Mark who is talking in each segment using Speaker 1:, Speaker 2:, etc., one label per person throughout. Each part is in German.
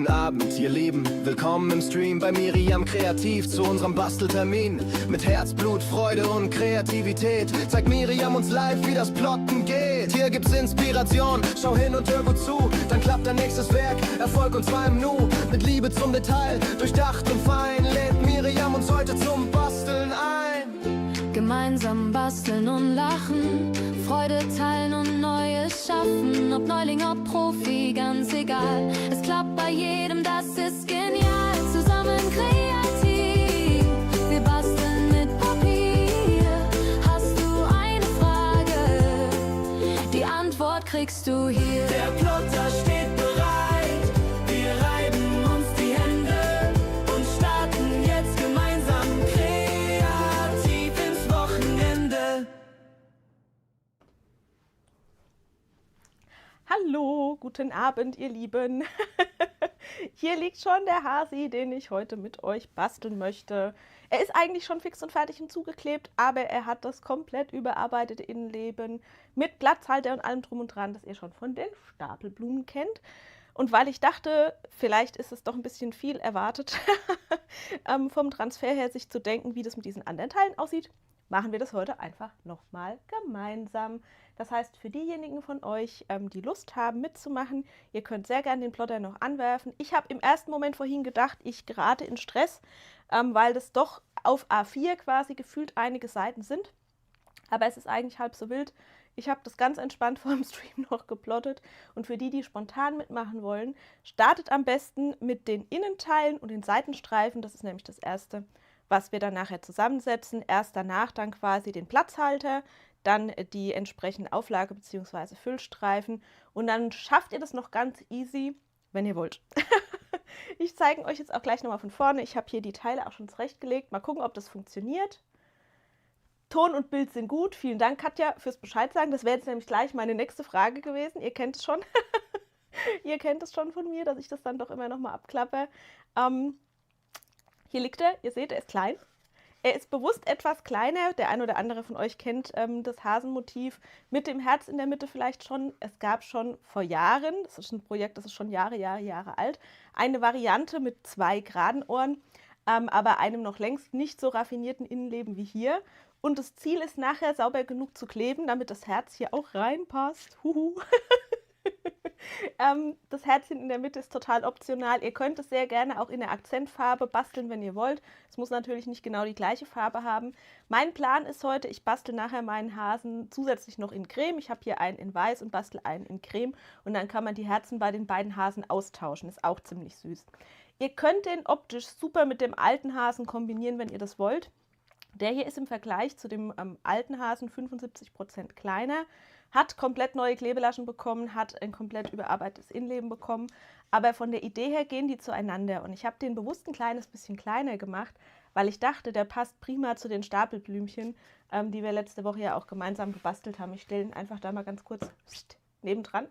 Speaker 1: Guten Abend, ihr Lieben, willkommen im Stream bei Miriam Kreativ zu unserem Basteltermin. Mit Herzblut, Freude und Kreativität zeigt Miriam uns live, wie das Plotten geht. Hier gibt's Inspiration, schau hin und hör gut zu, dann klappt dein nächstes Werk, Erfolg und zwar im Nu. Mit Liebe zum Detail, durchdacht und fein, lädt Miriam uns heute zum Basteln ein.
Speaker 2: Gemeinsam basteln und lachen, Freude teilen und Neues schaffen. Ob Neuling, ob Profi, ganz egal. Es klappt bei jedem, das ist genial. Zusammen kreativ, wir basteln mit Papier. Hast du eine Frage? Die Antwort kriegst du hier.
Speaker 3: Der Plotter steht bereit, wir reiben uns die Hände und starten jetzt gemeinsam kreativ ins Wochenende.
Speaker 4: Hallo, guten Abend, ihr Lieben. Hier liegt schon der Hasi, den ich heute mit euch basteln möchte. Er ist eigentlich schon fix und fertig hinzugeklebt, aber er hat das komplett überarbeitete Innenleben mit Platzhalter und allem drum und dran, das ihr schon von den Stapelblumen kennt. Und weil ich dachte, vielleicht ist es doch ein bisschen viel erwartet, vom Transfer her sich zu denken, wie das mit diesen anderen Teilen aussieht, machen wir das heute einfach nochmal gemeinsam. Das heißt, für diejenigen von euch, die Lust haben mitzumachen, ihr könnt sehr gerne den Plotter noch anwerfen. Ich habe im ersten Moment vorhin gedacht, ich gerate in Stress, weil das doch auf A4 quasi gefühlt einige Seiten sind. Aber es ist eigentlich halb so wild. Ich habe das ganz entspannt vor dem Stream noch geplottet. Und für die, die spontan mitmachen wollen, startet am besten mit den Innenteilen und den Seitenstreifen. Das ist nämlich das Erste, was wir dann nachher zusammensetzen. Erst danach dann quasi den Platzhalter, dann die entsprechende Auflage bzw. Füllstreifen und dann schafft ihr das noch ganz easy, wenn ihr wollt. Ich zeige euch jetzt auch gleich nochmal von vorne. Ich habe hier die Teile auch schon zurechtgelegt. Mal gucken, ob das funktioniert. Ton und Bild sind gut. Vielen Dank, Katja, fürs Bescheid sagen. Das wäre jetzt nämlich gleich meine nächste Frage gewesen. Ihr kennt es schon. Ihr kennt es schon von mir, dass ich das dann doch immer nochmal abklappe. Hier liegt er. Ihr seht, er ist klein. Er ist bewusst etwas kleiner. Der ein oder andere von euch kennt das Hasenmotiv mit dem Herz in der Mitte vielleicht schon. Es gab schon vor Jahren, das ist ein Projekt, das ist schon Jahre alt, eine Variante mit 2 geraden Ohren, aber einem noch längst nicht so raffinierten Innenleben wie hier. Und das Ziel ist nachher sauber genug zu kleben, damit das Herz hier auch reinpasst. Huhu. Das Herzchen in der Mitte ist total optional. Ihr könnt es sehr gerne auch in der Akzentfarbe basteln, wenn ihr wollt. Es muss natürlich nicht genau die gleiche Farbe haben. Mein Plan ist heute, ich bastel nachher meinen Hasen zusätzlich noch in Creme. Ich habe hier einen in Weiß und bastel einen in Creme. Und dann kann man die Herzen bei den beiden Hasen austauschen. Ist auch ziemlich süß. Ihr könnt den optisch super mit dem alten Hasen kombinieren, wenn ihr das wollt. Der hier ist im Vergleich zu dem alten Hasen 75% kleiner, hat komplett neue Klebelaschen bekommen, hat ein komplett überarbeitetes Innenleben bekommen, aber von der Idee her gehen die zueinander und ich habe den bewusst ein kleines bisschen kleiner gemacht, weil ich dachte, der passt prima zu den Stapelblümchen, die wir letzte Woche ja auch gemeinsam gebastelt haben. Ich stelle ihn einfach da mal ganz kurz nebendran.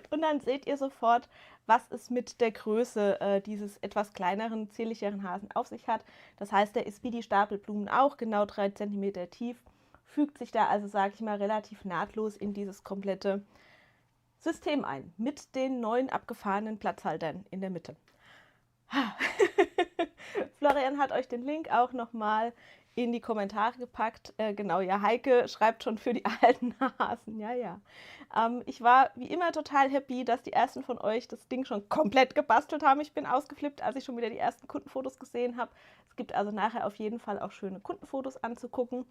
Speaker 4: Und dann seht ihr sofort, was es mit der Größe dieses etwas kleineren, zierlicheren Hasen auf sich hat. Das heißt, der ist wie die Stapelblumen auch genau 3 cm tief, fügt sich da also, sage ich mal, relativ nahtlos in dieses komplette System ein, mit den neuen abgefahrenen Platzhaltern in der Mitte. Florian hat euch den Link auch nochmal in die Kommentare gepackt. Genau, ja, Heike schreibt schon für die alten Hasen. Ja, ja. Ich war wie immer total happy, dass die ersten von euch das Ding schon komplett gebastelt haben. Ich bin ausgeflippt, als ich schon wieder die ersten Kundenfotos gesehen habe. Es gibt also nachher auf jeden Fall auch schöne Kundenfotos anzugucken.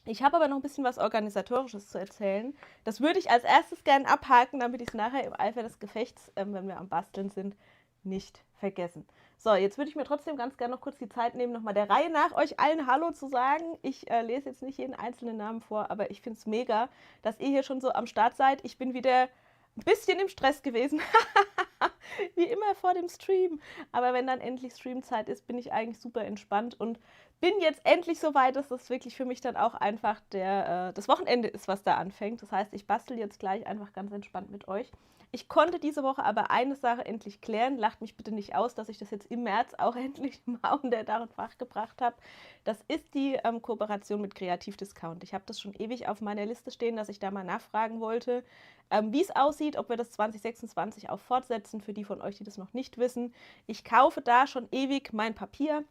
Speaker 4: Ich habe aber noch ein bisschen was Organisatorisches zu erzählen. Das würde ich als erstes gerne abhaken, damit ich es nachher im Eifer des Gefechts, wenn wir am Basteln sind, nicht vergessen. So, jetzt würde ich mir trotzdem ganz gerne noch kurz die Zeit nehmen, nochmal der Reihe nach euch allen Hallo zu sagen. Ich lese jetzt nicht jeden einzelnen Namen vor, aber ich finde es mega, dass ihr hier schon so am Start seid. Ich bin wieder ein bisschen im Stress gewesen, wie immer vor dem Stream. Aber wenn dann endlich Streamzeit ist, bin ich eigentlich super entspannt und bin jetzt endlich so weit, dass das wirklich für mich dann auch einfach das Wochenende ist, was da anfängt. Das heißt, ich bastel jetzt gleich einfach ganz entspannt mit euch. Ich konnte diese Woche aber eine Sache endlich klären. Lacht mich bitte nicht aus, dass ich das jetzt im März auch endlich mal unter Dach und Fach gebracht habe. Das ist die Kooperation mit Kreativ Discount. Ich habe das schon ewig auf meiner Liste stehen, dass ich da mal nachfragen wollte. Wie es aussieht, ob wir das 2026 auch fortsetzen, für die von euch, die das noch nicht wissen. Ich kaufe da schon ewig mein Papier.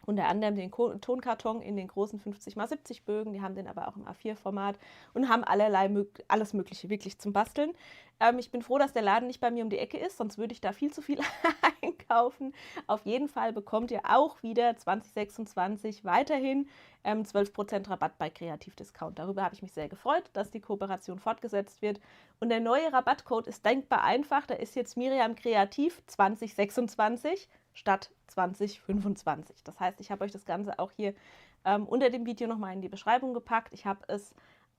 Speaker 4: Unter anderem den Tonkarton in den großen 50x70 Bögen, die haben den aber auch im A4-Format und haben alles Mögliche wirklich zum Basteln. Ich bin froh, dass der Laden nicht bei mir um die Ecke ist, sonst würde ich da viel zu viel einkaufen. Auf jeden Fall bekommt ihr auch wieder 2026 weiterhin 12% Rabatt bei Kreativdiscount. Darüber habe ich mich sehr gefreut, dass die Kooperation fortgesetzt wird. Und der neue Rabattcode ist denkbar einfach, da ist jetzt Miriam Kreativ 2026 statt 2025. Das heißt, ich habe euch das Ganze auch hier unter dem Video nochmal in die Beschreibung gepackt. Ich habe es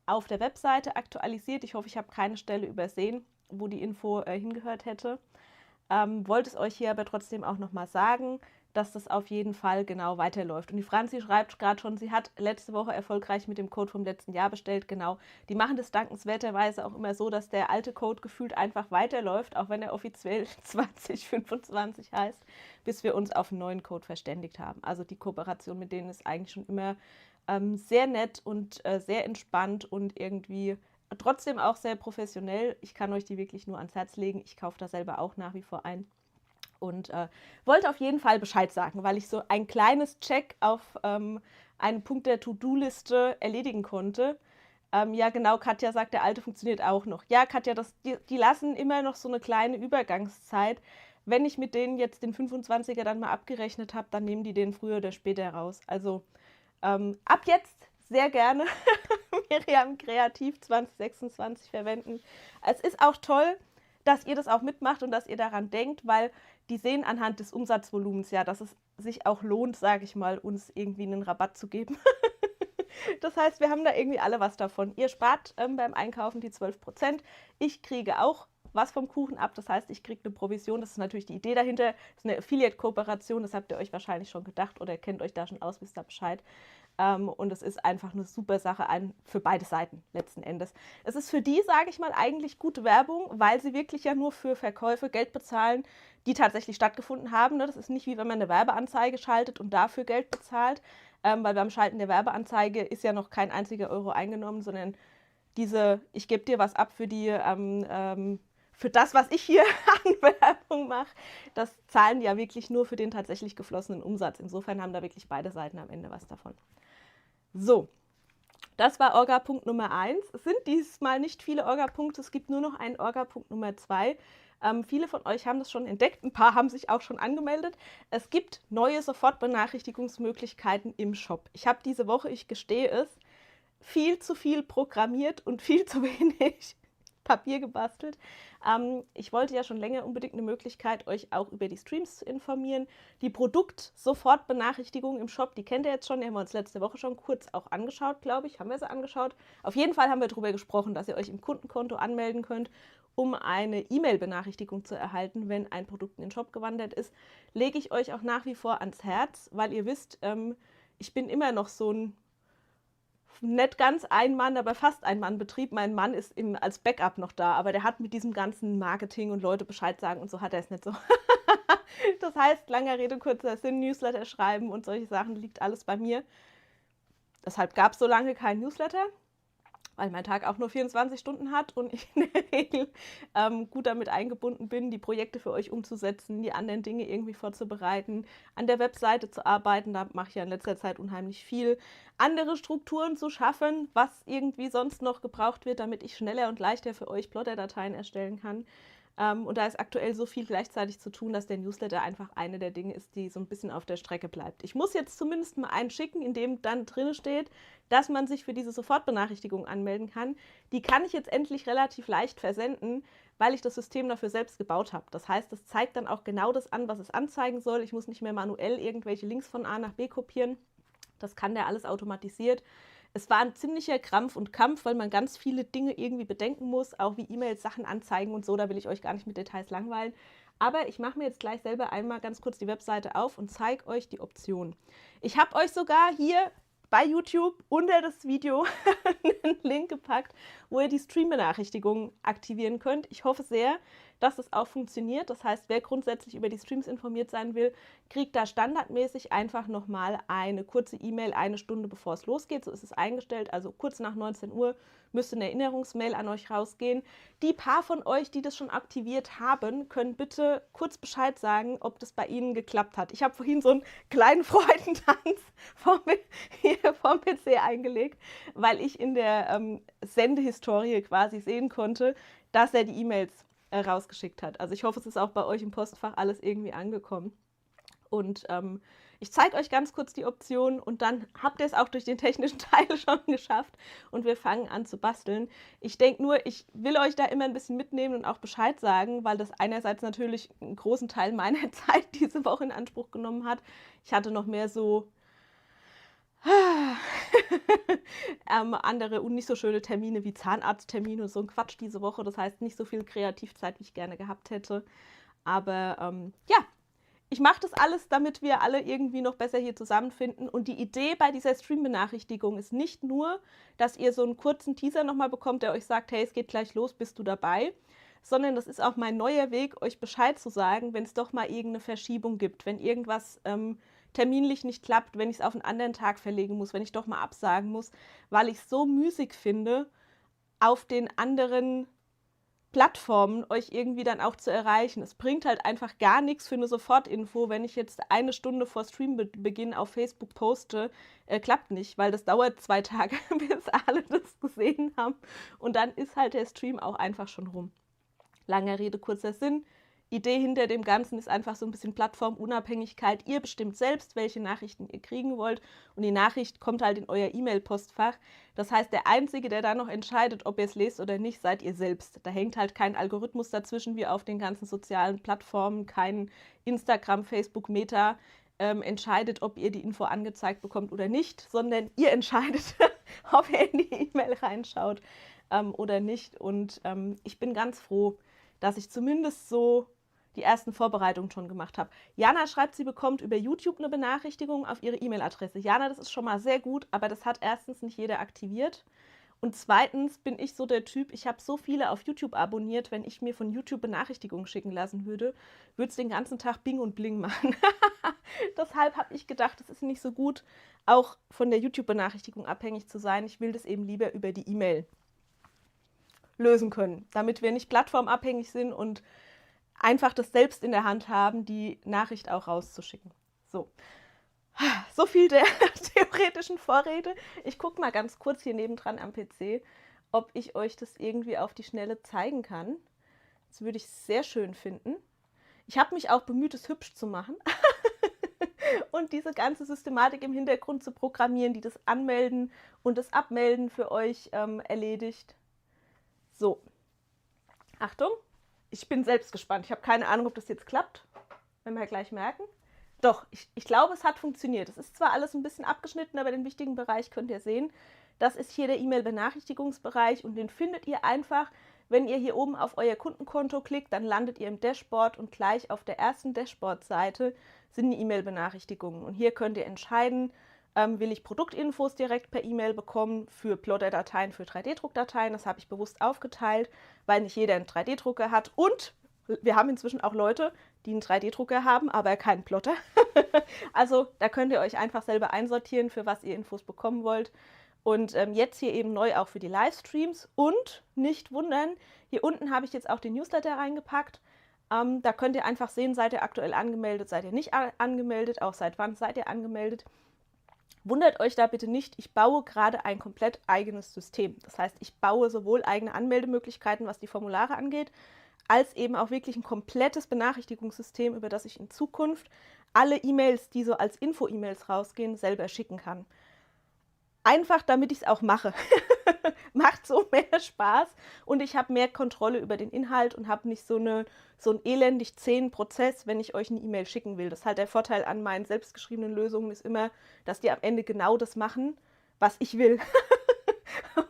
Speaker 4: auf der Webseite aktualisiert. Ich hoffe, ich habe keine Stelle übersehen, wo die Info hingehört hätte. Wollte es euch hier aber trotzdem auch nochmal sagen, dass das auf jeden Fall genau weiterläuft. Und die Franzi schreibt gerade schon, sie hat letzte Woche erfolgreich mit dem Code vom letzten Jahr bestellt. Genau, die machen das dankenswerterweise auch immer so, dass der alte Code gefühlt einfach weiterläuft, auch wenn er offiziell 2025 heißt, bis wir uns auf einen neuen Code verständigt haben. Also die Kooperation mit denen ist eigentlich schon immer sehr nett und sehr entspannt und irgendwie trotzdem auch sehr professionell. Ich kann euch die wirklich nur ans Herz legen. Ich kaufe da selber auch nach wie vor ein. Und wollte auf jeden Fall Bescheid sagen, weil ich so ein kleines Check auf einen Punkt der To-Do-Liste erledigen konnte. Ja genau, Katja sagt, der alte funktioniert auch noch. Ja Katja, die lassen immer noch so eine kleine Übergangszeit. Wenn ich mit denen jetzt den 25er dann mal abgerechnet habe, dann nehmen die den früher oder später raus. Also ab jetzt sehr gerne Miriam Kreativ 2026 verwenden. Es ist auch toll, dass ihr das auch mitmacht und dass ihr daran denkt, weil die sehen anhand des Umsatzvolumens ja, dass es sich auch lohnt, sage ich mal, uns irgendwie einen Rabatt zu geben. Das heißt, wir haben da irgendwie alle was davon. Ihr spart beim Einkaufen die 12%. Ich kriege auch was vom Kuchen ab. Das heißt, ich kriege eine Provision. Das ist natürlich die Idee dahinter. Das ist eine Affiliate-Kooperation. Das habt ihr euch wahrscheinlich schon gedacht oder kennt euch da schon aus, wisst da Bescheid. Und es ist einfach eine super Sache für beide Seiten letzten Endes. Es ist für die, sage ich mal, eigentlich gute Werbung, weil sie wirklich ja nur für Verkäufe Geld bezahlen, die tatsächlich stattgefunden haben. Das ist nicht wie wenn man eine Werbeanzeige schaltet und dafür Geld bezahlt, weil beim Schalten der Werbeanzeige ist ja noch kein einziger Euro eingenommen, sondern ich gebe dir was ab für für das, was ich hier an Werbung mache, das zahlen die ja wirklich nur für den tatsächlich geflossenen Umsatz. Insofern haben da wirklich beide Seiten am Ende was davon. So, das war Orga-Punkt Nummer 1. Es sind diesmal nicht viele Orga-Punkte, es gibt nur noch einen Orga-Punkt Nummer 2. Viele von euch haben das schon entdeckt, ein paar haben sich auch schon angemeldet. Es gibt neue Sofortbenachrichtigungsmöglichkeiten im Shop. Ich habe diese Woche, ich gestehe es, viel zu viel programmiert und viel zu wenig Papier gebastelt. Ich wollte ja schon länger unbedingt eine Möglichkeit, euch auch über die Streams zu informieren. Die Produkt-Sofortbenachrichtigung im Shop, die kennt ihr jetzt schon, die haben wir uns letzte Woche schon kurz auch angeschaut, glaube ich. Haben wir sie angeschaut? Auf jeden Fall haben wir darüber gesprochen, dass ihr euch im Kundenkonto anmelden könnt, um eine E-Mail-Benachrichtigung zu erhalten, wenn ein Produkt in den Shop gewandert ist. Lege ich euch auch nach wie vor ans Herz, weil ihr wisst, ich bin immer noch so ein nicht ganz ein Mann, aber fast ein Mann-Betrieb. Mein Mann ist als Backup noch da, aber der hat mit diesem ganzen Marketing und Leute Bescheid sagen und so hat er es nicht so. Das heißt, langer Rede, kurzer Sinn, Newsletter schreiben und solche Sachen liegt alles bei mir. Deshalb gab es so lange keinen Newsletter, weil mein Tag auch nur 24 Stunden hat und ich in der Regel gut damit eingebunden bin, die Projekte für euch umzusetzen, die anderen Dinge irgendwie vorzubereiten, an der Webseite zu arbeiten, da mache ich ja in letzter Zeit unheimlich viel, andere Strukturen zu schaffen, was irgendwie sonst noch gebraucht wird, damit ich schneller und leichter für euch Plotter-Dateien erstellen kann. Und da ist aktuell so viel gleichzeitig zu tun, dass der Newsletter einfach eine der Dinge ist, die so ein bisschen auf der Strecke bleibt. Ich muss jetzt zumindest mal einen schicken, in dem dann drin steht, dass man sich für diese Sofortbenachrichtigung anmelden kann. Die kann ich jetzt endlich relativ leicht versenden, weil ich das System dafür selbst gebaut habe. Das heißt, es zeigt dann auch genau das an, was es anzeigen soll. Ich muss nicht mehr manuell irgendwelche Links von A nach B kopieren. Das kann der alles automatisiert. Es war ein ziemlicher Krampf und Kampf, weil man ganz viele Dinge irgendwie bedenken muss, auch wie E-Mails, Sachen anzeigen und so, da will ich euch gar nicht mit Details langweilen. Aber ich mache mir jetzt gleich selber einmal ganz kurz die Webseite auf und zeige euch die Optionen. Ich habe euch sogar hier bei YouTube unter das Video einen Link gepackt, wo ihr die Stream-Benachrichtigungen aktivieren könnt. Ich hoffe sehr, dass es auch funktioniert. Das heißt, wer grundsätzlich über die Streams informiert sein will, kriegt da standardmäßig einfach nochmal eine kurze E-Mail 1 Stunde bevor es losgeht. So ist es eingestellt, also kurz nach 19 Uhr müsste eine Erinnerungsmail an euch rausgehen. Die paar von euch, die das schon aktiviert haben, können bitte kurz Bescheid sagen, ob das bei ihnen geklappt hat. Ich habe vorhin so einen kleinen Freudentanz hier vorm PC eingelegt, weil ich in der Sendehistorie quasi sehen konnte, dass er die E-Mails rausgeschickt hat. Also ich hoffe, es ist auch bei euch im Postfach alles irgendwie angekommen. Und ich zeige euch ganz kurz die Option und dann habt ihr es auch durch den technischen Teil schon geschafft und wir fangen an zu basteln. Ich denke nur, ich will euch da immer ein bisschen mitnehmen und auch Bescheid sagen, weil das einerseits natürlich einen großen Teil meiner Zeit diese Woche in Anspruch genommen hat. Ich hatte noch mehr so andere und nicht so schöne Termine wie Zahnarzttermine und so ein Quatsch diese Woche. Das heißt, nicht so viel Kreativzeit, wie ich gerne gehabt hätte. Aber ja, ich mache das alles, damit wir alle irgendwie noch besser hier zusammenfinden. Und die Idee bei dieser Stream-Benachrichtigung ist nicht nur, dass ihr so einen kurzen Teaser nochmal bekommt, der euch sagt, hey, es geht gleich los, bist du dabei? Sondern das ist auch mein neuer Weg, euch Bescheid zu sagen, wenn es doch mal irgendeine Verschiebung gibt, wenn irgendwas terminlich nicht klappt, wenn ich es auf einen anderen Tag verlegen muss, wenn ich doch mal absagen muss, weil ich es so müßig finde, auf den anderen Plattformen euch irgendwie dann auch zu erreichen. Es bringt halt einfach gar nichts für eine Sofortinfo, wenn ich jetzt 1 Stunde vor Streambeginn auf Facebook poste, klappt nicht, weil das dauert 2 Tage, bis alle das gesehen haben und dann ist halt der Stream auch einfach schon rum. Langer Rede, kurzer Sinn. Idee hinter dem Ganzen ist einfach so ein bisschen Plattformunabhängigkeit. Ihr bestimmt selbst, welche Nachrichten ihr kriegen wollt und die Nachricht kommt halt in euer E-Mail-Postfach. Das heißt, der Einzige, der da noch entscheidet, ob ihr es lest oder nicht, seid ihr selbst. Da hängt halt kein Algorithmus dazwischen wie auf den ganzen sozialen Plattformen, kein Instagram, Facebook, Meta entscheidet, ob ihr die Info angezeigt bekommt oder nicht, sondern ihr entscheidet, ob ihr in die E-Mail reinschaut oder nicht. Und ich bin ganz froh, dass ich zumindest so die ersten Vorbereitungen schon gemacht habe. Jana schreibt, sie bekommt über YouTube eine Benachrichtigung auf ihre E-Mail-Adresse. Jana, das ist schon mal sehr gut, aber das hat erstens nicht jeder aktiviert. Und zweitens bin ich so der Typ, ich habe so viele auf YouTube abonniert, wenn ich mir von YouTube Benachrichtigungen schicken lassen würde, würde es den ganzen Tag Bing und Bling machen. Deshalb habe ich gedacht, es ist nicht so gut, auch von der YouTube-Benachrichtigung abhängig zu sein. Ich will das eben lieber über die E-Mail lösen können, damit wir nicht plattformabhängig sind und einfach das selbst in der Hand haben, die Nachricht auch rauszuschicken. So viel der theoretischen Vorrede. Ich gucke mal ganz kurz hier nebendran am PC, ob ich euch das irgendwie auf die Schnelle zeigen kann. Das würde ich sehr schön finden. Ich habe mich auch bemüht, es hübsch zu machen und diese ganze Systematik im Hintergrund zu programmieren, die das Anmelden und das Abmelden für euch erledigt. So, Achtung, ich bin selbst gespannt. Ich habe keine Ahnung, ob das jetzt klappt. Werden wir ja gleich merken. Doch, ich glaube, es hat funktioniert. Es ist zwar alles ein bisschen abgeschnitten, aber den wichtigen Bereich könnt ihr sehen. Das ist hier der E-Mail-Benachrichtigungsbereich und den findet ihr einfach, wenn ihr hier oben auf euer Kundenkonto klickt, dann landet ihr im Dashboard und gleich auf der ersten Dashboard-Seite sind die E-Mail-Benachrichtigungen. Und hier könnt ihr entscheiden, will ich Produktinfos direkt per E-Mail bekommen für Plotter-Dateien, für 3D-Druckdateien. Das habe ich bewusst aufgeteilt, weil nicht jeder einen 3D-Drucker hat. Und wir haben inzwischen auch Leute, die einen 3D-Drucker haben, aber keinen Plotter. Also da könnt ihr euch einfach selber einsortieren, für was ihr Infos bekommen wollt. Und jetzt hier eben neu auch für die Livestreams. Und nicht wundern, hier unten habe ich jetzt auch den Newsletter reingepackt. Da könnt ihr einfach sehen, seid ihr aktuell angemeldet, seid ihr nicht angemeldet, auch seit wann seid ihr angemeldet. Wundert euch da bitte nicht, ich baue gerade ein komplett eigenes System. Das heißt, ich baue sowohl eigene Anmeldemöglichkeiten, was die Formulare angeht, als eben auch wirklich ein komplettes Benachrichtigungssystem, über das ich in Zukunft alle E-Mails, die so als Info-E-Mails rausgehen, selber schicken kann. Einfach, damit ich es auch mache. Macht so mehr Spaß und ich habe mehr Kontrolle über den Inhalt und habe nicht so einen elendig zähen Prozess, wenn ich euch eine E-Mail schicken will. Das ist halt der Vorteil an meinen selbstgeschriebenen Lösungen, ist immer, dass die am Ende genau das machen, was ich will.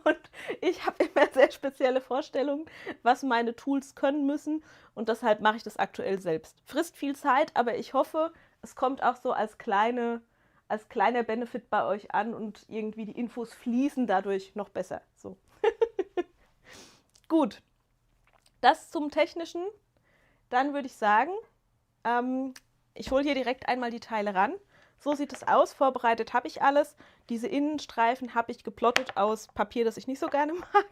Speaker 4: Und ich habe immer sehr spezielle Vorstellungen, was meine Tools können müssen und deshalb mache ich das aktuell selbst. Frisst viel Zeit, aber ich hoffe, es kommt auch so als kleiner Benefit bei euch an und irgendwie die Infos fließen dadurch noch besser. So. Gut, das zum Technischen. dann würde ich sagen, ich hole hier direkt einmal die Teile ran. So sieht es aus. Vorbereitet habe ich alles. Diese Innenstreifen habe ich geplottet aus Papier, das ich nicht so gerne mag.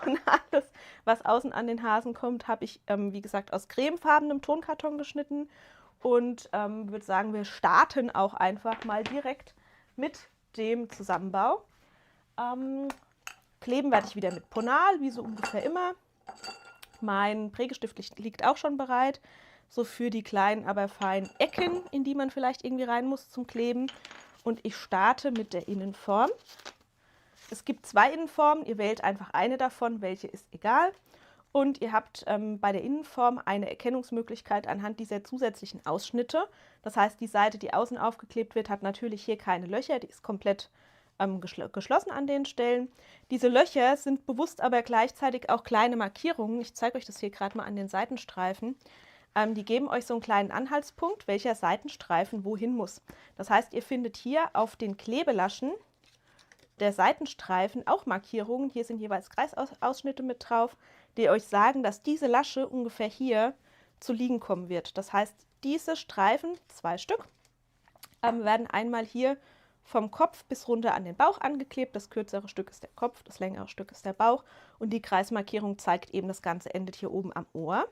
Speaker 4: Und alles, was außen an den Hasen kommt, habe ich, wie gesagt, aus cremefarbenem Tonkarton geschnitten. Und würde sagen, wir starten auch einfach mal direkt mit dem Zusammenbau. Kleben werde ich wieder mit Ponal, wie so ungefähr immer. Mein Prägestift liegt auch schon bereit. So für die kleinen, aber feinen Ecken, in die man vielleicht irgendwie rein muss zum Kleben. Und ich starte mit der Innenform. Es gibt 2 Innenformen, ihr wählt einfach eine davon, welche ist egal. Und ihr habt bei der Innenform eine Erkennungsmöglichkeit anhand dieser zusätzlichen Ausschnitte. Das heißt, die Seite, die außen aufgeklebt wird, hat natürlich hier keine Löcher, die ist komplett geschlossen an den Stellen. Diese Löcher sind bewusst aber gleichzeitig auch kleine Markierungen. Ich zeige euch das hier gerade mal an den Seitenstreifen. Die geben euch so einen kleinen Anhaltspunkt, welcher Seitenstreifen wohin muss. Das heißt, ihr findet hier auf den Klebelaschen der Seitenstreifen auch Markierungen. Hier sind jeweils Kreisausschnitte mit drauf, die euch sagen, dass diese Lasche ungefähr hier zu liegen kommen wird. Das heißt, diese Streifen, 2 Stück, werden einmal hier vom Kopf bis runter an den Bauch angeklebt. Das kürzere Stück ist der Kopf, das längere Stück ist der Bauch. Und die Kreismarkierung zeigt eben, das Ganze endet hier oben am Ohr.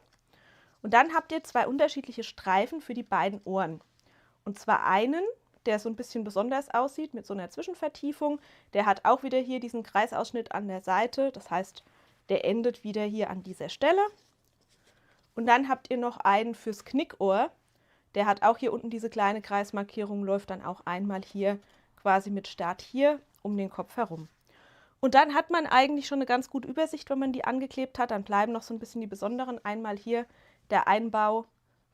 Speaker 4: Und dann habt ihr 2 unterschiedliche Streifen für die beiden Ohren. Und zwar einen, der so ein bisschen besonders aussieht, mit so einer Zwischenvertiefung. Der hat auch wieder hier diesen Kreisausschnitt an der Seite. Das heißt, der endet wieder hier an dieser Stelle. Und dann habt ihr noch einen fürs Knickohr. Der hat auch hier unten diese kleine Kreismarkierung, läuft dann auch einmal hier quasi mit Start hier um den Kopf herum. Und dann hat man eigentlich schon eine ganz gute Übersicht, wenn man die angeklebt hat. Dann bleiben noch so ein bisschen die besonderen. Einmal hier der Einbau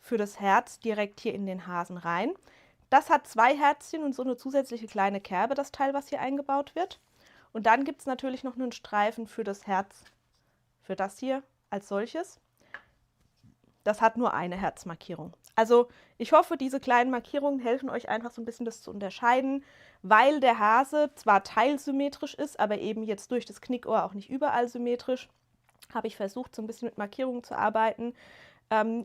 Speaker 4: für das Herz direkt hier in den Hasen rein. Das hat 2 Herzchen und so eine zusätzliche kleine Kerbe, das Teil, was hier eingebaut wird. Und dann gibt es natürlich noch einen Streifen für das Herz, für das hier als solches. Das hat nur eine Herzmarkierung. Also ich hoffe, diese kleinen Markierungen helfen euch einfach so ein bisschen das zu unterscheiden, weil der Hase zwar teilsymmetrisch ist, aber eben jetzt durch das Knickohr auch nicht überall symmetrisch, habe ich versucht, so ein bisschen mit Markierungen zu arbeiten.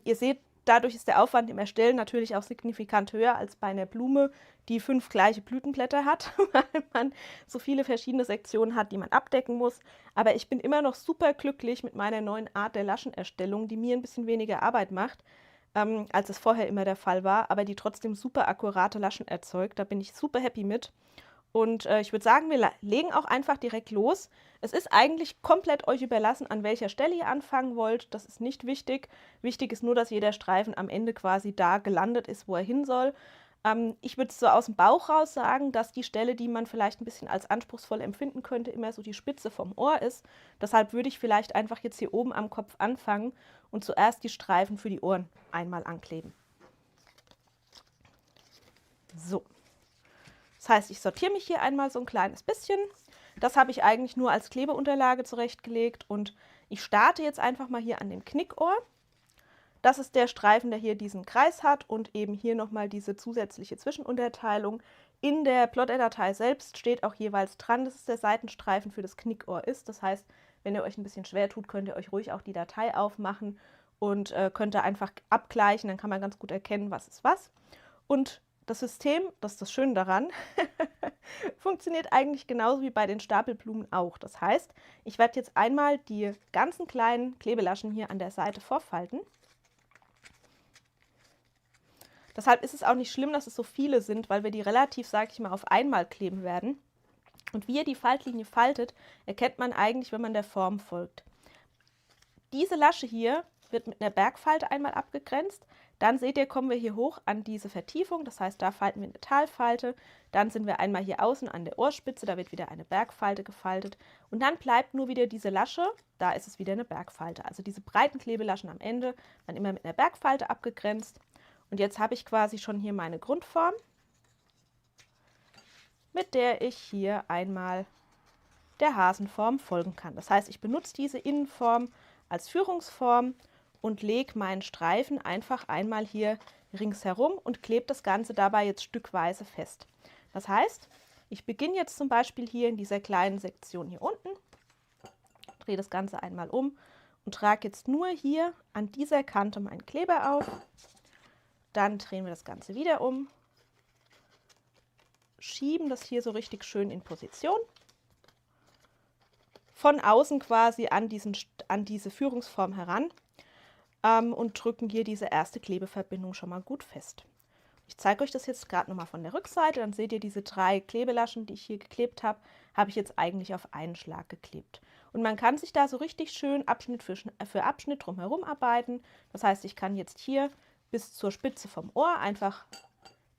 Speaker 4: Ihr seht, dadurch ist der Aufwand im Erstellen natürlich auch signifikant höher als bei einer Blume, die 5 gleiche Blütenblätter hat, weil man so viele verschiedene Sektionen hat, die man abdecken muss. Aber ich bin immer noch super glücklich mit meiner neuen Art der Laschenerstellung, die mir ein bisschen weniger Arbeit macht, als es vorher immer der Fall war, aber die trotzdem super akkurate Laschen erzeugt. Da bin ich super happy mit. Und ich würde sagen, wir legen auch einfach direkt los. Es ist eigentlich komplett euch überlassen, an welcher Stelle ihr anfangen wollt. Das ist nicht wichtig. Wichtig ist nur, dass jeder Streifen am Ende quasi da gelandet ist, wo er hin soll. Ich würde so aus dem Bauch raus sagen, dass die Stelle, die man vielleicht ein bisschen als anspruchsvoll empfinden könnte, immer so die Spitze vom Ohr ist. Deshalb würde ich vielleicht einfach jetzt hier oben am Kopf anfangen und zuerst die Streifen für die Ohren einmal ankleben. So. Das heißt, ich sortiere mich hier einmal so ein kleines bisschen. Das habe ich eigentlich nur als Klebeunterlage zurechtgelegt und ich starte jetzt einfach mal hier an dem Knickohr. Das ist der Streifen, der hier diesen Kreis hat und eben hier nochmal diese zusätzliche Zwischenunterteilung. In der Plotter-Datei selbst steht auch jeweils dran, dass es der Seitenstreifen für das Knickohr ist. Das heißt, wenn ihr euch ein bisschen schwer tut, könnt ihr euch ruhig auch die Datei aufmachen und könnt da einfach abgleichen. Dann kann man ganz gut erkennen, was ist was. Und das System, das ist das Schöne daran, funktioniert eigentlich genauso wie bei den Stapelblumen auch. Das heißt, ich werde jetzt einmal die ganzen kleinen Klebelaschen hier an der Seite vorfalten. Deshalb ist es auch nicht schlimm, dass es so viele sind, weil wir die relativ, sage ich mal, auf einmal kleben werden. Und wie ihr die Faltlinie faltet, erkennt man eigentlich, wenn man der Form folgt. Diese Lasche hier wird mit einer Bergfalte einmal abgegrenzt. Dann seht ihr, kommen wir hier hoch an diese Vertiefung, das heißt, da falten wir eine Talfalte. Dann sind wir einmal hier außen an der Ohrspitze, da wird wieder eine Bergfalte gefaltet. Und dann bleibt nur wieder diese Lasche, da ist es wieder eine Bergfalte. Also diese breiten Klebelaschen am Ende dann immer mit einer Bergfalte abgegrenzt. Und jetzt habe ich quasi schon hier meine Grundform, mit der ich hier einmal der Hasenform folgen kann. Das heißt, ich benutze diese Innenform als Führungsform und lege meinen Streifen einfach einmal hier ringsherum und klebe das Ganze dabei jetzt stückweise fest. Das heißt, ich beginne jetzt zum Beispiel hier in dieser kleinen Sektion hier unten, drehe das Ganze einmal um und trage jetzt nur hier an dieser Kante meinen Kleber auf. Dann drehen wir das Ganze wieder um, schieben das hier so richtig schön in Position. Von außen quasi an diese Führungsform heran und drücken hier diese erste Klebeverbindung schon mal gut fest. Ich zeige euch das jetzt gerade nochmal von der Rückseite, dann seht ihr diese 3 Klebelaschen, die ich hier geklebt habe, habe ich jetzt eigentlich auf einen Schlag geklebt. Und man kann sich da so richtig schön Abschnitt für Abschnitt drumherum arbeiten. Das heißt, ich kann jetzt hier bis zur Spitze vom Ohr einfach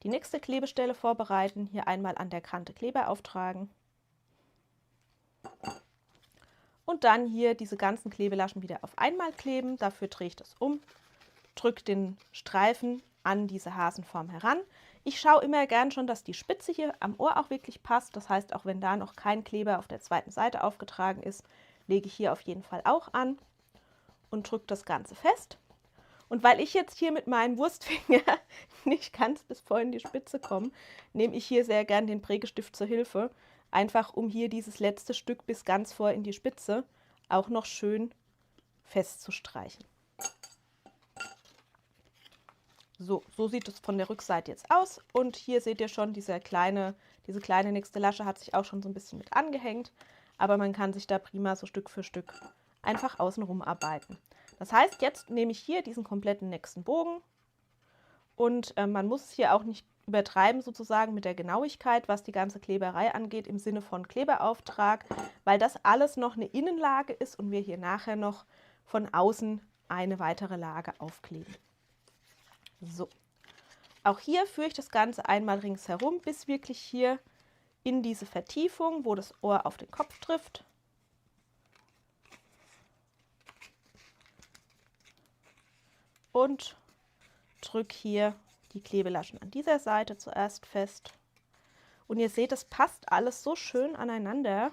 Speaker 4: die nächste Klebestelle vorbereiten, hier einmal an der Kante Kleber auftragen. Und dann hier diese ganzen Klebelaschen wieder auf einmal kleben. Dafür drehe ich das um, drücke den Streifen an diese Hasenform heran. Ich schaue immer gern schon, dass die Spitze hier am Ohr auch wirklich passt. Das heißt, auch wenn da noch kein Kleber auf der zweiten Seite aufgetragen ist, lege ich hier auf jeden Fall auch an und drücke das Ganze fest. Und weil ich jetzt hier mit meinem Wurstfinger nicht ganz bis vorhin die Spitze komme, nehme ich hier sehr gern den Prägestift zur Hilfe. Einfach um hier dieses letzte Stück bis ganz vor in die Spitze auch noch schön festzustreichen. So sieht es von der Rückseite jetzt aus. Und hier seht ihr schon, diese kleine nächste Lasche hat sich auch schon so ein bisschen mit angehängt. Aber man kann sich da prima so Stück für Stück einfach außenrum arbeiten. Das heißt, jetzt nehme ich hier diesen kompletten nächsten Bogen. Und man muss es hier auch nicht übertreiben sozusagen mit der Genauigkeit, was die ganze Kleberei angeht, im Sinne von Kleberauftrag, weil das alles noch eine Innenlage ist und wir hier nachher noch von außen eine weitere Lage aufkleben. So, auch hier führe ich das Ganze einmal ringsherum, bis wirklich hier in diese Vertiefung, wo das Ohr auf den Kopf trifft. Und drücke hier die Klebelaschen an dieser Seite zuerst fest. Und ihr seht, es passt alles so schön aneinander,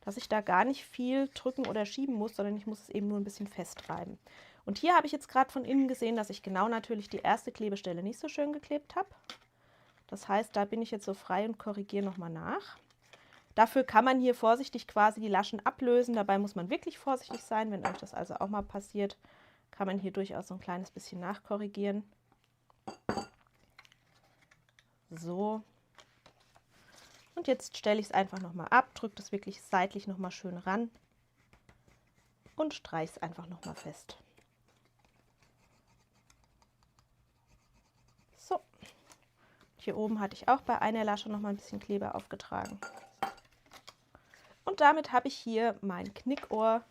Speaker 4: dass ich da gar nicht viel drücken oder schieben muss, sondern ich muss es eben nur ein bisschen festreiben. Und hier habe ich jetzt gerade von innen gesehen, dass ich genau natürlich die erste Klebestelle nicht so schön geklebt habe. Das heißt, da bin ich jetzt so frei und korrigiere nochmal nach. Dafür kann man hier vorsichtig quasi die Laschen ablösen. Dabei muss man wirklich vorsichtig sein. Wenn euch das also auch mal passiert, kann man hier durchaus so ein kleines bisschen nachkorrigieren. So. Und jetzt stelle ich es einfach nochmal ab, drücke das wirklich seitlich nochmal schön ran und streiche es einfach nochmal fest. So. Hier oben hatte ich auch bei einer Lasche nochmal ein bisschen Kleber aufgetragen. Und damit habe ich hier mein Knickohr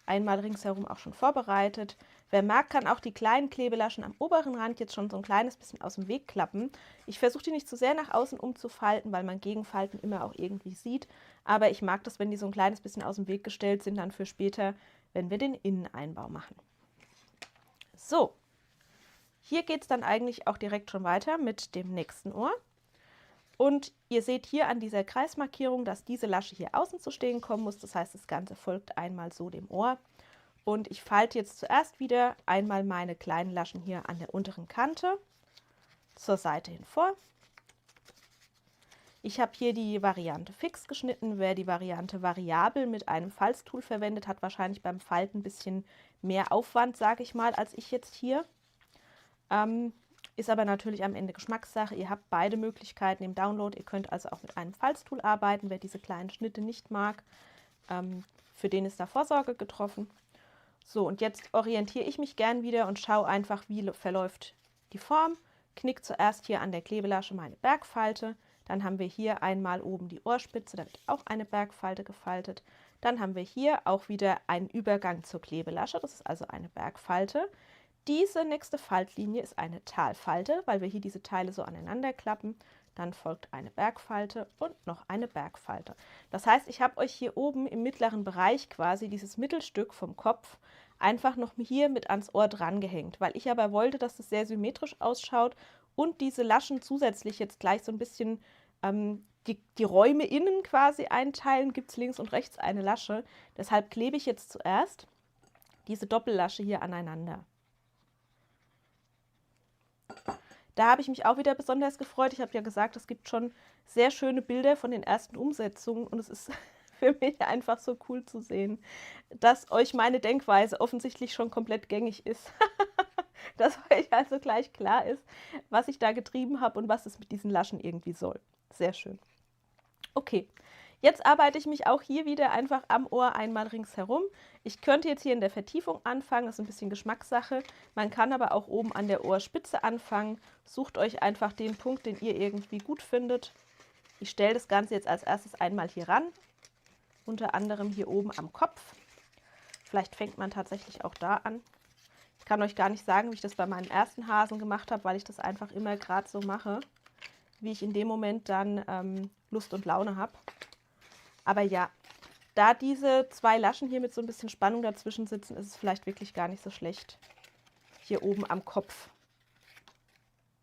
Speaker 4: einmal ringsherum auch schon vorbereitet. Wer mag, kann auch die kleinen Klebelaschen am oberen Rand jetzt schon so ein kleines bisschen aus dem Weg klappen. Ich versuche die nicht zu sehr nach außen umzufalten, weil man Gegenfalten immer auch irgendwie sieht. Aber ich mag das, wenn die so ein kleines bisschen aus dem Weg gestellt sind, dann für später, wenn wir den Inneneinbau machen. So, hier geht es dann eigentlich auch direkt schon weiter mit dem nächsten Ohr. Und ihr seht hier an dieser Kreismarkierung, dass diese Lasche hier außen zu stehen kommen muss. Das heißt, das Ganze folgt einmal so dem Ohr. Und ich falte jetzt zuerst wieder einmal meine kleinen Laschen hier an der unteren Kante zur Seite hin vor. Ich habe hier die Variante fix geschnitten. Wer die Variante variabel mit einem Falztool verwendet, hat wahrscheinlich beim Falten ein bisschen mehr Aufwand, sage ich mal, als ich jetzt hier. Ist aber natürlich am Ende Geschmackssache. Ihr habt beide Möglichkeiten im Download. Ihr könnt also auch mit einem Falztool arbeiten. Wer diese kleinen Schnitte nicht mag, für den ist da Vorsorge getroffen. So, und jetzt orientiere ich mich gern wieder und schaue einfach, wie verläuft die Form. Knick zuerst hier an der Klebelasche meine Bergfalte. Dann haben wir hier einmal oben die Ohrspitze, da wird auch eine Bergfalte gefaltet. Dann haben wir hier auch wieder einen Übergang zur Klebelasche, das ist also eine Bergfalte. Diese nächste Faltlinie ist eine Talfalte, weil wir hier diese Teile so aneinander klappen. Dann folgt eine Bergfalte und noch eine Bergfalte. Das heißt, ich habe euch hier oben im mittleren Bereich quasi dieses Mittelstück vom Kopf einfach noch hier mit ans Ohr dran gehängt, weil ich aber wollte, dass es sehr symmetrisch ausschaut und diese Laschen zusätzlich jetzt gleich so ein bisschen die Räume innen quasi einteilen. Gibt es links und rechts eine Lasche. Deshalb klebe ich jetzt zuerst diese Doppellasche hier aneinander. Da habe ich mich auch wieder besonders gefreut. Ich habe ja gesagt, es gibt schon sehr schöne Bilder von den ersten Umsetzungen und es ist für mich einfach so cool zu sehen, dass euch meine Denkweise offensichtlich schon komplett gängig ist. Dass euch also gleich klar ist, was ich da getrieben habe und was es mit diesen Laschen irgendwie soll. Sehr schön. Okay, jetzt arbeite ich mich auch hier wieder einfach am Ohr einmal ringsherum. Ich könnte jetzt hier in der Vertiefung anfangen, das ist ein bisschen Geschmackssache. Man kann aber auch oben an der Ohrspitze anfangen. Sucht euch einfach den Punkt, den ihr irgendwie gut findet. Ich stelle das Ganze jetzt als erstes einmal hier ran, unter anderem hier oben am Kopf. Vielleicht fängt man tatsächlich auch da an. Ich kann euch gar nicht sagen, wie ich das bei meinem ersten Hasen gemacht habe, weil ich das einfach immer gerade so mache, wie ich in dem Moment dann Lust und Laune habe. Aber ja, da diese zwei Laschen hier mit so ein bisschen Spannung dazwischen sitzen, ist es vielleicht wirklich gar nicht so schlecht, hier oben am Kopf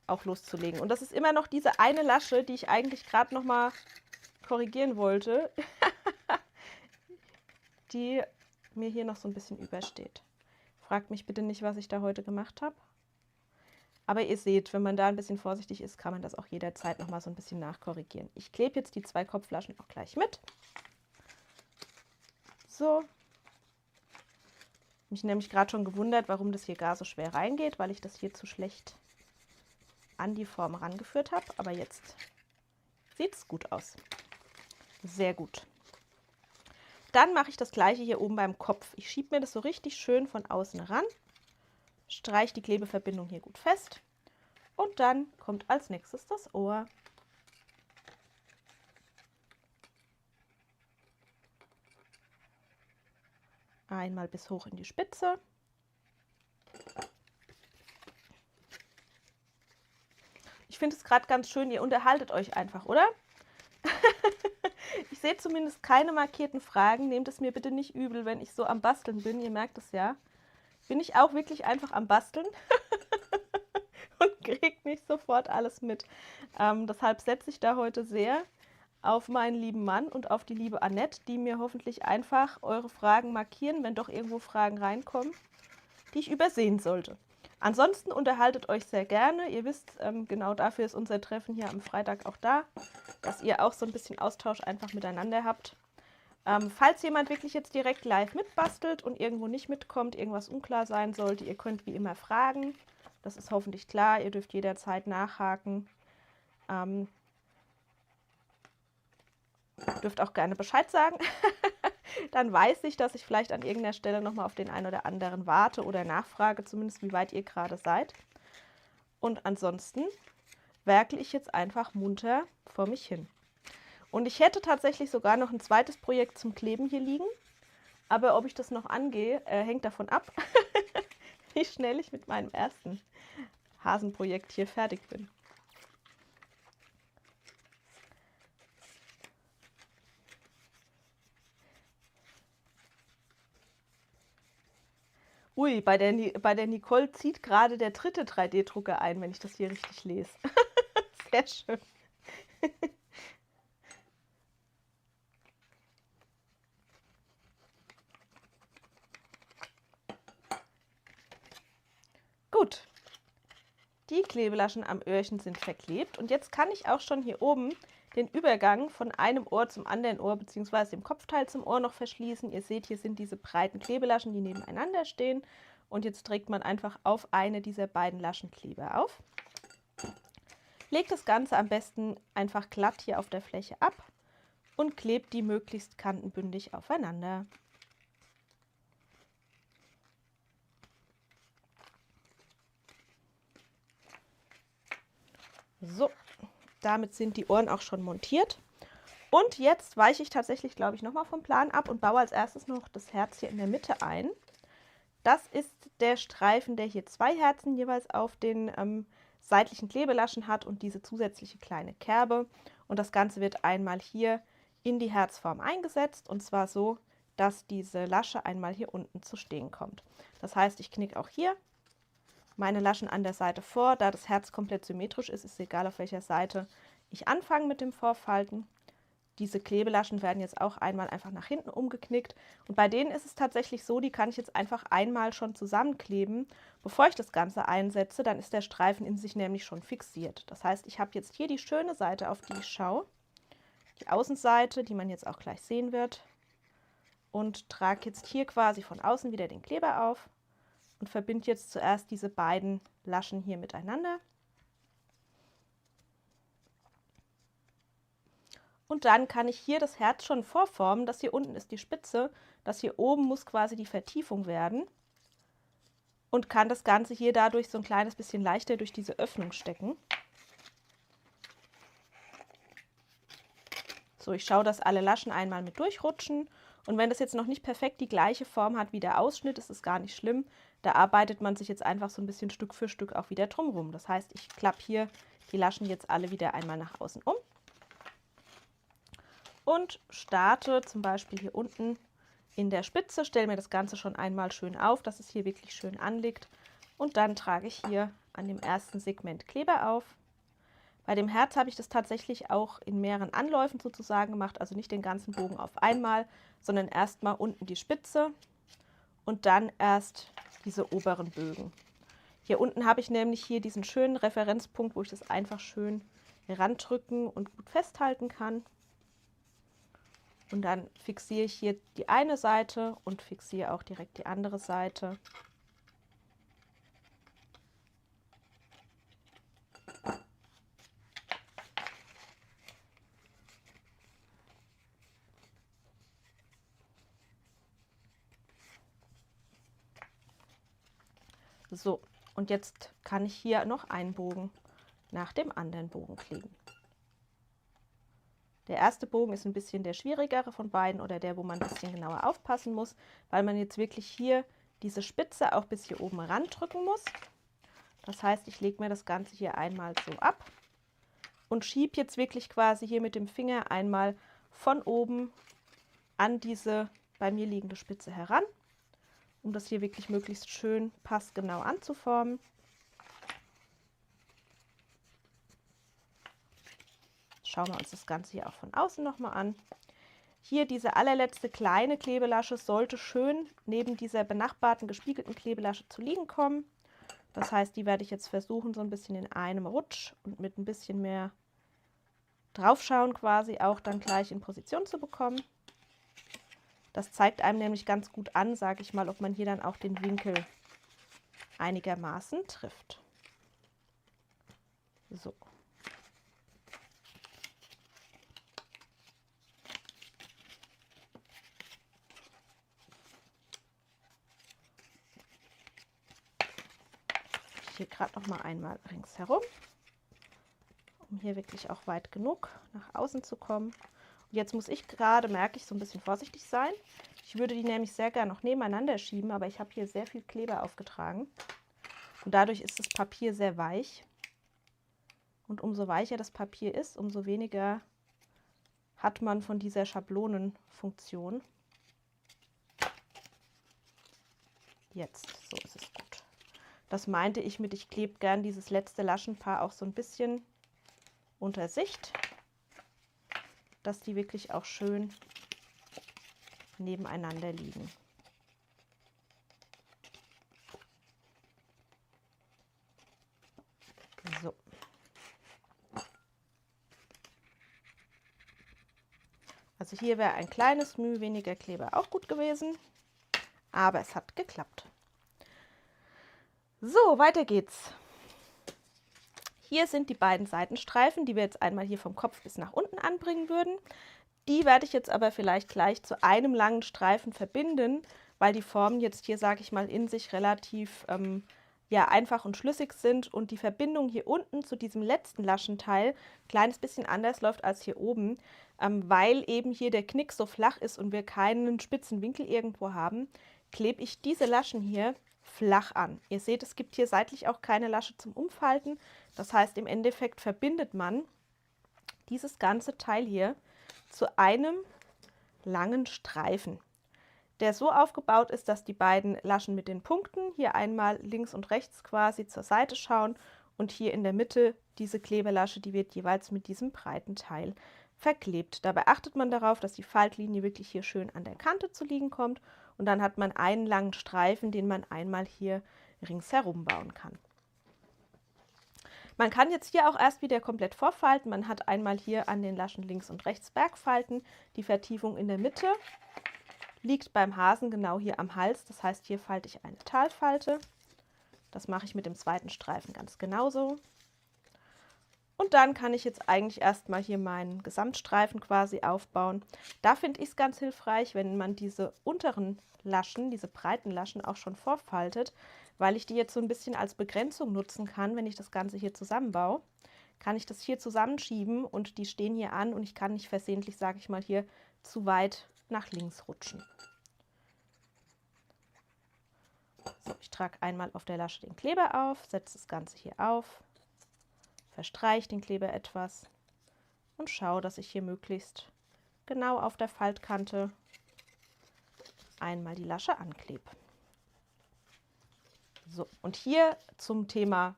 Speaker 4: auch loszulegen. Und das ist immer noch diese eine Lasche, die ich eigentlich gerade noch mal korrigieren wollte, die mir hier noch so ein bisschen übersteht. Fragt mich bitte nicht, was ich da heute gemacht habe. Aber ihr seht, wenn man da ein bisschen vorsichtig ist, kann man das auch jederzeit noch mal so ein bisschen nachkorrigieren. Ich klebe jetzt die zwei Kopflaschen auch gleich mit. So. Mich nämlich gerade schon gewundert, warum das hier gar so schwer reingeht, weil ich das hier zu schlecht an die Form rangeführt habe. Aber jetzt sieht es gut aus. Sehr gut. Dann mache ich das gleiche hier oben beim Kopf. Ich schiebe mir das so richtig schön von außen ran, streiche die Klebeverbindung hier gut fest und dann kommt als nächstes das Ohr. Einmal bis hoch in die Spitze. Ich finde es gerade ganz schön, ihr unterhaltet euch einfach, oder? Ich sehe zumindest keine markierten Fragen. Nehmt es mir bitte nicht übel, wenn ich so am Basteln bin. Ihr merkt es ja. Bin ich auch wirklich einfach am Basteln und kriege nicht sofort alles mit. Deshalb setze ich da heute sehr auf meinen lieben Mann und auf die liebe Annette, die mir hoffentlich einfach eure Fragen markieren, wenn doch irgendwo Fragen reinkommen, die ich übersehen sollte. Ansonsten unterhaltet euch sehr gerne. Ihr wisst, genau dafür ist unser Treffen hier am Freitag auch da, dass ihr auch so ein bisschen Austausch einfach miteinander habt. Falls jemand wirklich jetzt direkt live mitbastelt und irgendwo nicht mitkommt, irgendwas unklar sein sollte, ihr könnt wie immer fragen. Das ist hoffentlich klar. Ihr dürft jederzeit nachhaken. Dürft auch gerne Bescheid sagen. Dann weiß ich, dass ich vielleicht an irgendeiner Stelle nochmal auf den einen oder anderen warte oder nachfrage, zumindest wie weit ihr gerade seid. Und ansonsten werkle ich jetzt einfach munter vor mich hin. Und ich hätte tatsächlich sogar noch ein zweites Projekt zum Kleben hier liegen. Aber ob ich das noch angehe, hängt davon ab, wie schnell ich mit meinem ersten Hasenprojekt hier fertig bin. Ui, bei der Nicole zieht gerade der dritte 3D-Drucker ein, wenn ich das hier richtig lese. Sehr schön. Gut, die Klebelaschen am Öhrchen sind verklebt und jetzt kann ich auch schon hier oben den Übergang von einem Ohr zum anderen Ohr bzw. dem Kopfteil zum Ohr noch verschließen. Ihr seht, hier sind diese breiten Klebelaschen, die nebeneinander stehen und jetzt trägt man einfach auf eine dieser beiden Laschenkleber auf. Legt das Ganze am besten einfach glatt hier auf der Fläche ab und klebt die möglichst kantenbündig aufeinander. So, damit sind die Ohren auch schon montiert. Und jetzt weiche ich tatsächlich, glaube ich, nochmal vom Plan ab und baue als erstes noch das Herz hier in der Mitte ein. Das ist der Streifen, der hier zwei Herzen jeweils auf den seitlichen Klebelaschen hat und diese zusätzliche kleine Kerbe. Und das Ganze wird einmal hier in die Herzform eingesetzt und zwar so, dass diese Lasche einmal hier unten zu stehen kommt. Das heißt, ich knicke auch hier meine Laschen an der Seite vor. Da das Herz komplett symmetrisch ist, ist es egal, auf welcher Seite ich anfange mit dem Vorfalten. Diese Klebelaschen werden jetzt auch einmal einfach nach hinten umgeknickt. Und bei denen ist es tatsächlich so, die kann ich jetzt einfach einmal schon zusammenkleben, bevor ich das Ganze einsetze. Dann ist der Streifen in sich nämlich schon fixiert. Das heißt, ich habe jetzt hier die schöne Seite, auf die ich schaue. die Außenseite, die man jetzt auch gleich sehen wird. Und trage jetzt hier quasi von außen wieder den Kleber auf und verbinde jetzt zuerst diese beiden Laschen hier miteinander. Und dann kann ich hier das Herz schon vorformen. Das hier unten ist die Spitze, das hier oben muss quasi die Vertiefung werden. Und kann das Ganze hier dadurch so ein kleines bisschen leichter durch diese Öffnung stecken. So, ich schaue, dass alle Laschen einmal mit durchrutschen. Und wenn das jetzt noch nicht perfekt die gleiche Form hat wie der Ausschnitt, ist es gar nicht schlimm. Da arbeitet man sich jetzt einfach so ein bisschen Stück für Stück auch wieder drumherum. Das heißt, ich klappe hier die Laschen jetzt alle wieder einmal nach außen um. Und starte zum Beispiel hier unten in der Spitze, stelle mir das Ganze schon einmal schön auf, dass es hier wirklich schön anliegt. Und dann trage ich hier an dem ersten Segment Kleber auf. Bei dem Herz habe ich das tatsächlich auch in mehreren Anläufen sozusagen gemacht, also nicht den ganzen Bogen auf einmal, sondern erstmal unten die Spitze und dann erst diese oberen Bögen. Hier unten habe ich nämlich hier diesen schönen Referenzpunkt, wo ich das einfach schön herandrücken und gut festhalten kann. Und dann fixiere ich hier die eine Seite und fixiere auch direkt die andere Seite. So, und jetzt kann ich hier noch einen Bogen nach dem anderen Bogen kleben. Der erste Bogen ist ein bisschen der schwierigere von beiden oder der, wo man ein bisschen genauer aufpassen muss, weil man jetzt wirklich hier diese Spitze auch bis hier oben randrücken muss. Das heißt, ich lege mir das Ganze hier einmal so ab und schiebe jetzt wirklich quasi hier mit dem Finger einmal von oben an diese bei mir liegende Spitze heran, um das hier wirklich möglichst schön passgenau anzuformen. Schauen wir uns das Ganze hier auch von außen nochmal an. Hier diese allerletzte kleine Klebelasche sollte schön neben dieser benachbarten gespiegelten Klebelasche zu liegen kommen. Das heißt, die werde ich jetzt versuchen, so ein bisschen in einem Rutsch und mit ein bisschen mehr draufschauen quasi auch dann gleich in Position zu bekommen. Das zeigt einem nämlich ganz gut an, sage ich mal, ob man hier dann auch den Winkel einigermaßen trifft. So. Hier gerade noch mal einmal ringsherum, um hier wirklich auch weit genug nach außen zu kommen. Und jetzt muss ich gerade, merke ich, so ein bisschen vorsichtig sein. Ich würde die nämlich sehr gerne noch nebeneinander schieben, aber ich habe hier sehr viel Kleber aufgetragen. Und dadurch ist das Papier sehr weich. Und umso weicher das Papier ist, umso weniger hat man von dieser Schablonenfunktion. Jetzt, so ist es gut. Das meinte ich mit, ich klebe gern dieses letzte Laschenpaar auch so ein bisschen unter Sicht, dass die wirklich auch schön nebeneinander liegen. So. Also hier wäre ein kleines Mühe weniger Kleber auch gut gewesen, aber es hat geklappt. So, weiter geht's. Hier sind die beiden Seitenstreifen, die wir jetzt einmal hier vom Kopf bis nach unten anbringen würden. Die werde ich jetzt aber vielleicht gleich zu einem langen Streifen verbinden, weil die Formen jetzt hier, sage ich mal, in sich relativ ja, einfach und schlüssig sind und die Verbindung hier unten zu diesem letzten Laschenteil ein kleines bisschen anders läuft als hier oben, weil eben hier der Knick so flach ist und wir keinen spitzen Winkel irgendwo haben, klebe ich diese Laschen hier flach an. Ihr seht, es gibt hier seitlich auch keine Lasche zum Umfalten. Das heißt, im Endeffekt verbindet man dieses ganze Teil hier zu einem langen Streifen, der so aufgebaut ist, dass die beiden Laschen mit den Punkten hier einmal links und rechts quasi zur Seite schauen und hier in der Mitte diese Klebelasche, die wird jeweils mit diesem breiten Teil verklebt. Dabei achtet man darauf, dass die Faltlinie wirklich hier schön an der Kante zu liegen kommt und dann hat man einen langen Streifen, den man einmal hier ringsherum bauen kann. Man kann jetzt hier auch erst wieder komplett vorfalten. Man hat einmal hier an den Laschen links und rechts Bergfalten. Die Vertiefung in der Mitte liegt beim Hasen genau hier am Hals. Das heißt, hier falte ich eine Talfalte. Das mache ich mit dem zweiten Streifen ganz genauso. Und dann kann ich jetzt eigentlich erstmal hier meinen Gesamtstreifen quasi aufbauen. Da finde ich es ganz hilfreich, wenn man diese unteren Laschen, diese breiten Laschen auch schon vorfaltet, weil ich die jetzt so ein bisschen als Begrenzung nutzen kann, wenn ich das Ganze hier zusammenbaue. Kann ich das hier zusammenschieben und die stehen hier an und ich kann nicht versehentlich, sage ich mal, hier zu weit nach links rutschen. So, ich trage einmal auf der Lasche den Kleber auf, setze das Ganze hier auf, verstreiche den Kleber etwas und schaue, dass ich hier möglichst genau auf der Faltkante einmal die Lasche anklebe. So, und hier zum Thema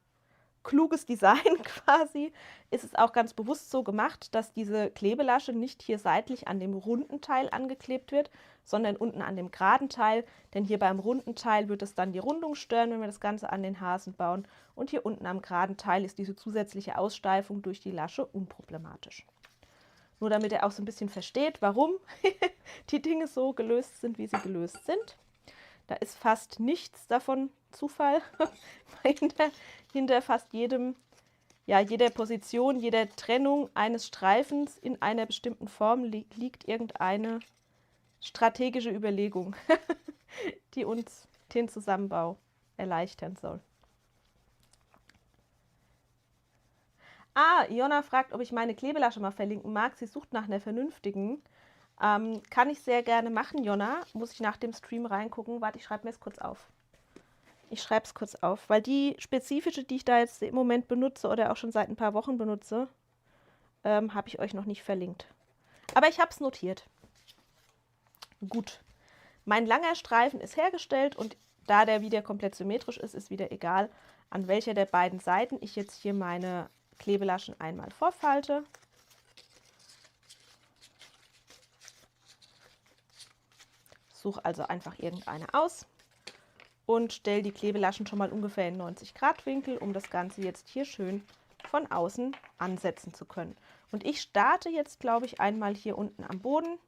Speaker 4: kluges Design quasi ist es auch ganz bewusst so gemacht, dass diese Klebelasche nicht hier seitlich an dem runden Teil angeklebt wird, sondern unten an dem geraden Teil, denn hier beim runden Teil wird es dann die Rundung stören, wenn wir das Ganze an den Hasen bauen, und hier unten am geraden Teil ist diese zusätzliche Aussteifung durch die Lasche unproblematisch. Nur damit ihr auch so ein bisschen versteht, warum die Dinge so gelöst sind, wie sie gelöst sind. Da ist fast nichts davon Zufall. hinter fast jedem, ja, jeder Position, jeder Trennung eines Streifens in einer bestimmten Form liegt irgendeine strategische Überlegung, die uns den Zusammenbau erleichtern soll. Ah, Jonna fragt, ob ich meine Klebelasche mal verlinken mag. Sie sucht nach einer vernünftigen. Kann ich sehr gerne machen, Jonna. Muss ich nach dem Stream reingucken. Warte, ich schreibe mir es kurz auf. Ich schreibe es kurz auf, weil die spezifische, die ich da jetzt im Moment benutze oder auch schon seit ein paar Wochen benutze, habe ich euch noch nicht verlinkt. Aber ich habe es notiert. Gut. Mein langer Streifen ist hergestellt und da der wieder komplett symmetrisch ist, ist wieder egal, an welcher der beiden Seiten ich jetzt hier meine Klebelaschen einmal vorfalte. Suche also einfach irgendeine aus und stelle die Klebelaschen schon mal ungefähr in 90-Grad-Winkel, um das Ganze jetzt hier schön von außen ansetzen zu können. Und ich starte jetzt, glaube ich, einmal hier unten am Boden,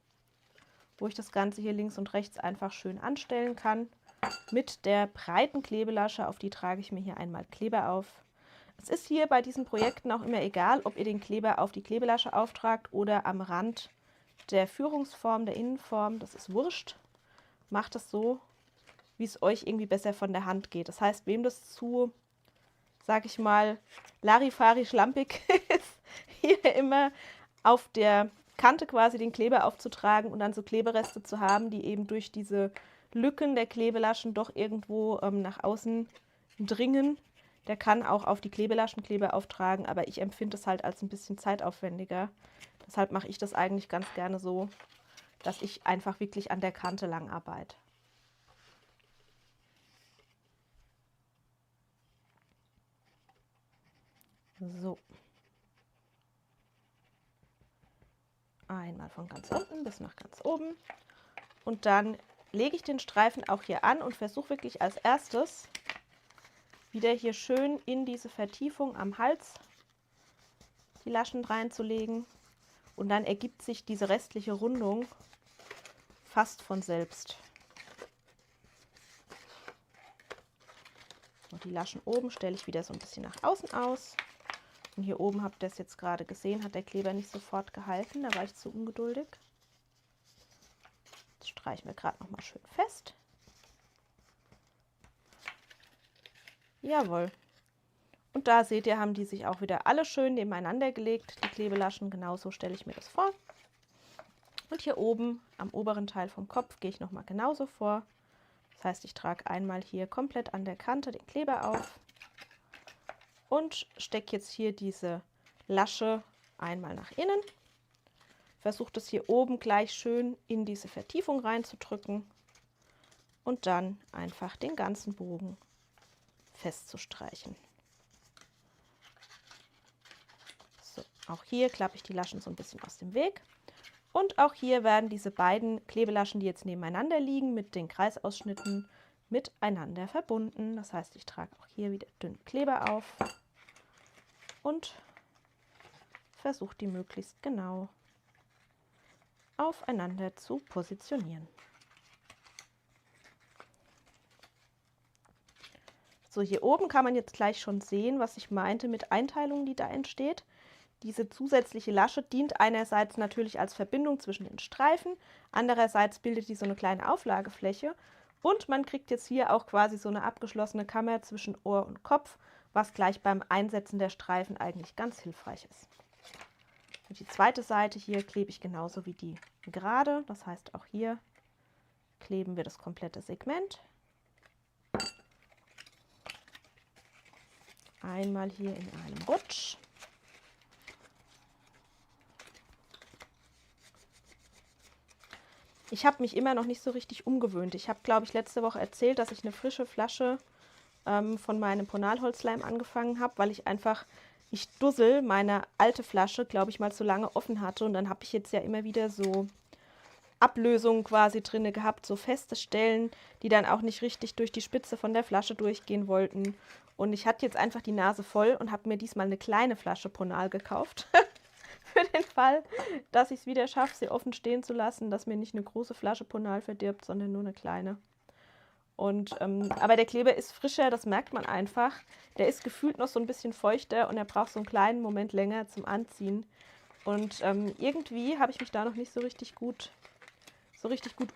Speaker 4: wo ich das Ganze hier links und rechts einfach schön anstellen kann. Mit der breiten Klebelasche, auf die trage ich mir hier einmal Kleber auf. Es ist hier bei diesen Projekten auch immer egal, ob ihr den Kleber auf die Klebelasche auftragt oder am Rand der Führungsform, der Innenform. Das ist wurscht. Macht es so, wie es euch irgendwie besser von der Hand geht. Das heißt, wem das zu, sag ich mal, Larifari schlampig ist, hier immer auf der Kante quasi den Kleber aufzutragen und dann so Klebereste zu haben, die eben durch diese Lücken der Klebelaschen doch irgendwo nach außen dringen. Der kann auch auf die Klebelaschen Kleber auftragen, aber ich empfinde es halt als ein bisschen zeitaufwendiger. Deshalb mache ich das eigentlich ganz gerne so, dass ich einfach wirklich an der Kante lang arbeite. So. Einmal von ganz unten bis nach ganz oben. Und dann lege ich den Streifen auch hier an und versuche wirklich als erstes wieder hier schön in diese Vertiefung am Hals die Laschen reinzulegen. Und dann ergibt sich diese restliche Rundung fast von selbst. Und die Laschen oben stelle ich wieder so ein bisschen nach außen aus. Und hier oben habt ihr es jetzt gerade gesehen, hat der Kleber nicht sofort gehalten, da war ich zu ungeduldig. Jetzt streichen wir gerade noch mal schön fest. Jawohl. Und da seht ihr, haben die sich auch wieder alle schön nebeneinander gelegt, die Klebelaschen. Genauso stelle ich mir das vor. Und hier oben am oberen Teil vom Kopf gehe ich noch mal genauso vor. Das heißt, ich trage einmal hier komplett an der Kante den Kleber auf und stecke jetzt hier diese Lasche einmal nach innen. Versuche das hier oben gleich schön in diese Vertiefung reinzudrücken und dann einfach den ganzen Bogen festzustreichen. So, auch hier klappe ich die Laschen so ein bisschen aus dem Weg. Und auch hier werden diese beiden Klebelaschen, die jetzt nebeneinander liegen, mit den Kreisausschnitten miteinander verbunden. Das heißt, ich trage auch hier wieder dünn Kleber auf. und versuche die möglichst genau aufeinander zu positionieren. So, hier oben kann man jetzt gleich schon sehen, was ich meinte mit Einteilung, die da entsteht. Diese zusätzliche Lasche dient einerseits natürlich als Verbindung zwischen den Streifen, andererseits bildet die so eine kleine Auflagefläche und man kriegt jetzt hier auch quasi so eine abgeschlossene Kammer zwischen Ohr und Kopf, was gleich beim Einsetzen der Streifen eigentlich ganz hilfreich ist. Und die zweite Seite hier klebe ich genauso wie die gerade, das heißt auch hier kleben wir das komplette Segment. Einmal hier in einem Rutsch. Ich habe mich immer noch nicht so richtig umgewöhnt. Ich habe, glaube ich, letzte Woche erzählt, dass ich eine frische Flasche von meinem Ponalholzleim angefangen habe, weil ich Dussel meine alte Flasche, glaube ich, mal zu lange offen hatte. Und dann habe ich jetzt ja immer wieder so Ablösungen quasi drin gehabt, so feste Stellen, die dann auch nicht richtig durch die Spitze von der Flasche durchgehen wollten. Und ich hatte jetzt einfach die Nase voll und habe mir diesmal eine kleine Flasche Ponal gekauft. Für den Fall, dass ich es wieder schaffe, sie offen stehen zu lassen, dass mir nicht eine große Flasche Ponal verdirbt, sondern nur eine kleine. Und, aber der Kleber ist frischer, das merkt man einfach. Der ist gefühlt noch so ein bisschen feuchter und er braucht so einen kleinen Moment länger zum Anziehen. Und irgendwie habe ich mich da noch nicht so richtig gut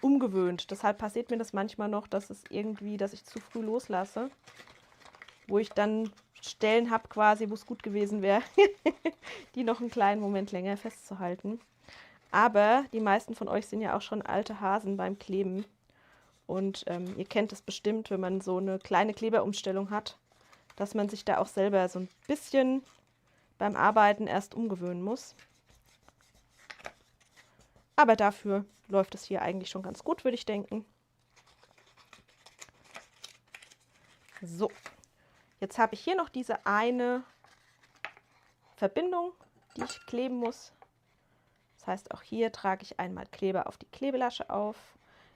Speaker 4: umgewöhnt. Deshalb passiert mir das manchmal noch, dass ich zu früh loslasse, wo ich dann Stellen habe quasi, wo es gut gewesen wäre, die noch einen kleinen Moment länger festzuhalten. Aber die meisten von euch sind ja auch schon alte Hasen beim Kleben. Und ihr kennt es bestimmt, wenn man so eine kleine Kleberumstellung hat, dass man sich da auch selber so ein bisschen beim Arbeiten erst umgewöhnen muss. Aber dafür läuft es hier eigentlich schon ganz gut, würde ich denken. So, jetzt habe ich hier noch diese eine Verbindung, die ich kleben muss. Das heißt, auch hier trage ich einmal Kleber auf die Klebelasche auf.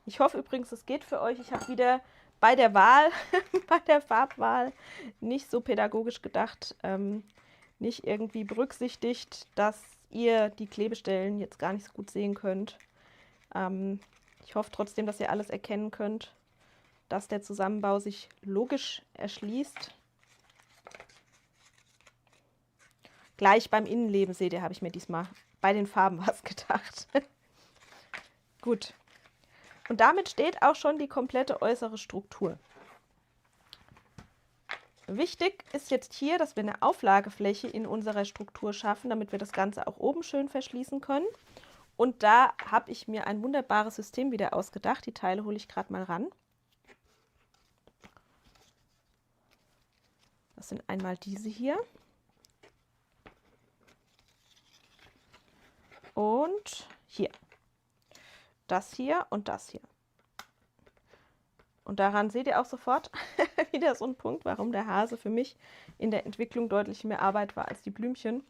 Speaker 4: Ich hoffe übrigens, es geht für euch. Ich habe wieder bei der Wahl, bei der Farbwahl nicht so pädagogisch gedacht, nicht irgendwie berücksichtigt, dass ihr die Klebestellen jetzt gar nicht so gut sehen könnt. Ich hoffe trotzdem, dass ihr alles erkennen könnt, dass der Zusammenbau sich logisch erschließt. Gleich beim Innenleben, seht ihr, habe ich mir diesmal bei den Farben was gedacht. Gut. Und damit steht auch schon die komplette äußere Struktur. Wichtig ist jetzt hier, dass wir eine Auflagefläche in unserer Struktur schaffen, damit wir das Ganze auch oben schön verschließen können. Und da habe ich mir ein wunderbares System wieder ausgedacht. Die Teile hole ich gerade mal ran. Das sind einmal diese hier. Und hier. Das hier und das hier. Und daran seht ihr auch sofort wieder so einen Punkt, warum der Hase für mich in der Entwicklung deutlich mehr Arbeit war als die Blümchen.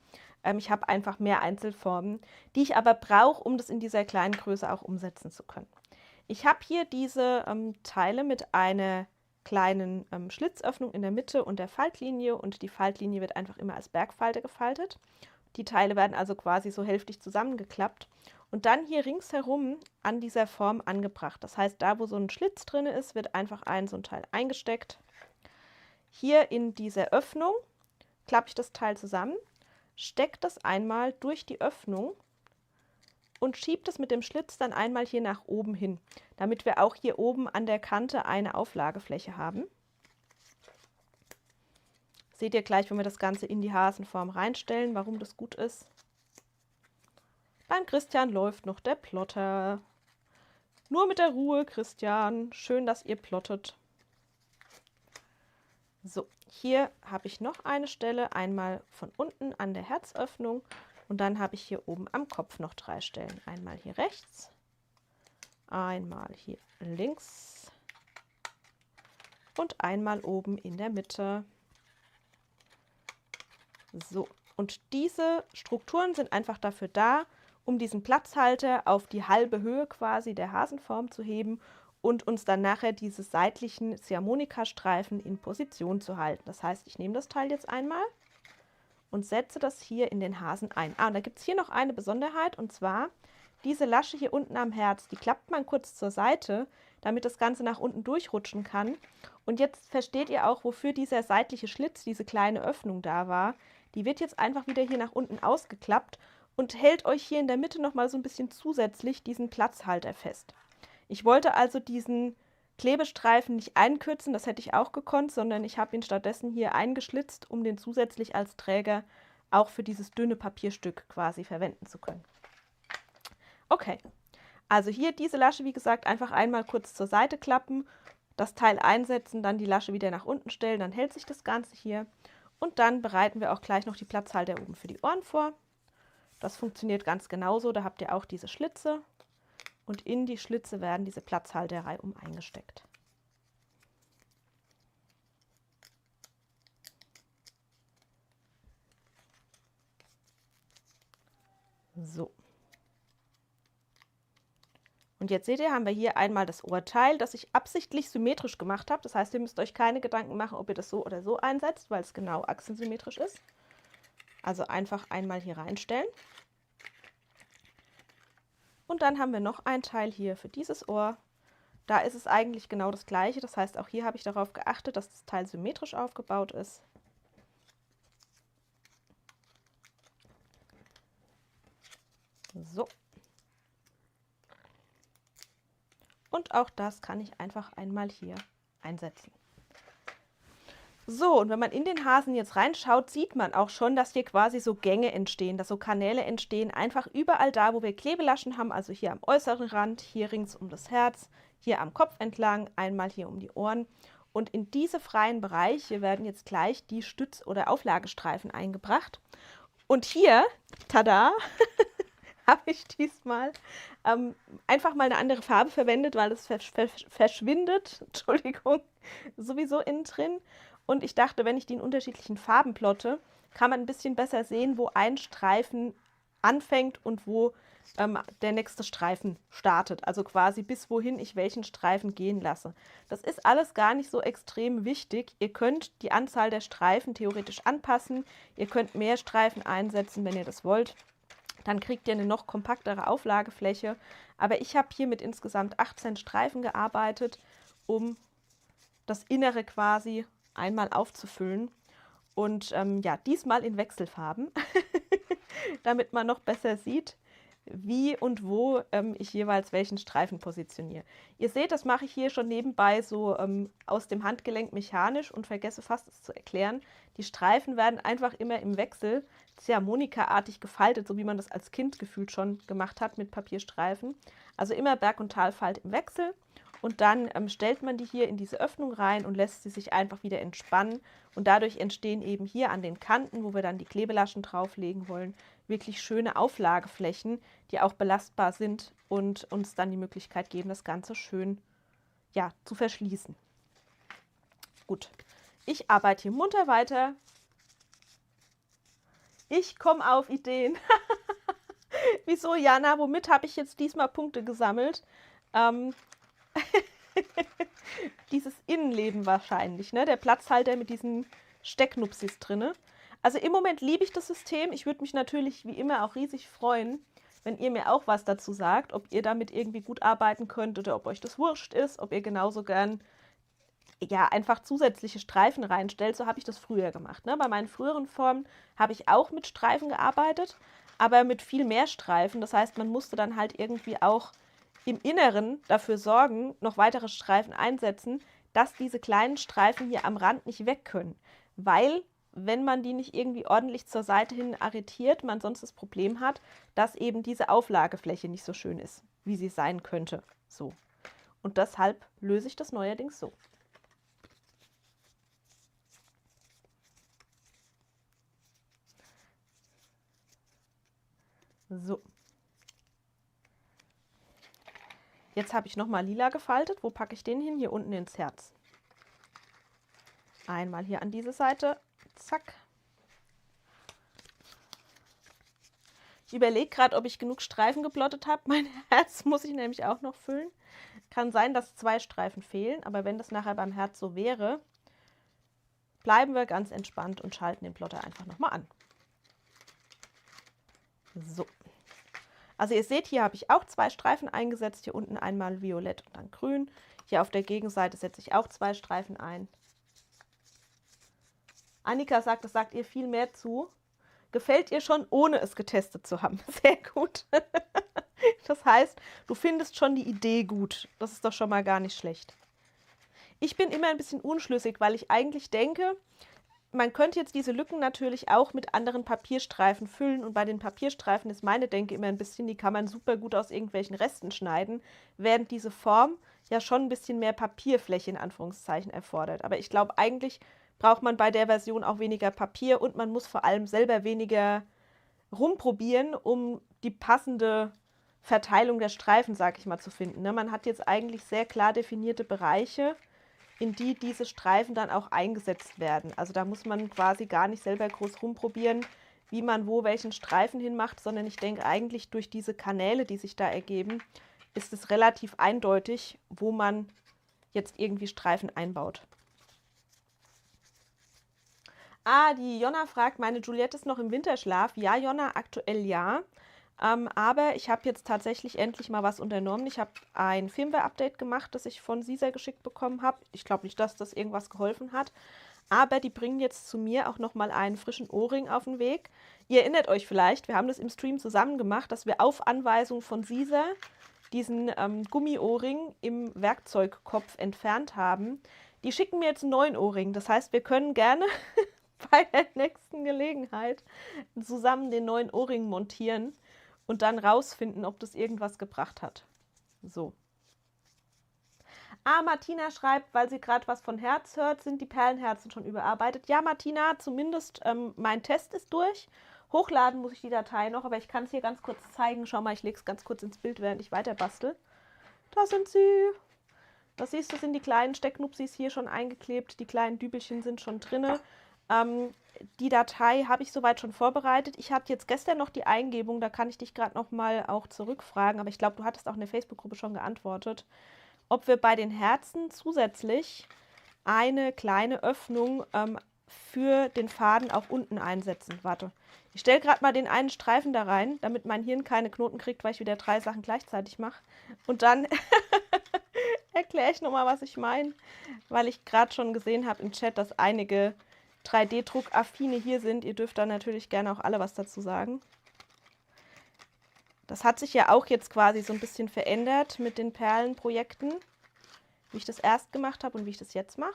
Speaker 4: Ich habe einfach mehr Einzelformen, die ich aber brauche, um das in dieser kleinen Größe auch umsetzen zu können. Ich habe hier diese Teile mit einer kleinen Schlitzöffnung in der Mitte und der Faltlinie und die Faltlinie wird einfach immer als Bergfalte gefaltet. Die Teile werden also quasi so hälftig zusammengeklappt und dann hier ringsherum an dieser Form angebracht. Das heißt, da wo so ein Schlitz drin ist, wird einfach so ein Teil eingesteckt. Hier in dieser Öffnung klappe ich das Teil zusammen, stecke das einmal durch die Öffnung und schiebe das mit dem Schlitz dann einmal hier nach oben hin, damit wir auch hier oben an der Kante eine Auflagefläche haben. Seht ihr gleich, wenn wir das Ganze in die Hasenform reinstellen, warum das gut ist. Beim Christian läuft noch der Plotter. Nur mit der Ruhe, Christian. Schön, dass ihr plottet. So, hier habe ich noch eine Stelle, einmal von unten an der Herzöffnung und dann habe ich hier oben am Kopf noch 3 Stellen. Einmal hier rechts, einmal hier links und einmal oben in der Mitte. So, und diese Strukturen sind einfach dafür da, um diesen Platzhalter auf die halbe Höhe quasi der Hasenform zu heben und uns dann nachher diese seitlichen Ziehharmonikastreifen in Position zu halten. Das heißt, ich nehme das Teil jetzt einmal und setze das hier in den Hasen ein. Und da gibt es hier noch eine Besonderheit, und zwar diese Lasche hier unten am Herz, die klappt man kurz zur Seite, damit das Ganze nach unten durchrutschen kann. Und jetzt versteht ihr auch, wofür dieser seitliche Schlitz, diese kleine Öffnung da war. Die wird jetzt einfach wieder hier nach unten ausgeklappt und hält euch hier in der Mitte nochmal so ein bisschen zusätzlich diesen Platzhalter fest. Ich wollte also diesen Klebestreifen nicht einkürzen, das hätte ich auch gekonnt, sondern ich habe ihn stattdessen hier eingeschlitzt, um den zusätzlich als Träger auch für dieses dünne Papierstück quasi verwenden zu können. Okay, also hier diese Lasche, wie gesagt, einfach einmal kurz zur Seite klappen, das Teil einsetzen, dann die Lasche wieder nach unten stellen, dann hält sich das Ganze hier. Und dann bereiten wir auch gleich noch die Platzhalter oben für die Ohren vor. Das funktioniert ganz genauso, da habt ihr auch diese Schlitze. Und in die Schlitze werden diese Platzhalter reihum eingesteckt. So. Und jetzt seht ihr, haben wir hier einmal das Ohrteil, das ich absichtlich symmetrisch gemacht habe. Das heißt, ihr müsst euch keine Gedanken machen, ob ihr das so oder so einsetzt, weil es genau achsensymmetrisch ist. Also einfach einmal hier reinstellen. Und dann haben wir noch ein Teil hier für dieses Ohr. Da ist es eigentlich genau das gleiche. Das heißt, auch hier habe ich darauf geachtet, dass das Teil symmetrisch aufgebaut ist. So. Und auch das kann ich einfach einmal hier einsetzen. So, und wenn man in den Hasen jetzt reinschaut, sieht man auch schon, dass hier quasi so Gänge entstehen, dass so Kanäle entstehen, einfach überall da, wo wir Klebelaschen haben, also hier am äußeren Rand, hier rings um das Herz, hier am Kopf entlang, einmal hier um die Ohren. Und in diese freien Bereiche werden jetzt gleich die Stütz- oder Auflagestreifen eingebracht. Und hier, tada, habe ich diesmal einfach mal eine andere Farbe verwendet, weil es verschwindet, Entschuldigung, sowieso innen drin. Und ich dachte, wenn ich die in unterschiedlichen Farben plotte, kann man ein bisschen besser sehen, wo ein Streifen anfängt und wo der nächste Streifen startet. Also quasi bis wohin ich welchen Streifen gehen lasse. Das ist alles gar nicht so extrem wichtig. Ihr könnt die Anzahl der Streifen theoretisch anpassen. Ihr könnt mehr Streifen einsetzen, wenn ihr das wollt. Dann kriegt ihr eine noch kompaktere Auflagefläche. Aber ich habe hier mit insgesamt 18 Streifen gearbeitet, um das Innere quasi einmal aufzufüllen. Und ja, diesmal in Wechselfarben, damit man noch besser sieht, wie und wo ich jeweils welchen Streifen positioniere. Ihr seht, das mache ich hier schon nebenbei so aus dem Handgelenk mechanisch und vergesse fast es zu erklären. Die Streifen werden einfach immer im Wechsel ziehharmonikaartig gefaltet, so wie man das als Kind gefühlt schon gemacht hat mit Papierstreifen. Also immer Berg- und Talfalt im Wechsel. Und dann stellt man die hier in diese Öffnung rein und lässt sie sich einfach wieder entspannen. Und dadurch entstehen eben hier an den Kanten, wo wir dann die Klebelaschen drauflegen wollen, wirklich schöne Auflageflächen, die auch belastbar sind und uns dann die Möglichkeit geben, das Ganze schön ja, zu verschließen. Gut, ich arbeite hier munter weiter. Ich komme auf Ideen. Wieso, Jana? Womit habe ich jetzt diesmal Punkte gesammelt? Dieses Innenleben wahrscheinlich, ne? Der Platzhalter mit diesen Stecknupsis drinne. Also im Moment liebe ich das System. Ich würde mich natürlich wie immer auch riesig freuen, wenn ihr mir auch was dazu sagt, ob ihr damit irgendwie gut arbeiten könnt oder ob euch das wurscht ist, ob ihr genauso gern ja, einfach zusätzliche Streifen reinstellt. So habe ich das früher gemacht. Ne? Bei meinen früheren Formen habe ich auch mit Streifen gearbeitet, aber mit viel mehr Streifen. Das heißt, man musste dann halt irgendwie auch im Inneren dafür sorgen, noch weitere Streifen einsetzen, dass diese kleinen Streifen hier am Rand nicht weg können. Weil, wenn man die nicht irgendwie ordentlich zur Seite hin arretiert, man sonst das Problem hat, dass eben diese Auflagefläche nicht so schön ist, wie sie sein könnte. So. Und deshalb löse ich das neuerdings so. So. Jetzt habe ich nochmal lila gefaltet. Wo packe ich den hin? Hier unten ins Herz. Einmal hier an diese Seite. Zack. Ich überlege gerade, ob ich genug Streifen geplottet habe. Mein Herz muss ich nämlich auch noch füllen. Kann sein, dass 2 Streifen fehlen, aber wenn das nachher beim Herz so wäre, bleiben wir ganz entspannt und schalten den Plotter einfach nochmal an. So. Also ihr seht, hier habe ich auch 2 Streifen eingesetzt. Hier unten einmal violett und dann grün. Hier auf der Gegenseite setze ich auch 2 Streifen ein. Annika sagt, das sagt ihr viel mehr zu. Gefällt ihr schon, ohne es getestet zu haben. Sehr gut. Das heißt, du findest schon die Idee gut. Das ist doch schon mal gar nicht schlecht. Ich bin immer ein bisschen unschlüssig, weil ich eigentlich denke, man könnte jetzt diese Lücken natürlich auch mit anderen Papierstreifen füllen. Und bei den Papierstreifen ist meine Denke immer ein bisschen, die kann man super gut aus irgendwelchen Resten schneiden, während diese Form ja schon ein bisschen mehr Papierfläche in Anführungszeichen erfordert. Aber ich glaube, eigentlich braucht man bei der Version auch weniger Papier und man muss vor allem selber weniger rumprobieren, um die passende Verteilung der Streifen, sag ich mal, zu finden. Ne? Man hat jetzt eigentlich sehr klar definierte Bereiche, in die diese Streifen dann auch eingesetzt werden. Also da muss man quasi gar nicht selber groß rumprobieren, wie man wo welchen Streifen hinmacht, sondern ich denke eigentlich durch diese Kanäle, die sich da ergeben, ist es relativ eindeutig, wo man jetzt irgendwie Streifen einbaut. Ah, die Jonna fragt, meine Juliette ist noch im Winterschlaf. Ja, Jonna, aktuell ja. Aber ich habe jetzt tatsächlich endlich mal was unternommen. Ich habe ein Firmware-Update gemacht, das ich von Sisa geschickt bekommen habe. Ich glaube nicht, dass das irgendwas geholfen hat. Aber die bringen jetzt zu mir auch nochmal einen frischen Ohrring auf den Weg. Ihr erinnert euch vielleicht, wir haben das im Stream zusammen gemacht, dass wir auf Anweisung von Sisa diesen Gummi-Ohrring im Werkzeugkopf entfernt haben. Die schicken mir jetzt einen neuen Ohrring. Das heißt, wir können gerne bei der nächsten Gelegenheit zusammen den neuen Ohrring montieren und dann rausfinden, ob das irgendwas gebracht hat. So. Ah, Martina schreibt, weil sie gerade was von Herz hört, sind die Perlenherzen schon überarbeitet. Ja, Martina, zumindest mein Test ist durch. Hochladen muss ich die Datei noch, aber ich kann es hier ganz kurz zeigen. Schau mal, ich lege es ganz kurz ins Bild, während ich weiter bastel. Da sind sie. Das siehst du, sind die kleinen Stecknupsis hier schon eingeklebt. Die kleinen Dübelchen sind schon drinne. Die Datei habe ich soweit schon vorbereitet. Ich hatte jetzt gestern noch die Eingebung, da kann ich dich gerade noch mal auch zurückfragen, aber ich glaube, du hattest auch in der Facebook-Gruppe schon geantwortet, ob wir bei den Herzen zusätzlich eine kleine Öffnung für den Faden auch unten einsetzen. Warte, ich stelle gerade mal den einen Streifen da rein, damit mein Hirn keine Knoten kriegt, weil ich wieder 3 Sachen gleichzeitig mache. Und dann erkläre ich nochmal, was ich meine, weil ich gerade schon gesehen habe im Chat, dass einige 3D-Druck-Affine hier sind. Ihr dürft da natürlich gerne auch alle was dazu sagen. Das hat sich ja auch jetzt quasi so ein bisschen verändert mit den Perlenprojekten, wie ich das erst gemacht habe und wie ich das jetzt mache.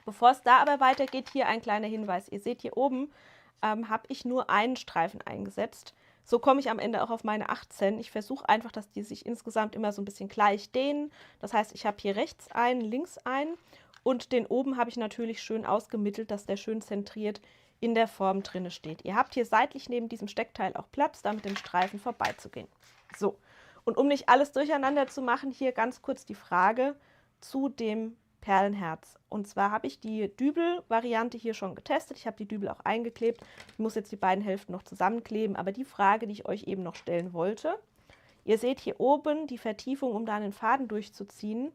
Speaker 4: Bevor es da aber weitergeht, hier ein kleiner Hinweis. Ihr seht hier oben, habe ich nur einen Streifen eingesetzt. So komme ich am Ende auch auf meine 18. Ich versuche einfach, dass die sich insgesamt immer so ein bisschen gleich dehnen. Das heißt, ich habe hier rechts einen, links einen. Und den oben habe ich natürlich schön ausgemittelt, dass der schön zentriert in der Form drinne steht. Ihr habt hier seitlich neben diesem Steckteil auch Platz, da mit dem Streifen vorbeizugehen. So, und um nicht alles durcheinander zu machen, hier ganz kurz die Frage zu dem Perlenherz. Und zwar habe ich die Dübel-Variante hier schon getestet. Ich habe die Dübel auch eingeklebt. Ich muss jetzt die beiden Hälften noch zusammenkleben. Aber die Frage, die ich euch eben noch stellen wollte, ihr seht hier oben die Vertiefung, um da einen Faden durchzuziehen.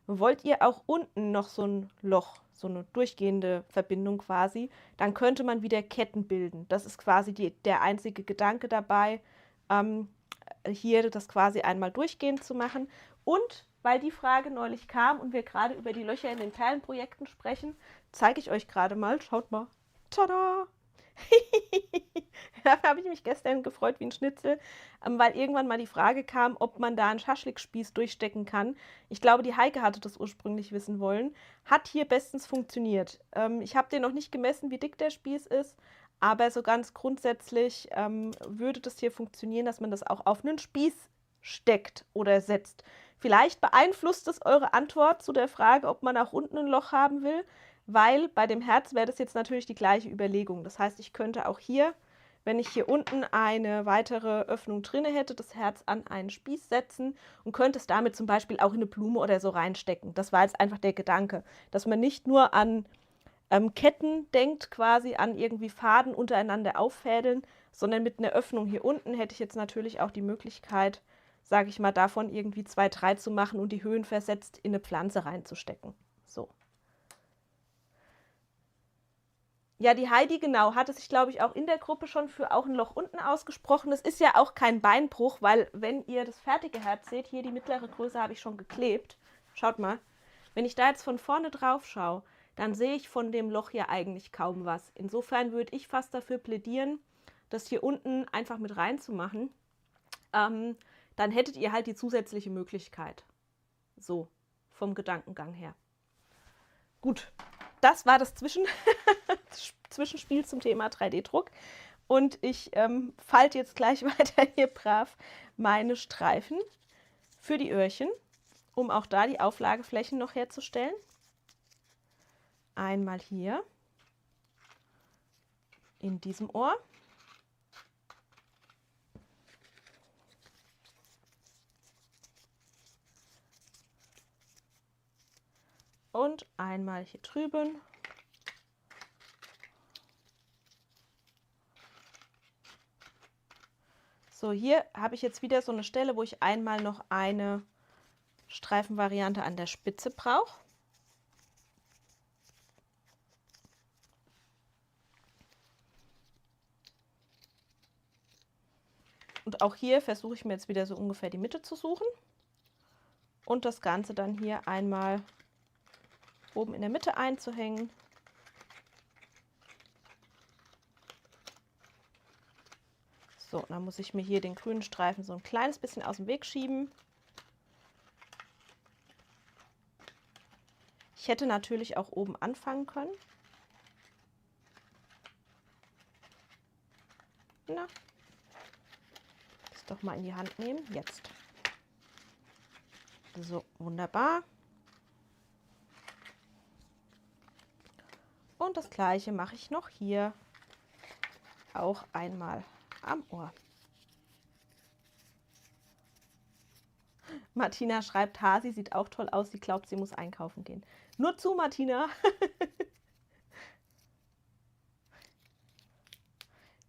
Speaker 4: Wollt ihr auch unten noch so ein Loch, so eine durchgehende Verbindung quasi, dann könnte man wieder Ketten bilden. Das ist quasi der einzige Gedanke dabei, hier das quasi einmal durchgehend zu machen. Und weil die Frage neulich kam und wir gerade über die Löcher in den Perlenprojekten sprechen, zeige ich euch gerade mal, schaut mal, tada! Da habe ich mich gestern gefreut wie ein Schnitzel, weil irgendwann mal die Frage kam, ob man da einen Schaschlikspieß durchstecken kann. Ich glaube, die Heike hatte das ursprünglich wissen wollen. Hat hier bestens funktioniert. Ich habe den noch nicht gemessen, wie dick der Spieß ist, aber so ganz grundsätzlich würde das hier funktionieren, dass man das auch auf einen Spieß steckt oder setzt. Vielleicht beeinflusst es eure Antwort zu der Frage, ob man auch unten ein Loch haben will, weil bei dem Herz wäre das jetzt natürlich die gleiche Überlegung. Das heißt, ich könnte auch hier, wenn ich hier unten eine weitere Öffnung drin hätte, das Herz an einen Spieß setzen und könnte es damit zum Beispiel auch in eine Blume oder so reinstecken. Das war jetzt einfach der Gedanke, dass man nicht nur an Ketten denkt, quasi an irgendwie Faden untereinander auffädeln, sondern mit einer Öffnung hier unten hätte ich jetzt natürlich auch die Möglichkeit, sage ich mal, davon irgendwie 2, 3 zu machen und die Höhen versetzt in eine Pflanze reinzustecken. So. Ja, die Heidi, genau, hatte sich, glaube ich, auch in der Gruppe schon für auch ein Loch unten ausgesprochen. Das ist ja auch kein Beinbruch, weil wenn ihr das fertige Herz seht, hier die mittlere Größe habe ich schon geklebt. Schaut mal, wenn ich da jetzt von vorne drauf schaue, dann sehe ich von dem Loch hier eigentlich kaum was. Insofern würde ich fast dafür plädieren, das hier unten einfach mit reinzumachen. Dann hättet ihr halt die zusätzliche Möglichkeit. So, vom Gedankengang her. Gut, das war das Zwischenspiel zum Thema 3D-Druck. Und ich falte jetzt gleich weiter hier brav meine Streifen für die Öhrchen, um auch da die Auflageflächen noch herzustellen. Einmal hier in diesem Ohr. Und einmal hier drüben. So, hier habe ich jetzt wieder so eine Stelle, wo ich einmal noch eine Streifenvariante an der Spitze brauche. Und auch hier versuche ich mir jetzt wieder so ungefähr die Mitte zu suchen. Und das Ganze dann hier einmal oben in der Mitte einzuhängen. So, dann muss ich mir hier den grünen Streifen so ein kleines bisschen aus dem Weg schieben. Ich hätte natürlich auch oben anfangen können. Na, das doch mal in die Hand nehmen. Jetzt. So, wunderbar. Und das gleiche mache ich noch hier auch einmal am Ohr. Martina schreibt, Hasi sieht auch toll aus, sie glaubt, sie muss einkaufen gehen. Nur zu, Martina.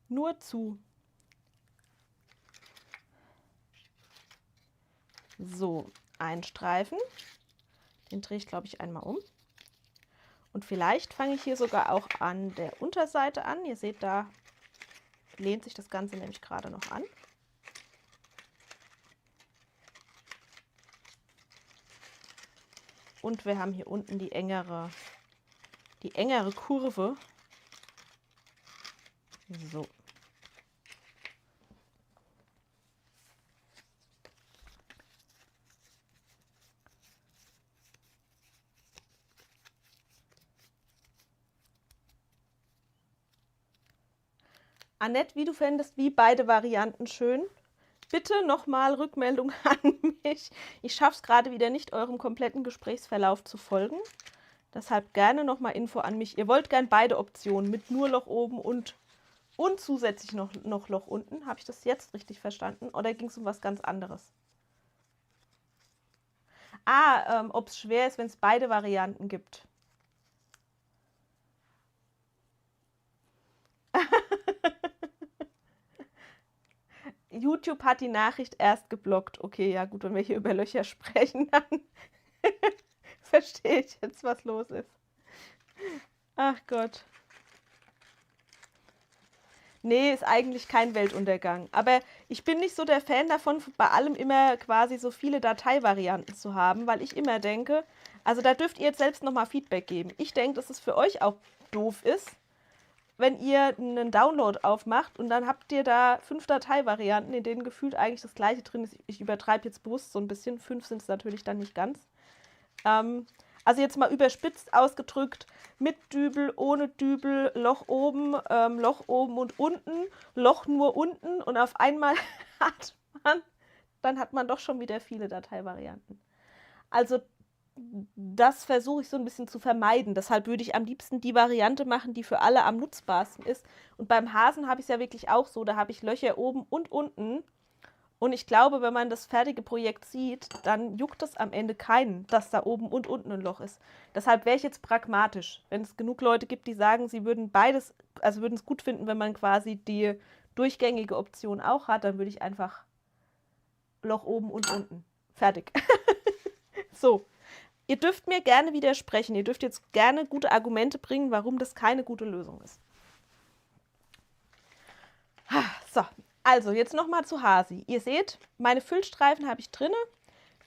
Speaker 4: Nur zu. So, ein Streifen. Den drehe ich, glaube ich, einmal um. Und vielleicht fange ich hier sogar auch an der Unterseite an. Ihr seht, da lehnt sich das Ganze nämlich gerade noch an. Und wir haben hier unten die engere Kurve. So. Annette, wie du fändest, wie beide Varianten schön. Bitte nochmal Rückmeldung an mich. Ich schaffe es gerade wieder nicht, eurem kompletten Gesprächsverlauf zu folgen. Deshalb gerne nochmal Info an mich. Ihr wollt gern beide Optionen mit nur Loch oben und zusätzlich noch Loch unten. Habe ich das jetzt richtig verstanden? Oder ging es um was ganz anderes? Ob es schwer ist, wenn es beide Varianten gibt. YouTube hat die Nachricht erst geblockt. Okay, ja gut, wenn wir hier über Löcher sprechen, dann verstehe ich jetzt, was los ist. Ach Gott. Nee, ist eigentlich kein Weltuntergang. Aber ich bin nicht so der Fan davon, bei allem immer quasi so viele Dateivarianten zu haben, weil ich immer denke, also da dürft ihr jetzt selbst nochmal Feedback geben. Ich denke, dass es für euch auch doof ist, wenn ihr einen Download aufmacht und dann habt ihr da 5 Dateivarianten, in denen gefühlt eigentlich das gleiche drin ist. Ich übertreibe jetzt bewusst so ein bisschen, 5 sind es natürlich dann nicht ganz. Also jetzt mal überspitzt ausgedrückt, mit Dübel, ohne Dübel, Loch oben und unten, Loch nur unten und auf einmal hat man doch schon wieder viele Dateivarianten. Also das versuche ich so ein bisschen zu vermeiden. Deshalb würde ich am liebsten die Variante machen, die für alle am nutzbarsten ist. Und beim Hasen habe ich es ja wirklich auch so, da habe ich Löcher oben und unten. Und ich glaube, wenn man das fertige Projekt sieht, dann juckt es am Ende keinen, dass da oben und unten ein Loch ist. Deshalb wäre ich jetzt pragmatisch. Wenn es genug Leute gibt, die sagen, sie würden beides, also würden es gut finden, wenn man quasi die durchgängige Option auch hat, dann würde ich einfach Loch oben und unten. Fertig. So. Ihr dürft mir gerne widersprechen. Ihr dürft jetzt gerne gute Argumente bringen, warum das keine gute Lösung ist. So, also jetzt nochmal zu Hasi. Ihr seht, meine Füllstreifen habe ich drinne.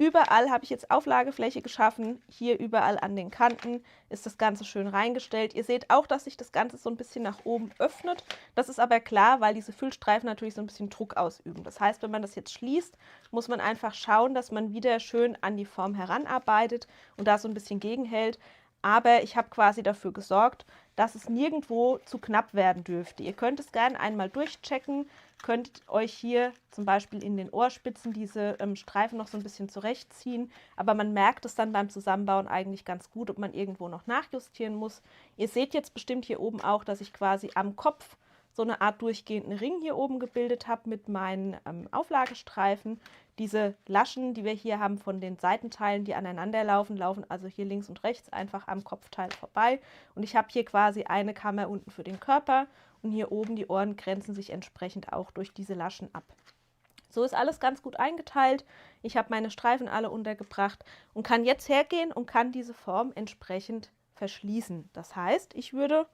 Speaker 4: Überall habe ich jetzt Auflagefläche geschaffen. Hier überall an den Kanten ist das Ganze schön reingestellt. Ihr seht auch, dass sich das Ganze so ein bisschen nach oben öffnet. Das ist aber klar, weil diese Füllstreifen natürlich so ein bisschen Druck ausüben. Das heißt, wenn man das jetzt schließt, muss man einfach schauen, dass man wieder schön an die Form heranarbeitet und da so ein bisschen gegenhält. Aber ich habe quasi dafür gesorgt, dass es nirgendwo zu knapp werden dürfte. Ihr könnt es gerne einmal durchchecken, könnt euch hier zum Beispiel in den Ohrspitzen diese Streifen noch so ein bisschen zurechtziehen, aber man merkt es dann beim Zusammenbauen eigentlich ganz gut, ob man irgendwo noch nachjustieren muss. Ihr seht jetzt bestimmt hier oben auch, dass ich quasi am Kopf so eine Art durchgehenden Ring hier oben gebildet habe mit meinen Auflagestreifen. Diese Laschen, die wir hier haben von den Seitenteilen, die aneinander laufen, laufen also hier links und rechts einfach am Kopfteil vorbei. Und ich habe hier quasi eine Kammer unten für den Körper und hier oben die Ohren grenzen sich entsprechend auch durch diese Laschen ab. So ist alles ganz gut eingeteilt. Ich habe meine Streifen alle untergebracht und kann jetzt hergehen und kann diese Form entsprechend verschließen. Das heißt, ich würde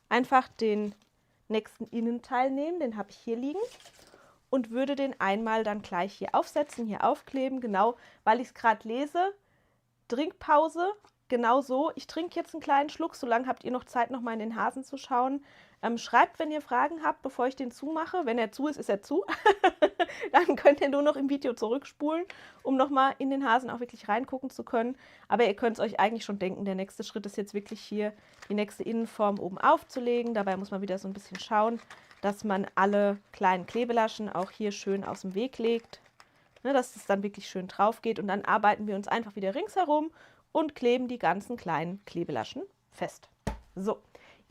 Speaker 4: einfach den nächsten Innenteil nehmen, den habe ich hier liegen, und würde den einmal dann gleich hier aufsetzen, hier aufkleben, genau, weil ich es gerade lese. Trinkpause, genau so. Ich trinke jetzt einen kleinen Schluck, solange habt ihr noch Zeit, noch mal in den Hasen zu schauen. Schreibt, wenn ihr Fragen habt, bevor ich den zumache. Wenn er zu ist, ist er zu. Dann könnt ihr nur noch im Video zurückspulen, um nochmal in den Hasen auch wirklich reingucken zu können. Aber ihr könnt es euch eigentlich schon denken, der nächste Schritt ist jetzt wirklich hier die nächste Innenform oben aufzulegen. Dabei muss man wieder so ein bisschen schauen, dass man alle kleinen Klebelaschen auch hier schön aus dem Weg legt, ne, dass es dann wirklich schön drauf geht. Und dann arbeiten wir uns einfach wieder ringsherum und kleben die ganzen kleinen Klebelaschen fest. So.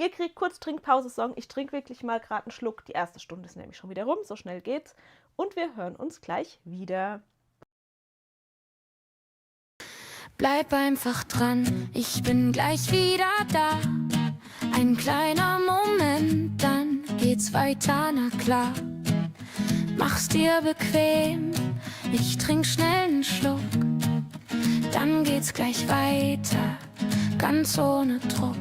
Speaker 4: Ihr kriegt kurz Trinkpause-Song. Ich trinke wirklich mal gerade einen Schluck. Die erste Stunde ist nämlich schon wieder rum. So schnell geht's. Und wir hören uns gleich wieder.
Speaker 2: Bleib einfach dran, ich bin gleich wieder da. Ein kleiner Moment, dann geht's weiter, na klar. Mach's dir bequem, ich trink schnell einen Schluck. Dann geht's gleich weiter, ganz ohne Druck.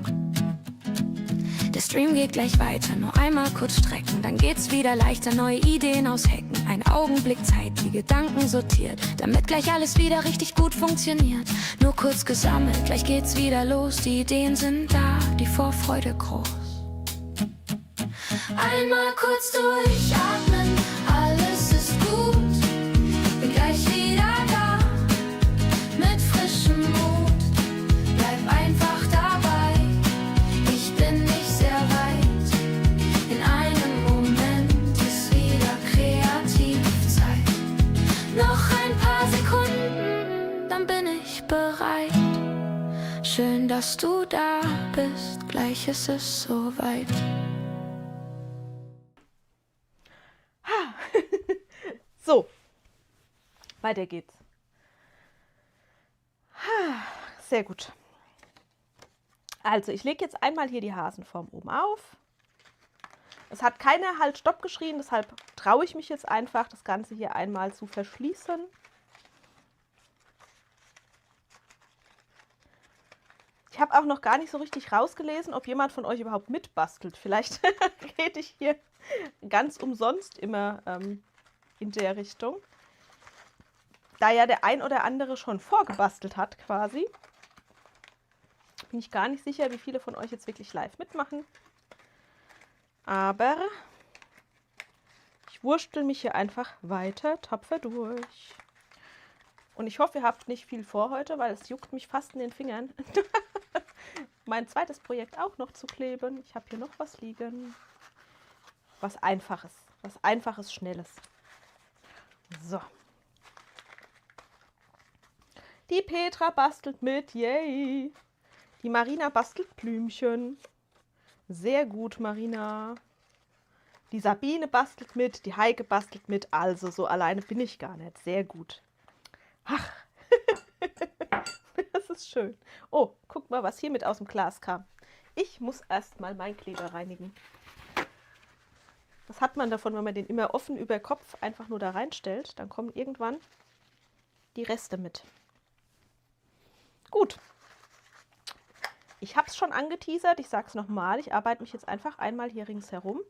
Speaker 2: Der Stream geht gleich weiter, nur einmal kurz strecken, dann geht's wieder leichter, neue Ideen aushacken. Ein Augenblick Zeit, die Gedanken sortiert, damit gleich alles wieder richtig gut funktioniert. Nur kurz gesammelt, gleich geht's wieder los, die Ideen sind da, die Vorfreude groß. Einmal kurz durchatmen, alles ist gut, bin gleich wieder da, mit frischem Mut. Bleib einfach dabei, ich bin nicht sehr weit, in einem Moment ist wieder Kreativzeit. Noch ein paar Sekunden, dann bin ich bereit. Schön, dass du da bist, gleich ist es soweit.
Speaker 4: So, weiter geht's. Sehr gut. Also, ich lege jetzt einmal hier die Hasenform oben auf. Es hat keiner Halt Stopp geschrien, deshalb traue ich mich jetzt einfach, das Ganze hier einmal zu verschließen. Ich habe auch noch gar nicht so richtig rausgelesen, ob jemand von euch überhaupt mitbastelt. Vielleicht rede ich hier ganz umsonst immer in der Richtung. Da ja der ein oder andere schon vorgebastelt hat quasi, bin ich gar nicht sicher, wie viele von euch jetzt wirklich live mitmachen. Aber ich wurstel mich hier einfach weiter tapfer durch. Und ich hoffe, ihr habt nicht viel vor heute, weil es juckt mich fast in den Fingern. Mein zweites Projekt auch noch zu kleben. Ich habe hier noch was liegen. Was Einfaches, Schnelles. So. Die Petra bastelt mit, yay! Die Marina bastelt Blümchen. Sehr gut, Marina. Die Sabine bastelt mit, die Heike bastelt mit. Also, so alleine bin ich gar nicht. Sehr gut. Ach, das ist schön. Oh, guck mal, was hier mit aus dem Glas kam. Ich muss erstmal meinen Kleber reinigen. Was hat man davon, wenn man den immer offen über Kopf einfach nur da reinstellt? Dann kommen irgendwann die Reste mit. Gut. Ich habe es schon angeteasert, ich sage es nochmal, ich arbeite mich jetzt einfach einmal hier ringsherum.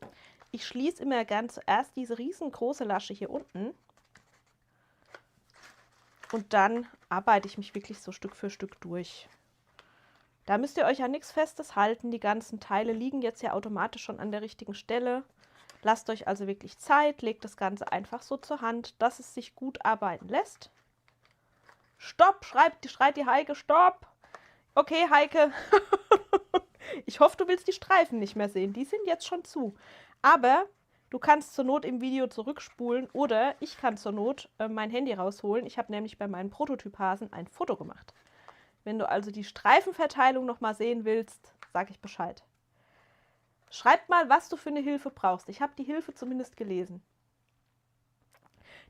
Speaker 4: Ich schließe immer gern zuerst diese riesengroße Lasche hier unten. Und dann arbeite ich mich wirklich so Stück für Stück durch. Da müsst ihr euch an nichts Festes halten. Die ganzen Teile liegen jetzt ja automatisch schon an der richtigen Stelle. Lasst euch also wirklich Zeit, legt das Ganze einfach so zur Hand, dass es sich gut arbeiten lässt. Stopp, schreit die Heike, stopp! Okay, Heike, ich hoffe, du willst die Streifen nicht mehr sehen. Die sind jetzt schon zu. Aber du kannst zur Not im Video zurückspulen oder ich kann zur Not mein Handy rausholen. Ich habe nämlich bei meinem Prototyphasen ein Foto gemacht. Wenn du also die Streifenverteilung nochmal sehen willst, sage ich Bescheid. Schreib mal, was du für eine Hilfe brauchst. Ich habe die Hilfe zumindest gelesen.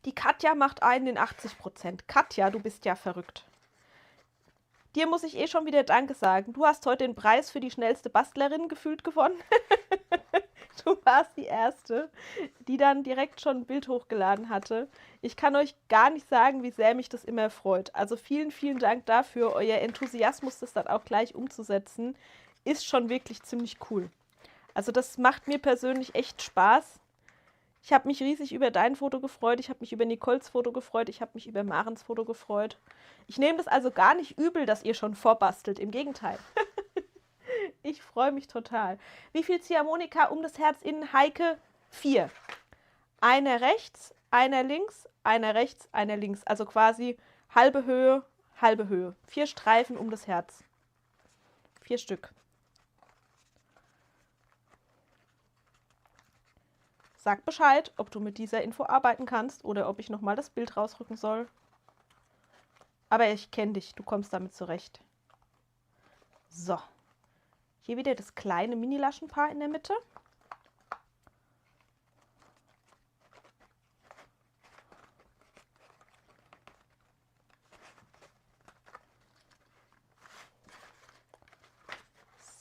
Speaker 4: Die Katja macht einen in 80%. Katja, du bist ja verrückt. Dir muss ich eh schon wieder Danke sagen. Du hast heute den Preis für die schnellste Bastlerin gefühlt gewonnen. Du warst die Erste, die dann direkt schon ein Bild hochgeladen hatte. Ich kann euch gar nicht sagen, wie sehr mich das immer freut. Also vielen, vielen Dank dafür. Euer Enthusiasmus, das dann auch gleich umzusetzen, ist schon wirklich ziemlich cool. Also das macht mir persönlich echt Spaß. Ich habe mich riesig über dein Foto gefreut, ich habe mich über Nicoles Foto gefreut, ich habe mich über Marens Foto gefreut. Ich nehme das also gar nicht übel, dass ihr schon vorbastelt, im Gegenteil. Ich freue mich total. Wie viel Ziehharmonika um das Herz in Heike? 4. Einer rechts, einer links, einer rechts, einer links. Also quasi halbe Höhe, halbe Höhe. 4 Streifen um das Herz. 4 Stück. Sag Bescheid, ob du mit dieser Info arbeiten kannst oder ob ich nochmal das Bild rausrücken soll. Aber ich kenne dich, du kommst damit zurecht. So. Hier wieder das kleine Mini-Laschenpaar in der Mitte.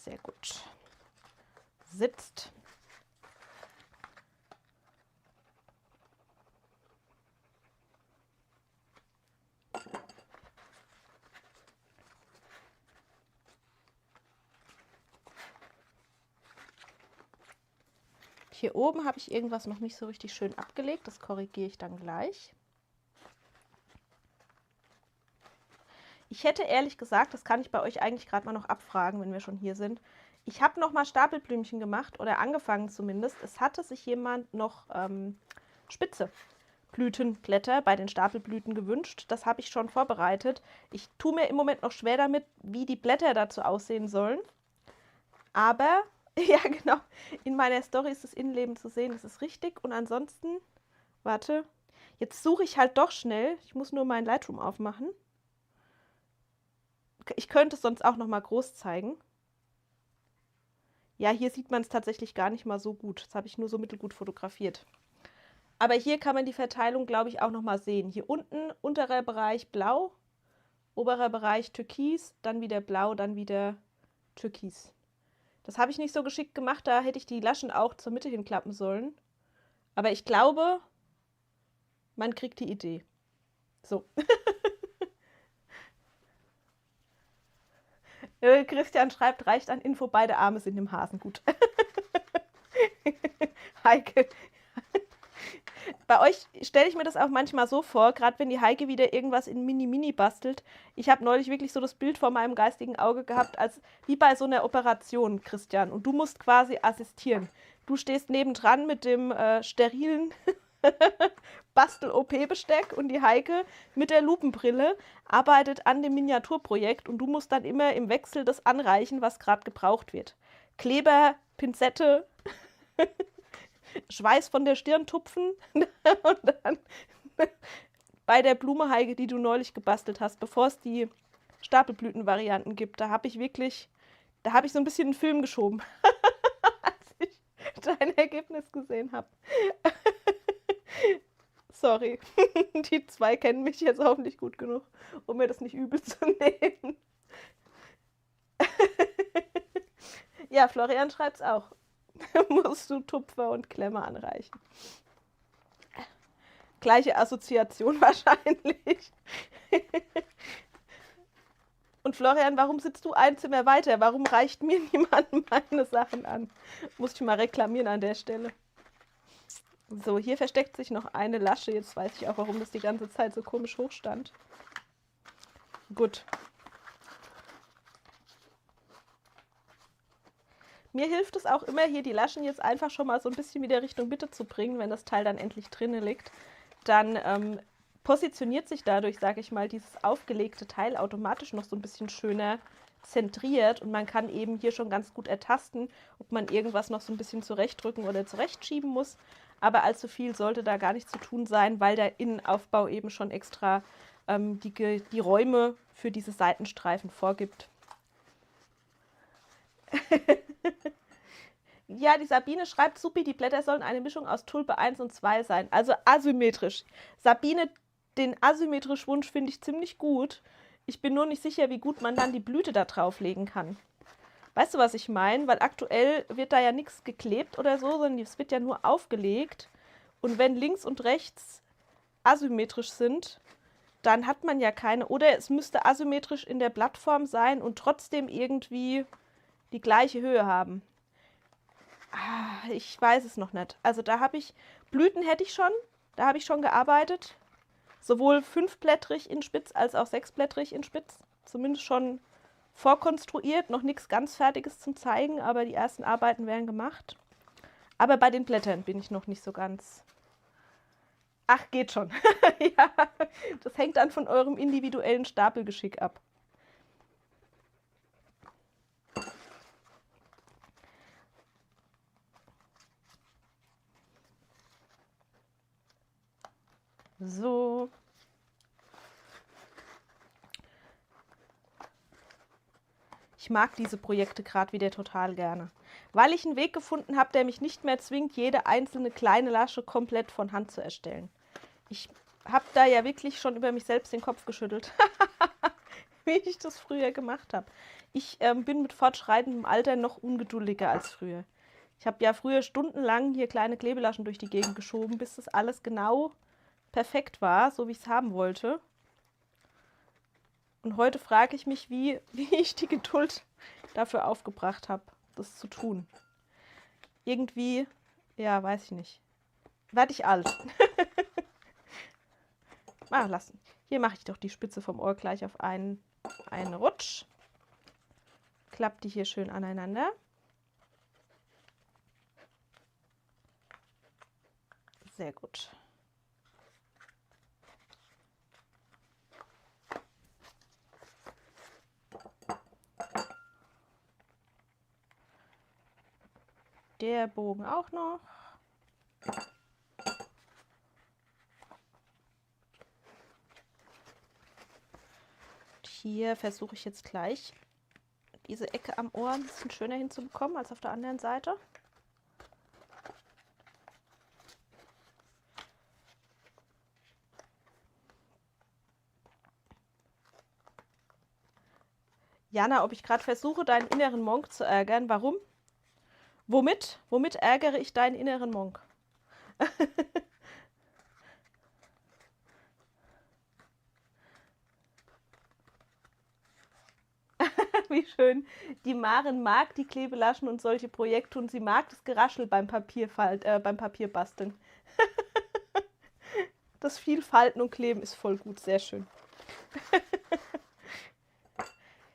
Speaker 4: Sehr gut. Sitzt. Hier oben habe ich irgendwas noch nicht so richtig schön abgelegt. Das korrigiere ich dann gleich. Ich hätte ehrlich gesagt, das kann ich bei euch eigentlich gerade mal noch abfragen, wenn wir schon hier sind. Ich habe noch mal Stapelblümchen gemacht oder angefangen zumindest. Es hatte sich jemand noch spitze Blütenblätter bei den Stapelblüten gewünscht. Das habe ich schon vorbereitet. Ich tue mir im Moment noch schwer damit, wie die Blätter dazu aussehen sollen. Aber ja, genau. In meiner Story ist das Innenleben zu sehen, das ist richtig. Und ansonsten, warte, jetzt suche ich halt doch schnell. Ich muss nur meinen Lightroom aufmachen. Ich könnte es sonst auch noch mal groß zeigen. Ja, hier sieht man es tatsächlich gar nicht mal so gut. Das habe ich nur so mittelgut fotografiert. Aber hier kann man die Verteilung, glaube ich, auch noch mal sehen. Hier unten, unterer Bereich blau, oberer Bereich türkis, dann wieder blau, dann wieder türkis. Das habe ich nicht so geschickt gemacht, da hätte ich die Laschen auch zur Mitte hinklappen sollen. Aber ich glaube, man kriegt die Idee. So. Christian schreibt, reicht an Info, beide Arme sind im Hasengut. Heike. Bei euch stelle ich mir das auch manchmal so vor, gerade wenn die Heike wieder irgendwas in Mini-Mini bastelt. Ich habe neulich wirklich so das Bild vor meinem geistigen Auge gehabt, als wie bei so einer Operation, Christian. Und du musst quasi assistieren. Du stehst nebendran mit dem sterilen Bastel-OP-Besteck und die Heike mit der Lupenbrille arbeitet an dem Miniaturprojekt und du musst dann immer im Wechsel das anreichen, was gerade gebraucht wird. Kleber, Pinzette, Schweiß von der Stirn tupfen und dann bei der Blume, Heike, die du neulich gebastelt hast, bevor es die Stapelblüten-Varianten gibt, da habe ich so ein bisschen einen Film geschoben, als ich dein Ergebnis gesehen habe. Sorry, die 2 kennen mich jetzt hoffentlich gut genug, um mir das nicht übel zu nehmen. Ja, Florian schreibt es auch. Musst du Tupfer und Klemme anreichen. Gleiche Assoziation wahrscheinlich. Und Florian, warum sitzt du ein Zimmer weiter? Warum reicht mir niemand meine Sachen an? Muss ich mal reklamieren an der Stelle. So, hier versteckt sich noch eine Lasche. Jetzt weiß ich auch, warum das die ganze Zeit so komisch hoch stand. Gut. Mir hilft es auch immer, hier die Laschen jetzt einfach schon mal so ein bisschen wieder Richtung Mitte zu bringen, wenn das Teil dann endlich drinnen liegt. Dann positioniert sich dadurch, sage ich mal, dieses aufgelegte Teil automatisch noch so ein bisschen schöner zentriert und man kann eben hier schon ganz gut ertasten, ob man irgendwas noch so ein bisschen zurechtdrücken oder zurechtschieben muss. Aber allzu viel sollte da gar nicht zu tun sein, weil der Innenaufbau eben schon extra die Räume für diese Seitenstreifen vorgibt. Ja, die Sabine schreibt, Supi, die Blätter sollen eine Mischung aus Tulpe 1 und 2 sein, also asymmetrisch. Sabine, den asymmetrisch Wunsch finde ich ziemlich gut. Ich bin nur nicht sicher, wie gut man dann die Blüte da drauflegen kann. Weißt du, was ich meine? Weil aktuell wird da ja nichts geklebt oder so, sondern es wird ja nur aufgelegt. Und wenn links und rechts asymmetrisch sind, dann hat man ja keine, oder es müsste asymmetrisch in der Blattform sein und trotzdem irgendwie die gleiche Höhe haben. Ich weiß es noch nicht. Also da habe ich, Blüten hätte ich schon, da habe ich schon gearbeitet. Sowohl 5-blättrig in Spitz als auch 6-blättrig in Spitz. Zumindest schon vorkonstruiert, noch nichts ganz Fertiges zum Zeigen, aber die ersten Arbeiten werden gemacht. Aber bei den Blättern bin ich noch nicht so ganz... Ach, geht schon. Ja, das hängt dann von eurem individuellen Stapelgeschick ab. So. Ich mag diese Projekte gerade wieder total gerne, weil ich einen Weg gefunden habe, der mich nicht mehr zwingt, jede einzelne kleine Lasche komplett von Hand zu erstellen. Ich habe da ja wirklich schon über mich selbst den Kopf geschüttelt, wie ich das früher gemacht habe. Ich bin mit fortschreitendem Alter noch ungeduldiger als früher. Ich habe ja früher stundenlang hier kleine Klebelaschen durch die Gegend geschoben, bis das alles genau perfekt war, so wie ich es haben wollte. Und heute frage ich mich, wie ich die Geduld dafür aufgebracht habe, das zu tun. Irgendwie, ja, weiß ich nicht. Werde ich alt. Lassen. Hier mache ich doch die Spitze vom Ohr gleich auf einen Rutsch. Klappt die hier schön aneinander. Sehr gut. Der Bogen auch noch. Hier versuche ich jetzt gleich diese Ecke am Ohr ein bisschen schöner hinzubekommen als auf der anderen Seite. Jana, ob ich gerade versuche, deinen inneren Monk zu ärgern? Warum? Womit? Womit ärgere ich deinen inneren Monk? Wie schön. Die Maren mag die Klebelaschen und solche Projekte und sie mag das Geraschel beim Papierbasteln. Das viel Falten und Kleben ist voll gut, sehr schön.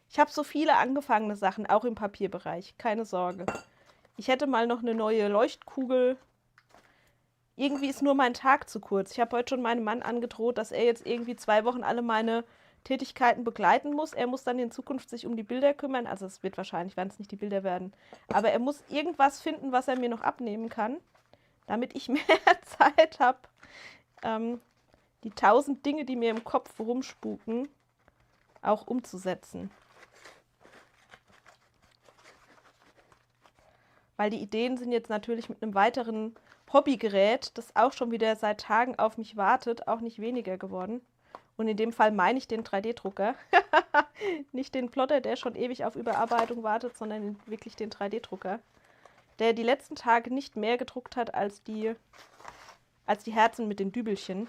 Speaker 4: Ich habe so viele angefangene Sachen, auch im Papierbereich, keine Sorge. Ich hätte mal noch eine neue Leuchtkugel. Irgendwie ist nur mein Tag zu kurz. Ich habe heute schon meinem Mann angedroht, dass er jetzt irgendwie 2 Wochen alle meine Tätigkeiten begleiten muss. Er muss dann in Zukunft sich um die Bilder kümmern. Also es wird wahrscheinlich, werden es nicht die Bilder werden. Aber er muss irgendwas finden, was er mir noch abnehmen kann, damit ich mehr Zeit habe, die 1000 Dinge, die mir im Kopf rumspuken, auch umzusetzen. Weil die Ideen sind jetzt natürlich mit einem weiteren Hobbygerät, das auch schon wieder seit Tagen auf mich wartet, auch nicht weniger geworden. Und in dem Fall meine ich den 3D-Drucker. Nicht den Plotter, der schon ewig auf Überarbeitung wartet, sondern wirklich den 3D-Drucker, der die letzten Tage nicht mehr gedruckt hat als die Herzen mit den Dübelchen.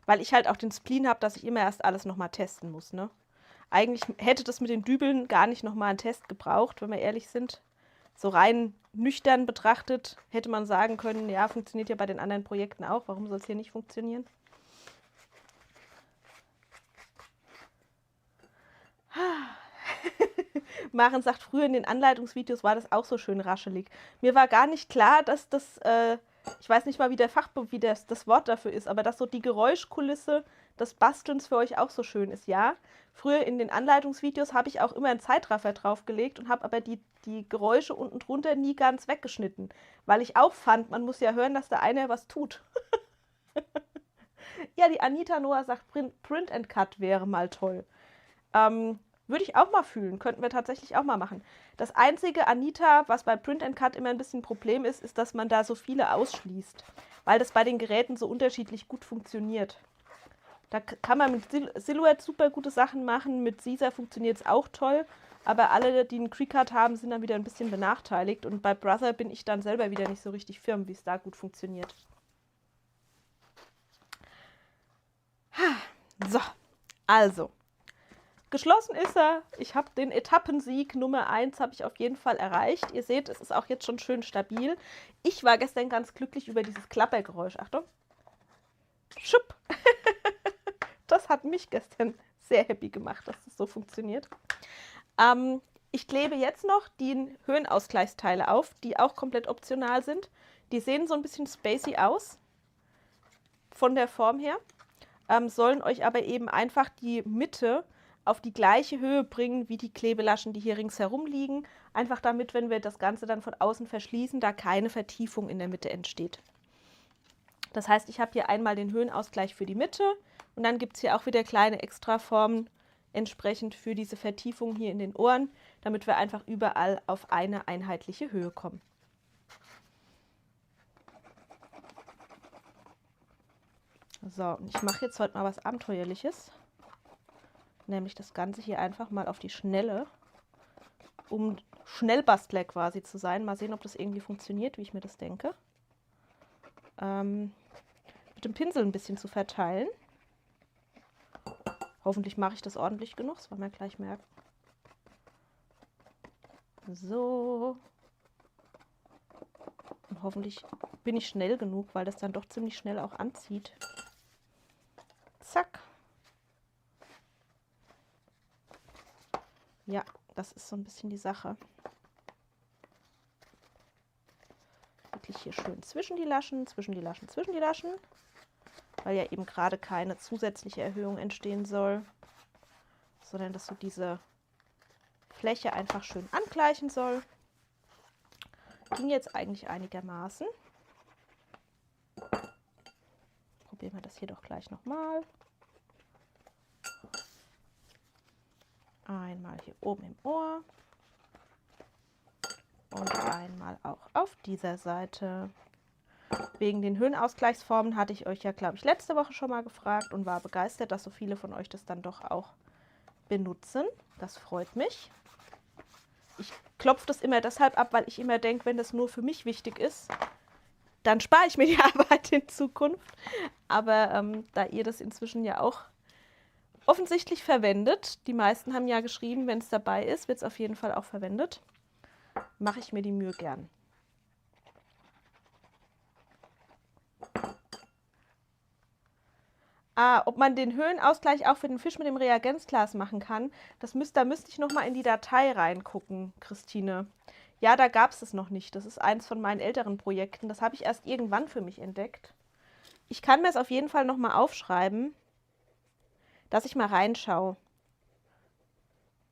Speaker 4: Weil ich halt auch den Spleen habe, dass ich immer erst alles nochmal testen muss, ne? Eigentlich hätte das mit den Dübeln gar nicht nochmal einen Test gebraucht, wenn wir ehrlich sind. So rein nüchtern betrachtet hätte man sagen können, ja, funktioniert ja bei den anderen Projekten auch. Warum soll es hier nicht funktionieren? Maren sagt, früher in den Anleitungsvideos war das auch so schön raschelig. Mir war gar nicht klar, dass das, ich weiß nicht mal, wie das Wort dafür ist, aber dass so die Geräuschkulisse des Bastelns für euch auch so schön ist. Ja, früher in den Anleitungsvideos habe ich auch immer einen Zeitraffer draufgelegt und habe aber die Geräusche unten drunter nie ganz weggeschnitten, weil ich auch fand, man muss ja hören, dass da einer was tut. Ja, die Anita Noah sagt, Print and Cut wäre mal toll. Würde ich auch mal fühlen, könnten wir tatsächlich auch mal machen. Das einzige, Anita, was bei Print and Cut immer ein bisschen ein Problem ist, ist, dass man da so viele ausschließt, weil das bei den Geräten so unterschiedlich gut funktioniert. Da kann man mit Silhouette super gute Sachen machen, mit Caesar funktioniert es auch toll, aber alle, die einen Cricut haben, sind dann wieder ein bisschen benachteiligt und bei Brother bin ich dann selber wieder nicht so richtig firm, wie es da gut funktioniert. So, also, geschlossen ist er. Ich habe den Etappensieg Nummer 1 habe ich auf jeden Fall erreicht. Ihr seht, es ist auch jetzt schon schön stabil. Ich war gestern ganz glücklich über dieses Klappergeräusch. Achtung. Schupp. Das hat mich gestern sehr happy gemacht, dass das so funktioniert. Ich klebe jetzt noch die Höhenausgleichsteile auf, die auch komplett optional sind. Die sehen so ein bisschen spacey aus, von der Form her, sollen euch aber eben einfach die Mitte auf die gleiche Höhe bringen wie die Klebelaschen, die hier ringsherum liegen. Einfach damit, wenn wir das Ganze dann von außen verschließen, da keine Vertiefung in der Mitte entsteht. Das heißt, ich habe hier einmal den Höhenausgleich für die Mitte und dann gibt es hier auch wieder kleine Extraformen entsprechend für diese Vertiefung hier in den Ohren, damit wir einfach überall auf eine einheitliche Höhe kommen. So, und ich mache jetzt heute mal was Abenteuerliches. Nämlich das Ganze hier einfach mal auf die Schnelle, um Schnellbastler quasi zu sein. Mal sehen, ob das irgendwie funktioniert, wie ich mir das denke. Mit dem Pinsel ein bisschen zu verteilen. Hoffentlich mache ich das ordentlich genug, das wollen wir gleich merken. So. Und hoffentlich bin ich schnell genug, weil das dann doch ziemlich schnell auch anzieht. Zack. Ja, das ist so ein bisschen die Sache. Wirklich hier schön zwischen die Laschen, zwischen die Laschen, zwischen die Laschen. Weil ja eben gerade keine zusätzliche Erhöhung entstehen soll, sondern dass so diese Fläche einfach schön angleichen soll. Ging jetzt eigentlich einigermaßen. Probieren wir das hier doch gleich nochmal. Einmal hier oben im Ohr und einmal auch auf dieser Seite. Wegen den Höhenausgleichsformen hatte ich euch ja, glaube ich, letzte Woche schon mal gefragt und war begeistert, dass so viele von euch das dann doch auch benutzen. Das freut mich. Ich klopfe das immer deshalb ab, weil ich immer denke, wenn das nur für mich wichtig ist, dann spare ich mir die Arbeit in Zukunft. Aber da ihr das inzwischen ja auch offensichtlich verwendet, die meisten haben ja geschrieben, wenn es dabei ist, wird es auf jeden Fall auch verwendet, mache ich mir die Mühe gern. Ob man den Höhenausgleich auch für den Fisch mit dem Reagenzglas machen kann, da müsste ich noch mal in die Datei reingucken, Christine. Ja, da gab es das noch nicht. Das ist eins von meinen älteren Projekten. Das habe ich erst irgendwann für mich entdeckt. Ich kann mir es auf jeden Fall noch mal aufschreiben, dass ich mal reinschaue.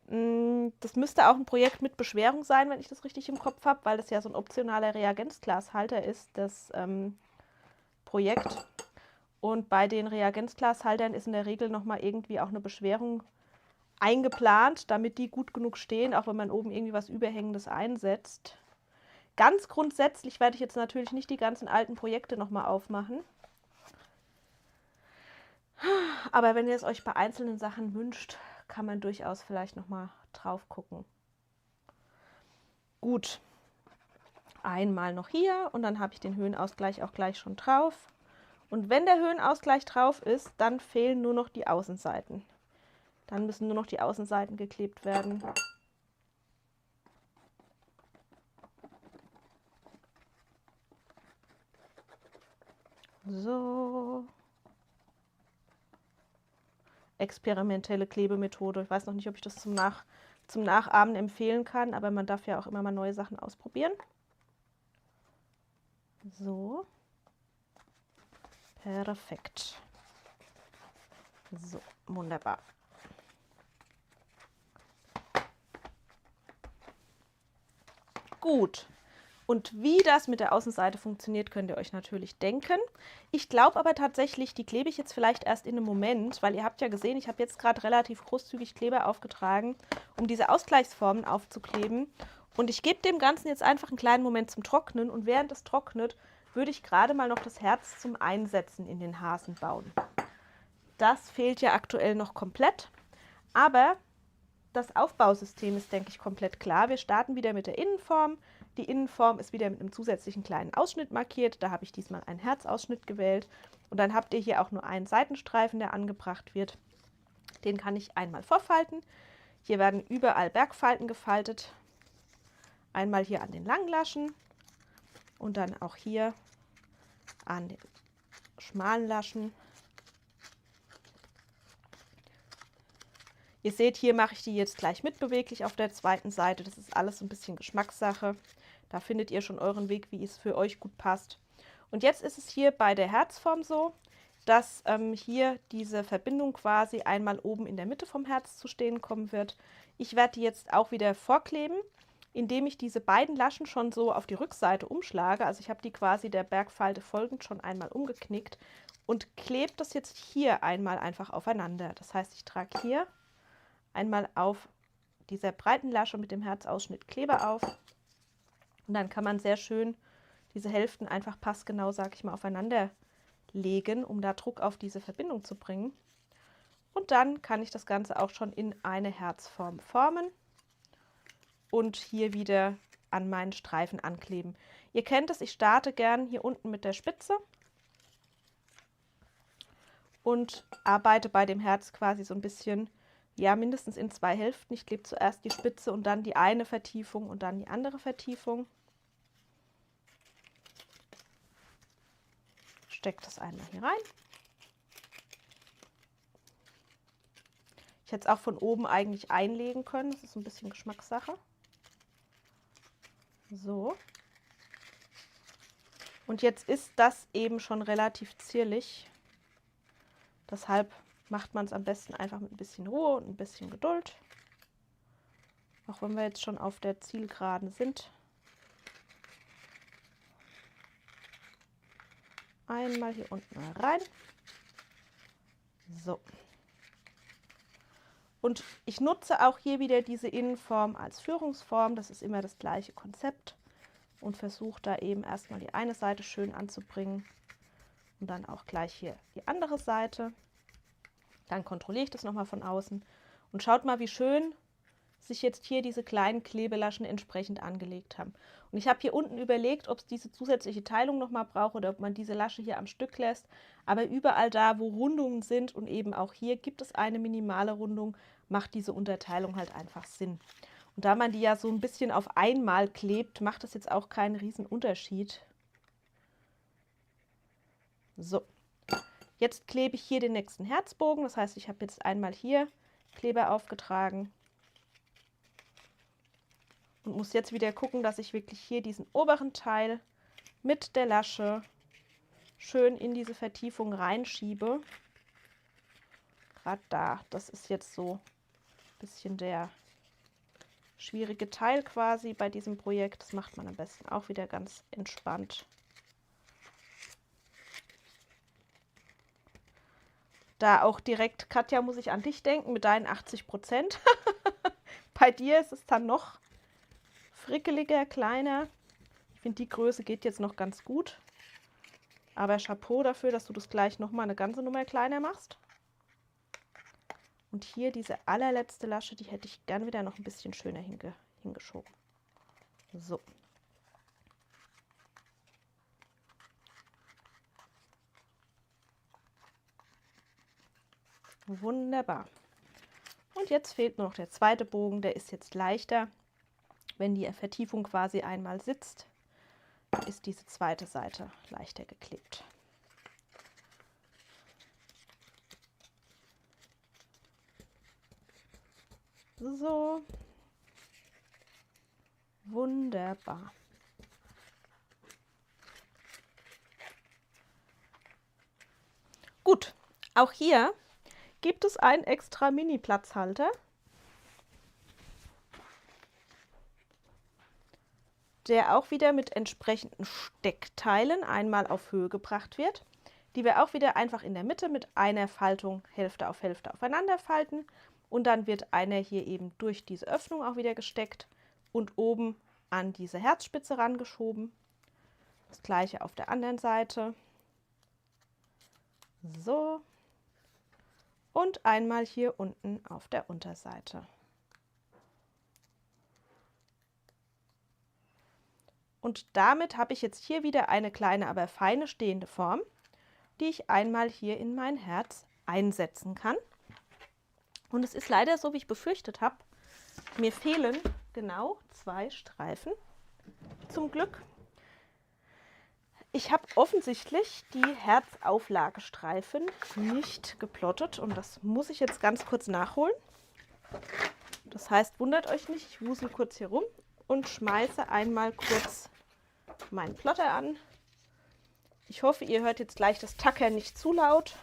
Speaker 4: Das müsste auch ein Projekt mit Beschwerung sein, wenn ich das richtig im Kopf habe, weil das ja so ein optionaler Reagenzglashalter ist, das Projekt. Und bei den Reagenzglashaltern ist in der Regel nochmal irgendwie auch eine Beschwerung eingeplant, damit die gut genug stehen, auch wenn man oben irgendwie was Überhängendes einsetzt. Ganz grundsätzlich werde ich jetzt natürlich nicht die ganzen alten Projekte nochmal aufmachen. Aber wenn ihr es euch bei einzelnen Sachen wünscht, kann man durchaus vielleicht nochmal drauf gucken. Gut, einmal noch hier und dann habe ich den Höhenausgleich auch gleich schon drauf. Und wenn der Höhenausgleich drauf ist, dann fehlen nur noch die Außenseiten. Dann müssen nur noch die Außenseiten geklebt werden. So. Experimentelle Klebemethode. Ich weiß noch nicht, ob ich das zum Nachahmen empfehlen kann, aber man darf ja auch immer mal neue Sachen ausprobieren. So. Perfekt. So, wunderbar. Gut. Und wie das mit der Außenseite funktioniert, könnt ihr euch natürlich denken. Ich glaube aber tatsächlich, die klebe ich jetzt vielleicht erst in einem Moment, weil ihr habt ja gesehen, ich habe jetzt gerade relativ großzügig Kleber aufgetragen, um diese Ausgleichsformen aufzukleben. Und ich gebe dem Ganzen jetzt einfach einen kleinen Moment zum Trocknen. Und während es trocknet, würde ich gerade mal noch das Herz zum Einsetzen in den Hasen bauen. Das fehlt ja aktuell noch komplett, aber das Aufbausystem ist, denke ich, komplett klar. Wir starten wieder mit der Innenform. Die Innenform ist wieder mit einem zusätzlichen kleinen Ausschnitt markiert. Da habe ich diesmal einen Herzausschnitt gewählt. Und dann habt ihr hier auch nur einen Seitenstreifen, der angebracht wird. Den kann ich einmal vorfalten. Hier werden überall Bergfalten gefaltet. Einmal hier an den langen Laschen und dann auch hier an den schmalen Laschen. Ihr seht, hier mache ich die jetzt gleich mitbeweglich auf der zweiten Seite. Das ist alles so ein bisschen Geschmackssache. Da findet ihr schon euren Weg, wie es für euch gut passt. Und jetzt ist es hier bei der Herzform so, dass hier diese Verbindung quasi einmal oben in der Mitte vom Herz zu stehen kommen wird. Ich werde die jetzt auch wieder vorkleben, indem ich diese beiden Laschen schon so auf die Rückseite umschlage. Also ich habe die quasi der Bergfalte folgend schon einmal umgeknickt und klebe das jetzt hier einmal einfach aufeinander. Das heißt, ich trage hier einmal auf dieser breiten Lasche mit dem Herzausschnitt Kleber auf. Und dann kann man sehr schön diese Hälften einfach passgenau, sage ich mal, aufeinander legen, um da Druck auf diese Verbindung zu bringen. Und dann kann ich das Ganze auch schon in eine Herzform formen und hier wieder an meinen Streifen ankleben. Ihr kennt es, ich starte gern hier unten mit der Spitze und arbeite bei dem Herz quasi so ein bisschen, ja, mindestens in zwei Hälften. Ich klebe zuerst die Spitze und dann die eine Vertiefung und dann die andere Vertiefung. Stecke das einmal hier rein. Ich hätte es auch von oben eigentlich einlegen können. Das ist ein bisschen Geschmackssache. So. Und jetzt ist das eben schon relativ zierlich. Deshalb macht man es am besten einfach mit ein bisschen Ruhe und ein bisschen Geduld. Auch wenn wir jetzt schon auf der Zielgeraden sind. Einmal hier unten rein. So. Und ich nutze auch hier wieder diese Innenform als Führungsform. Das ist immer das gleiche Konzept. Und versuche da eben erstmal die eine Seite schön anzubringen. Und dann auch gleich hier die andere Seite. Dann kontrolliere ich das nochmal von außen. Und schaut mal, wie schön sich jetzt hier diese kleinen Klebelaschen entsprechend angelegt haben. Und ich habe hier unten überlegt, ob es diese zusätzliche Teilung nochmal braucht oder ob man diese Lasche hier am Stück lässt. Aber überall da, wo Rundungen sind und eben auch hier gibt es eine minimale Rundung, macht diese Unterteilung halt einfach Sinn. Und da man die ja so ein bisschen auf einmal klebt, macht das jetzt auch keinen riesen Unterschied. So, jetzt klebe ich hier den nächsten Herzbogen. Das heißt, ich habe jetzt einmal hier Kleber aufgetragen. Und muss jetzt wieder gucken, dass ich wirklich hier diesen oberen Teil mit der Lasche schön in diese Vertiefung reinschiebe. Gerade da, das ist jetzt so ein bisschen der schwierige Teil quasi bei diesem Projekt. Das macht man am besten auch wieder ganz entspannt. Da auch direkt, Katja, muss ich an dich denken mit deinen 80%. Bei dir ist es dann noch frickeliger, kleiner. Ich finde, die Größe geht jetzt noch ganz gut. Aber Chapeau dafür, dass du das gleich nochmal eine ganze Nummer kleiner machst. Und hier diese allerletzte Lasche, die hätte ich gern wieder noch ein bisschen schöner hingeschoben. So. Wunderbar. Und jetzt fehlt nur noch der zweite Bogen, der ist jetzt leichter. Wenn die Vertiefung quasi einmal sitzt, ist diese zweite Seite leichter geklebt. So. Wunderbar. Gut, auch hier gibt es einen extra Mini-Platzhalter, der auch wieder mit entsprechenden Steckteilen einmal auf Höhe gebracht wird, die wir auch wieder einfach in der Mitte mit einer Faltung Hälfte auf Hälfte aufeinander falten und dann wird einer hier eben durch diese Öffnung auch wieder gesteckt und oben an diese Herzspitze rangeschoben. Das gleiche auf der anderen Seite. So. Und einmal hier unten auf der Unterseite. Und damit habe ich jetzt hier wieder eine kleine, aber feine stehende Form, die ich einmal hier in mein Herz einsetzen kann. Und es ist leider so, wie ich befürchtet habe. Mir fehlen genau 2 Streifen. Zum Glück. Ich habe offensichtlich die Herzauflagestreifen nicht geplottet und das muss ich jetzt ganz kurz nachholen. Das heißt, wundert euch nicht, ich wusel kurz hier rum und schmeiße einmal kurz meinen Plotter an. Ich hoffe, ihr hört jetzt gleich das Tackern nicht zu laut.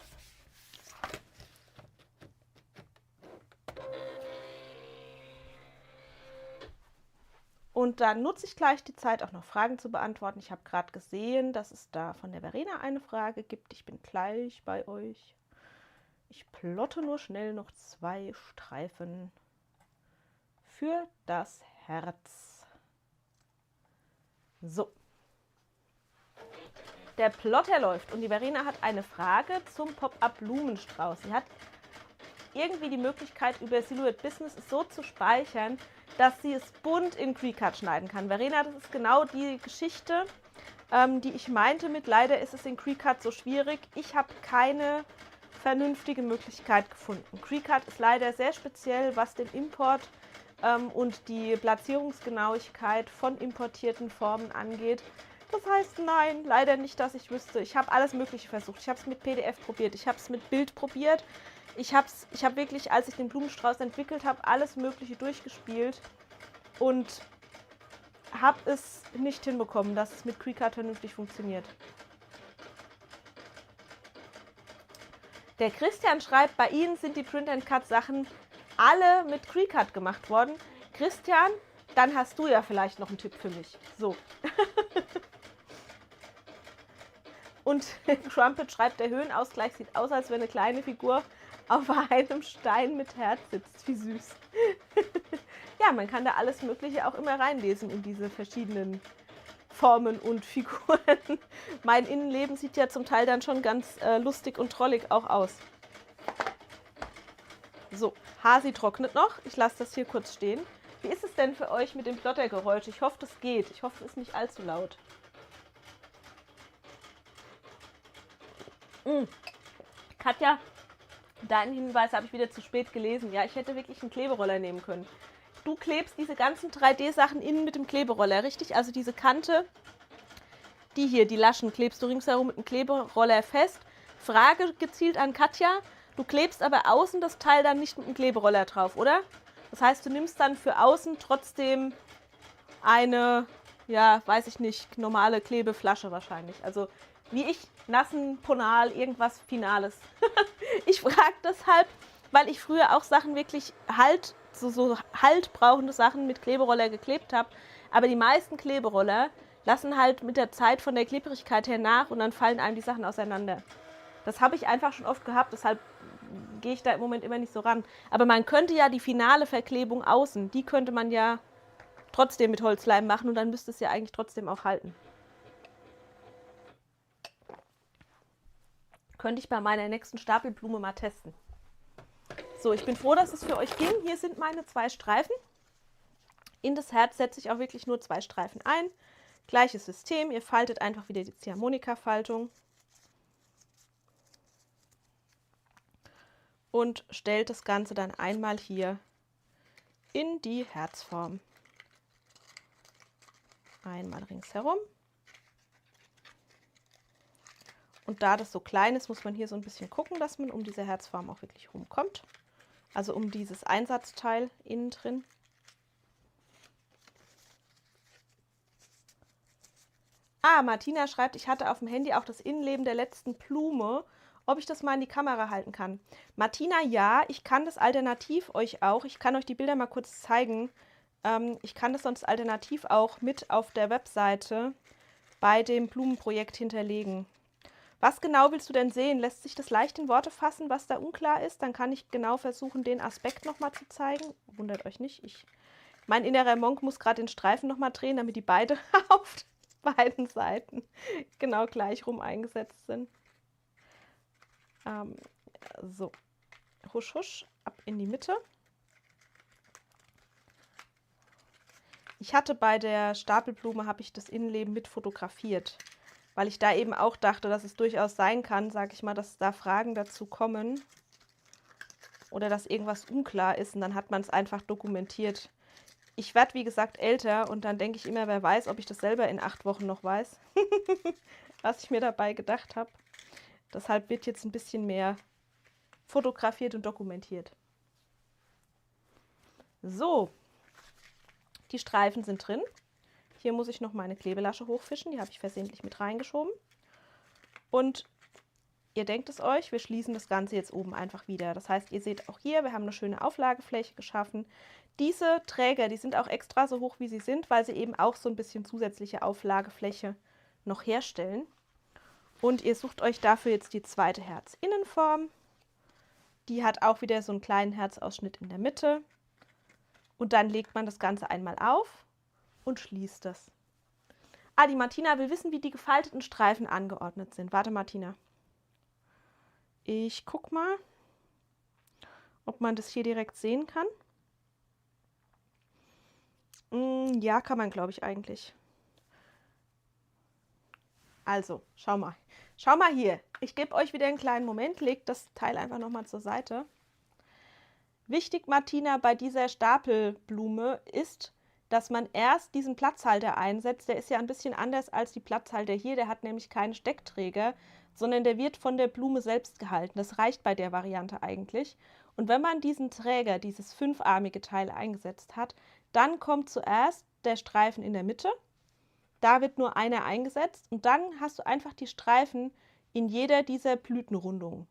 Speaker 4: Und dann nutze ich gleich die Zeit, auch noch Fragen zu beantworten. Ich habe gerade gesehen, dass es da von der Verena eine Frage gibt. Ich bin gleich bei euch. Ich plotte nur schnell noch 2 Streifen für das Herz. So. Der Plotter läuft und die Verena hat eine Frage zum Pop-Up-Blumenstrauß. Sie hat irgendwie die Möglichkeit, über Silhouette Business es so zu speichern, dass sie es bunt in Cricut schneiden kann. Verena, das ist genau die Geschichte, die ich meinte mit, leider ist es in Cricut so schwierig. Ich habe keine vernünftige Möglichkeit gefunden. Cricut ist leider sehr speziell, was den Import und die Platzierungsgenauigkeit von importierten Formen angeht. Das heißt, nein, leider nicht, dass ich wüsste. Ich habe alles Mögliche versucht. Ich habe es mit PDF probiert, ich habe es mit Bild probiert. Ich habe wirklich, als ich den Blumenstrauß entwickelt habe, alles Mögliche durchgespielt und habe es nicht hinbekommen, dass es mit Cricut vernünftig funktioniert. Der Christian schreibt, bei Ihnen sind die Print-and-Cut-Sachen alle mit Cricut gemacht worden. Christian, dann hast du ja vielleicht noch einen Tipp für mich. So. Und Crumpet schreibt, der Höhenausgleich sieht aus, als wenn eine kleine Figur auf einem Stein mit Herz sitzt. Wie süß. Ja, man kann da alles Mögliche auch immer reinlesen in diese verschiedenen Formen und Figuren. Mein Innenleben sieht ja zum Teil dann schon ganz lustig und trollig auch aus. So, Hasi trocknet noch. Ich lasse das hier kurz stehen. Wie ist es denn für euch mit dem Plottergeräusch? Ich hoffe, das geht. Ich hoffe, es ist nicht allzu laut. Katja, deinen Hinweis habe ich wieder zu spät gelesen. Ja, ich hätte wirklich einen Kleberoller nehmen können. Du klebst diese ganzen 3D-Sachen innen mit dem Kleberoller, richtig? Also diese Kante, die hier, die Laschen, klebst du ringsherum mit dem Kleberoller fest. Frage gezielt an Katja, du klebst aber außen das Teil dann nicht mit dem Kleberoller drauf, oder? Das heißt, du nimmst dann für außen trotzdem eine, ja, weiß ich nicht, normale Klebeflasche wahrscheinlich. Also wie ich, nassen Ponal, irgendwas Finales. Ich frage deshalb, weil ich früher auch Sachen wirklich so haltbrauchende Sachen mit Kleberoller geklebt habe. Aber die meisten Kleberoller lassen halt mit der Zeit von der Klebrigkeit her nach und dann fallen einem die Sachen auseinander. Das habe ich einfach schon oft gehabt, deshalb gehe ich da im Moment immer nicht so ran. Aber man könnte ja die finale Verklebung außen, die könnte man ja trotzdem mit Holzleim machen und dann müsste es ja eigentlich trotzdem auch halten. Könnte ich bei meiner nächsten Stapelblume mal testen. So, ich bin froh, dass es für euch ging. Hier sind meine 2 Streifen. In das Herz setze ich auch wirklich nur 2 Streifen ein. Gleiches System. Ihr faltet einfach wieder die Ziehharmonika-Faltung. und stellt das Ganze dann einmal hier in die Herzform. Einmal ringsherum. Und da das so klein ist, muss man hier so ein bisschen gucken, dass man um diese Herzform auch wirklich rumkommt. Also um dieses Einsatzteil innen drin. Ah, Martina schreibt, ich hatte auf dem Handy auch das Innenleben der letzten Blume, ob ich das mal in die Kamera halten kann. Martina, ja, ich kann das alternativ euch auch. Ich kann euch die Bilder mal kurz zeigen. Ich kann das sonst alternativ auch mit auf der Webseite bei dem Blumenprojekt hinterlegen. Was genau willst du denn sehen? Lässt sich das leicht in Worte fassen, was da unklar ist? Dann kann ich genau versuchen, den Aspekt nochmal zu zeigen. Wundert euch nicht, mein innerer Monk muss gerade den Streifen nochmal drehen, damit die beide auf beiden Seiten genau gleich rum eingesetzt sind. So, husch, husch, ab in die Mitte. Ich hatte bei der Stapelblume, habe ich das Innenleben mit fotografiert, weil ich da eben auch dachte, dass es durchaus sein kann, sage ich mal, dass da Fragen dazu kommen oder dass irgendwas unklar ist und dann hat man es einfach dokumentiert. Ich werde, wie gesagt, älter und dann denke ich immer, wer weiß, ob ich das selber in 8 Wochen noch weiß, was ich mir dabei gedacht habe. Deshalb wird jetzt ein bisschen mehr fotografiert und dokumentiert. So, die Streifen sind drin. Hier muss ich noch meine Klebelasche hochfischen, die habe ich versehentlich mit reingeschoben. Und ihr denkt es euch, wir schließen das Ganze jetzt oben einfach wieder. Das heißt, ihr seht auch hier, wir haben eine schöne Auflagefläche geschaffen. Diese Träger, die sind auch extra so hoch, wie sie sind, weil sie eben auch so ein bisschen zusätzliche Auflagefläche noch herstellen. Und ihr sucht euch dafür jetzt die zweite Herzinnenform. Die hat auch wieder so einen kleinen Herzausschnitt in der Mitte. Und dann legt man das Ganze einmal auf und schließt das. Ah, die Martina will wissen, wie die gefalteten Streifen angeordnet sind. Warte, Martina. Ich guck mal, ob man das hier direkt sehen kann. Ja, kann man, glaube ich, eigentlich. Also, schau mal. Schau mal hier. Ich gebe euch wieder einen kleinen Moment, legt das Teil einfach nochmal zur Seite. Wichtig, Martina, bei dieser Stapelblume ist, dass man erst diesen Platzhalter einsetzt. Der ist ja ein bisschen anders als die Platzhalter hier. Der hat nämlich keine Steckträger, sondern der wird von der Blume selbst gehalten. Das reicht bei der Variante eigentlich. Und wenn man diesen Träger, dieses 5-armige Teil eingesetzt hat, dann kommt zuerst der Streifen in der Mitte. Da wird nur einer eingesetzt und dann hast du einfach die Streifen in jeder dieser Blütenrundungen.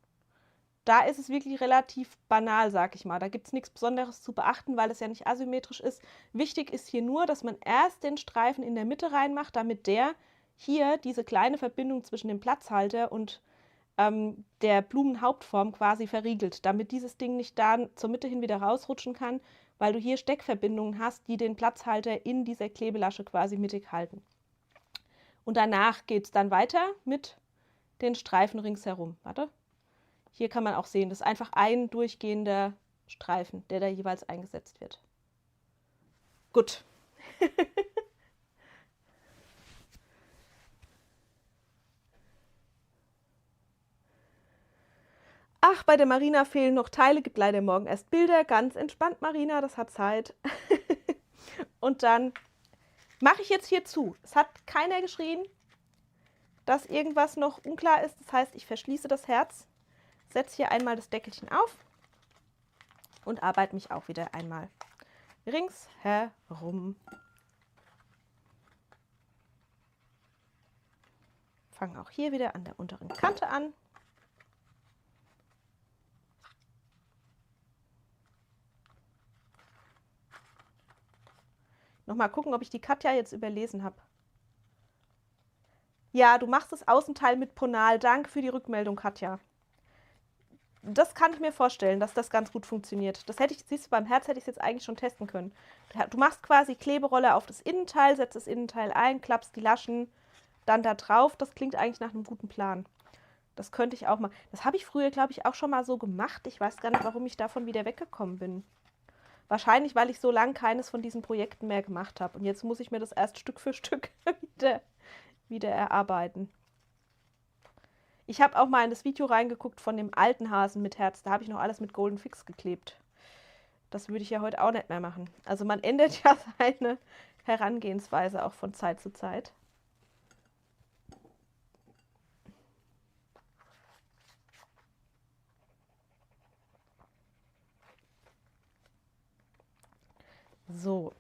Speaker 4: Da ist es wirklich relativ banal, sag ich mal. Da gibt es nichts Besonderes zu beachten, weil es ja nicht asymmetrisch ist. Wichtig ist hier nur, dass man erst den Streifen in der Mitte reinmacht, damit der hier diese kleine Verbindung zwischen dem Platzhalter und der Blumenhauptform quasi verriegelt, damit dieses Ding nicht da zur Mitte hin wieder rausrutschen kann, weil du hier Steckverbindungen hast, die den Platzhalter in dieser Klebelasche quasi mittig halten. Und danach geht es dann weiter mit den Streifen ringsherum. Warte. Hier kann man auch sehen, das ist einfach ein durchgehender Streifen, der da jeweils eingesetzt wird. Gut. Ach, bei der Marina fehlen noch Teile, gibt leider morgen erst Bilder. Ganz entspannt, Marina, das hat Zeit. Und dann mache ich jetzt hier zu. Es hat keiner geschrien, dass irgendwas noch unklar ist. Das heißt, ich verschließe das Herz, setze hier einmal das Deckelchen auf und arbeite mich auch wieder einmal ringsherum. Fange auch hier wieder an der unteren Kante an. Nochmal gucken, ob ich die Katja jetzt überlesen habe. Ja, du machst das Außenteil mit Ponal. Danke für die Rückmeldung, Katja. Das kann ich mir vorstellen, dass das ganz gut funktioniert. Das hätte ich, siehst du, beim Herz hätte ich es jetzt eigentlich schon testen können. Du machst quasi Kleberolle auf das Innenteil, setzt das Innenteil ein, klappst die Laschen dann da drauf. Das klingt eigentlich nach einem guten Plan. Das könnte ich auch mal. Das habe ich früher, glaube ich, auch schon mal so gemacht. Ich weiß gar nicht, warum ich davon wieder weggekommen bin. Wahrscheinlich, weil ich so lange keines von diesen Projekten mehr gemacht habe. Und jetzt muss ich mir das erst Stück für Stück wieder erarbeiten. Ich habe auch mal in das Video reingeguckt von dem alten Hasen mit Herz. Da habe ich noch alles mit Golden Fix geklebt. Das würde ich ja heute auch nicht mehr machen. Also man ändert ja seine Herangehensweise auch von Zeit zu Zeit. So.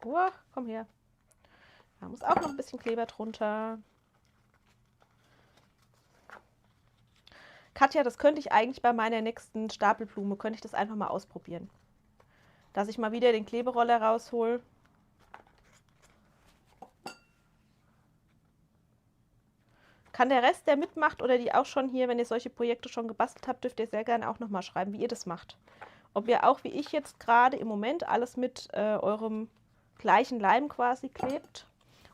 Speaker 4: Oh, komm her. Da muss auch noch ein bisschen Kleber drunter. Katja, das könnte ich eigentlich bei meiner nächsten Stapelblume, könnte ich das einfach mal ausprobieren. Dass ich mal wieder den Kleberoller raushole. Kann der Rest, der mitmacht oder die auch schon hier, wenn ihr solche Projekte schon gebastelt habt, dürft ihr sehr gerne auch nochmal schreiben, wie ihr das macht. Ob ihr auch, wie ich jetzt gerade im Moment, alles mit eurem gleichen Leim quasi klebt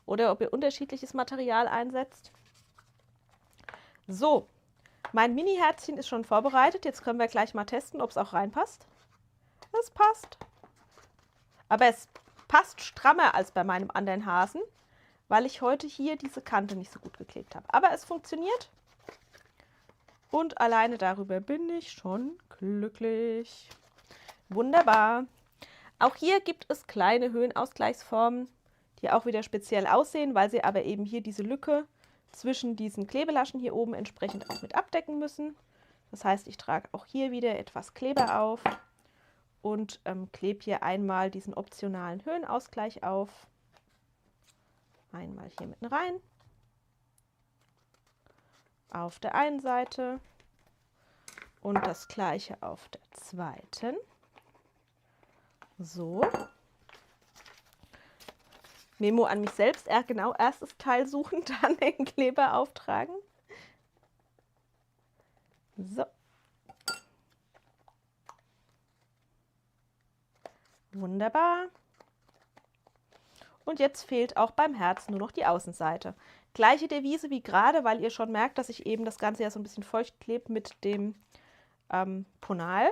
Speaker 4: oder ob ihr unterschiedliches Material einsetzt. So, mein Mini-Herzchen ist schon vorbereitet. Jetzt können wir gleich mal testen, ob es auch reinpasst. Es passt. Aber es passt strammer als bei meinem anderen Hasen, weil ich heute hier diese Kante nicht so gut geklebt habe. Aber es funktioniert. Und alleine darüber bin ich schon glücklich. Wunderbar. Auch hier gibt es kleine Höhenausgleichsformen, die auch wieder speziell aussehen, weil sie aber eben hier diese Lücke zwischen diesen Klebelaschen hier oben entsprechend auch mit abdecken müssen. Das heißt, ich trage auch hier wieder etwas Kleber auf und klebe hier einmal diesen optionalen Höhenausgleich auf. Einmal hier mitten rein. Auf der einen Seite und das gleiche auf der zweiten. So. Memo an mich selbst, genau, erstes Teil suchen, dann den Kleber auftragen. So. Wunderbar. Und jetzt fehlt auch beim Herz nur noch die Außenseite. Gleiche Devise wie gerade, weil ihr schon merkt, dass ich eben das Ganze ja so ein bisschen feucht klebe mit dem Ponal.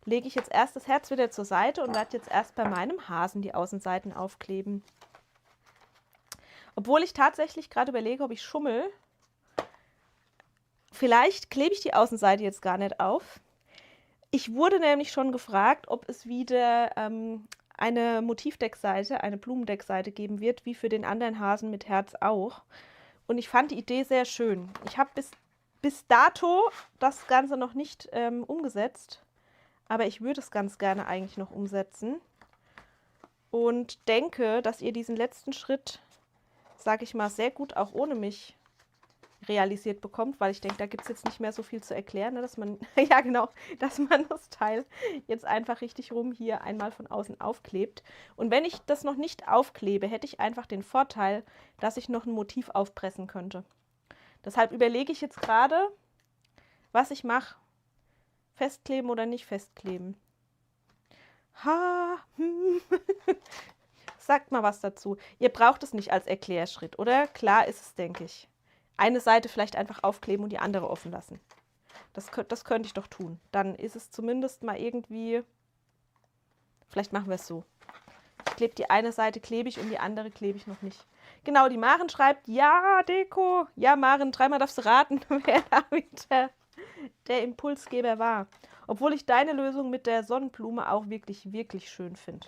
Speaker 4: Lege ich jetzt erst das Herz wieder zur Seite und werde jetzt erst bei meinem Hasen die Außenseiten aufkleben. Obwohl ich tatsächlich gerade überlege, ob ich schummel. Vielleicht klebe ich die Außenseite jetzt gar nicht auf. Ich wurde nämlich schon gefragt, ob es wieder eine Motivdeckseite, eine Blumendeckseite geben wird, wie für den anderen Hasen mit Herz auch. Und ich fand die Idee sehr schön. Ich habe bis dato das Ganze noch nicht umgesetzt. Aber ich würde es ganz gerne eigentlich noch umsetzen und denke, dass ihr diesen letzten Schritt, sage ich mal, sehr gut auch ohne mich realisiert bekommt, weil ich denke, da gibt es jetzt nicht mehr so viel zu erklären, ne, dass man, ja genau, dass man das Teil jetzt einfach richtig rum hier einmal von außen aufklebt. Und wenn ich das noch nicht aufklebe, hätte ich einfach den Vorteil, dass ich noch ein Motiv aufpressen könnte. Deshalb überlege ich jetzt gerade, was ich mache. Festkleben oder nicht festkleben? Sagt mal was dazu. Ihr braucht es nicht als Erklärschritt, oder? Klar ist es, denke ich. Eine Seite vielleicht einfach aufkleben und die andere offen lassen. Das könnte ich doch tun. Dann ist es zumindest mal irgendwie... Vielleicht machen wir es so. Ich klebe die eine Seite klebig und die andere klebe ich noch nicht. Genau, die Maren schreibt, ja, Deko. Ja, Maren, dreimal darfst du raten, wer da wieder der Impulsgeber war. Obwohl ich deine Lösung mit der Sonnenblume auch wirklich, wirklich schön finde.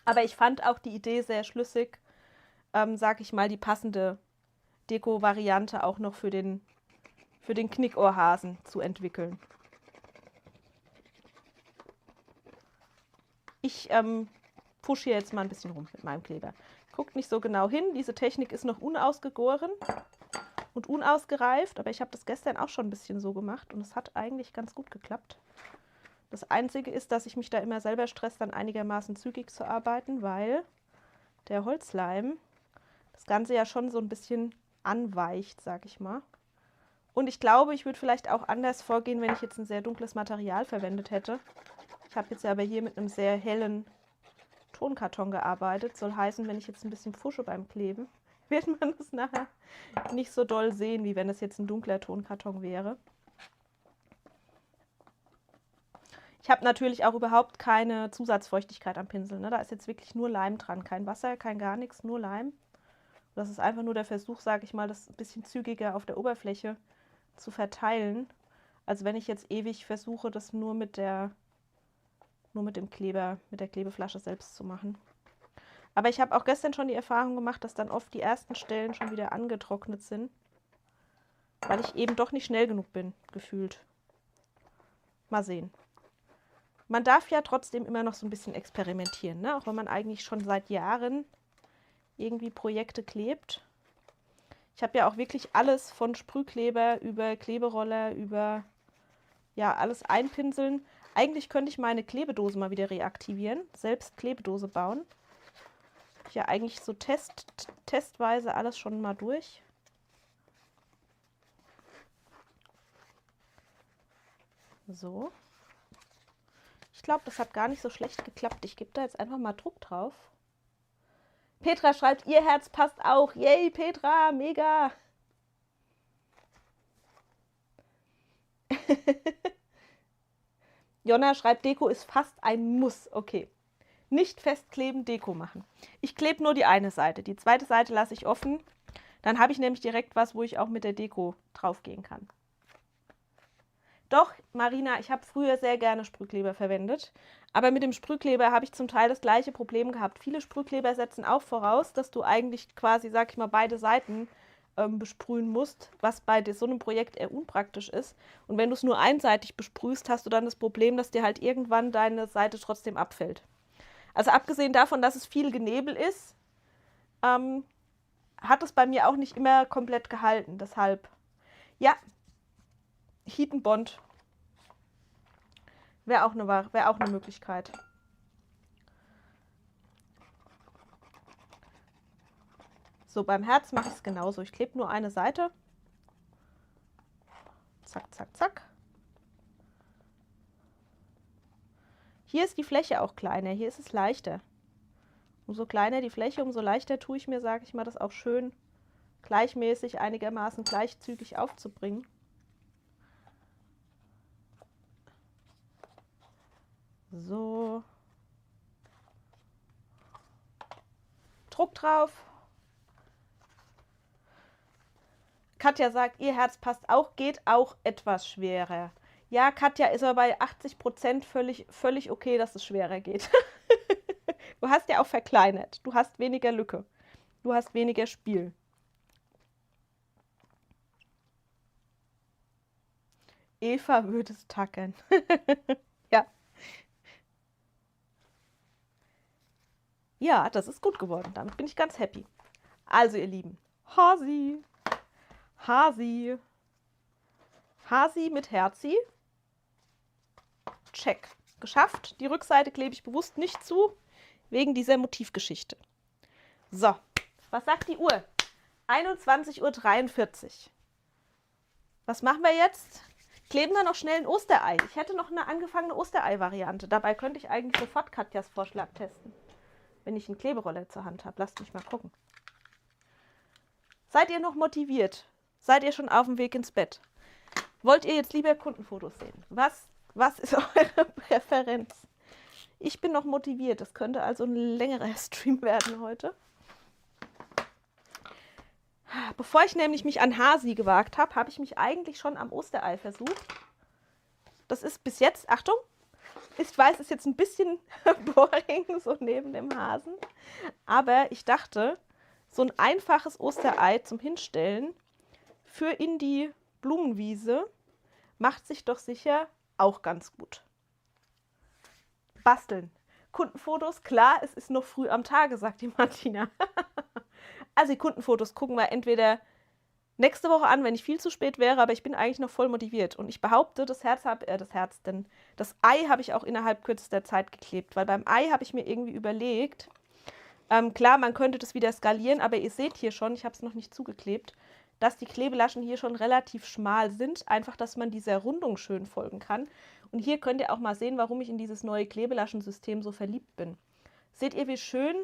Speaker 4: Aber ich fand auch die Idee sehr schlüssig, sag ich mal, die passende Deko-Variante auch noch für den Knickohrhasen zu entwickeln. Ich pushe hier jetzt mal ein bisschen rum mit meinem Kleber. Guckt nicht so genau hin, diese Technik ist noch unausgegoren und unausgereift, aber ich habe das gestern auch schon ein bisschen so gemacht und es hat eigentlich ganz gut geklappt. Das Einzige ist, dass ich mich da immer selber stresse, dann einigermaßen zügig zu arbeiten, weil der Holzleim das Ganze ja schon so ein bisschen anweicht, sag ich mal. Und ich glaube, ich würde vielleicht auch anders vorgehen, wenn ich jetzt ein sehr dunkles Material verwendet hätte. Ich habe jetzt aber hier mit einem sehr hellen Tonkarton gearbeitet. Soll heißen, wenn ich jetzt ein bisschen pfusche beim Kleben, wird man das nachher nicht so doll sehen, wie wenn es jetzt ein dunkler Tonkarton wäre. Ich habe natürlich auch überhaupt keine Zusatzfeuchtigkeit am Pinsel, ne? Da ist jetzt wirklich nur Leim dran. Kein Wasser, kein gar nichts, nur Leim. Das ist einfach nur der Versuch, sage ich mal, das ein bisschen zügiger auf der Oberfläche zu verteilen, als wenn ich jetzt ewig versuche, das nur mit dem Kleber, mit der Klebeflasche selbst zu machen. Aber ich habe auch gestern schon die Erfahrung gemacht, dass dann oft die ersten Stellen schon wieder angetrocknet sind, weil ich eben doch nicht schnell genug bin, gefühlt. Mal sehen. Man darf ja trotzdem immer noch so ein bisschen experimentieren, ne? Auch wenn man eigentlich schon seit Jahren irgendwie Projekte klebt. Ich habe ja auch wirklich alles von Sprühkleber über Kleberoller, über ja alles einpinseln. Eigentlich könnte ich meine Klebedose mal wieder reaktivieren, selbst Klebedose bauen. Ich ja eigentlich so testweise alles schon mal durch. So. Ich glaube, das hat gar nicht so schlecht geklappt. Ich gebe da jetzt einfach mal Druck drauf. Petra schreibt, ihr Herz passt auch. Yay, Petra, mega. Jonna schreibt, Deko ist fast ein Muss. Okay. Nicht festkleben, Deko machen. Ich klebe nur die eine Seite. Die zweite Seite lasse ich offen. Dann habe ich nämlich direkt was, wo ich auch mit der Deko draufgehen kann. Doch, Marina, ich habe früher sehr gerne Sprühkleber verwendet. Aber mit dem Sprühkleber habe ich zum Teil das gleiche Problem gehabt. Viele Sprühkleber setzen auch voraus, dass du eigentlich quasi, sag ich mal, beide Seiten besprühen musst, was bei so einem Projekt eher unpraktisch ist. Und wenn du es nur einseitig besprühst, hast du dann das Problem, dass dir halt irgendwann deine Seite trotzdem abfällt. Also abgesehen davon, dass es viel Genebel ist, hat es bei mir auch nicht immer komplett gehalten. Deshalb, ja, Heat and Bond wäre auch eine Möglichkeit. So, beim Herz mache ich es genauso. Ich klebe nur eine Seite. Zack, zack, zack. Hier ist die Fläche auch kleiner. Hier ist es leichter. Umso kleiner die Fläche, umso leichter tue ich mir, sage ich mal, das auch schön gleichmäßig, einigermaßen gleichzügig aufzubringen. So. Druck drauf. Katja sagt, ihr Herz passt auch, geht auch etwas schwerer. Ja, Katja, ist aber bei 80% völlig okay, dass es schwerer geht. Du hast ja auch verkleinert. Du hast weniger Lücke. Du hast weniger Spiel. Eva würde es tackern. Ja. Ja, das ist gut geworden. Damit bin ich ganz happy. Also, ihr Lieben, Hasi. Hasi. Hasi mit Herzi. Check. Geschafft. Die Rückseite klebe ich bewusst nicht zu, wegen dieser Motivgeschichte. So, was sagt die Uhr? 21:43 Uhr. Was machen wir jetzt? Kleben wir noch schnell ein Osterei. Ich hätte noch eine angefangene Osterei-Variante. Dabei könnte ich eigentlich sofort Katjas Vorschlag testen, wenn ich einen Kleberoller zur Hand habe. Lasst mich mal gucken. Seid ihr noch motiviert? Seid ihr schon auf dem Weg ins Bett? Wollt ihr jetzt lieber Kundenfotos sehen? Was ist eure Präferenz? Ich bin noch motiviert. Das könnte also ein längerer Stream werden heute. Bevor ich nämlich mich an Hasi gewagt habe, habe ich mich eigentlich schon am Osterei versucht. Das ist bis jetzt, Achtung, ich weiß, ist jetzt ein bisschen boring, so neben dem Hasen. Aber ich dachte, so ein einfaches Osterei zum Hinstellen für in die Blumenwiese macht sich doch sicher auch ganz gut. Basteln. Kundenfotos, klar, es ist noch früh am Tage, sagt die Martina. Also die Kundenfotos gucken wir entweder nächste Woche an, wenn ich viel zu spät wäre, aber ich bin eigentlich noch voll motiviert. Und ich behaupte, das Ei habe ich auch innerhalb kürzester Zeit geklebt, weil beim Ei habe ich mir irgendwie überlegt, klar, man könnte das wieder skalieren, aber ihr seht hier schon, ich habe es noch nicht zugeklebt, dass die Klebelaschen hier schon relativ schmal sind, einfach, dass man dieser Rundung schön folgen kann. Und hier könnt ihr auch mal sehen, warum ich in dieses neue Klebelaschensystem so verliebt bin. Seht ihr, wie schön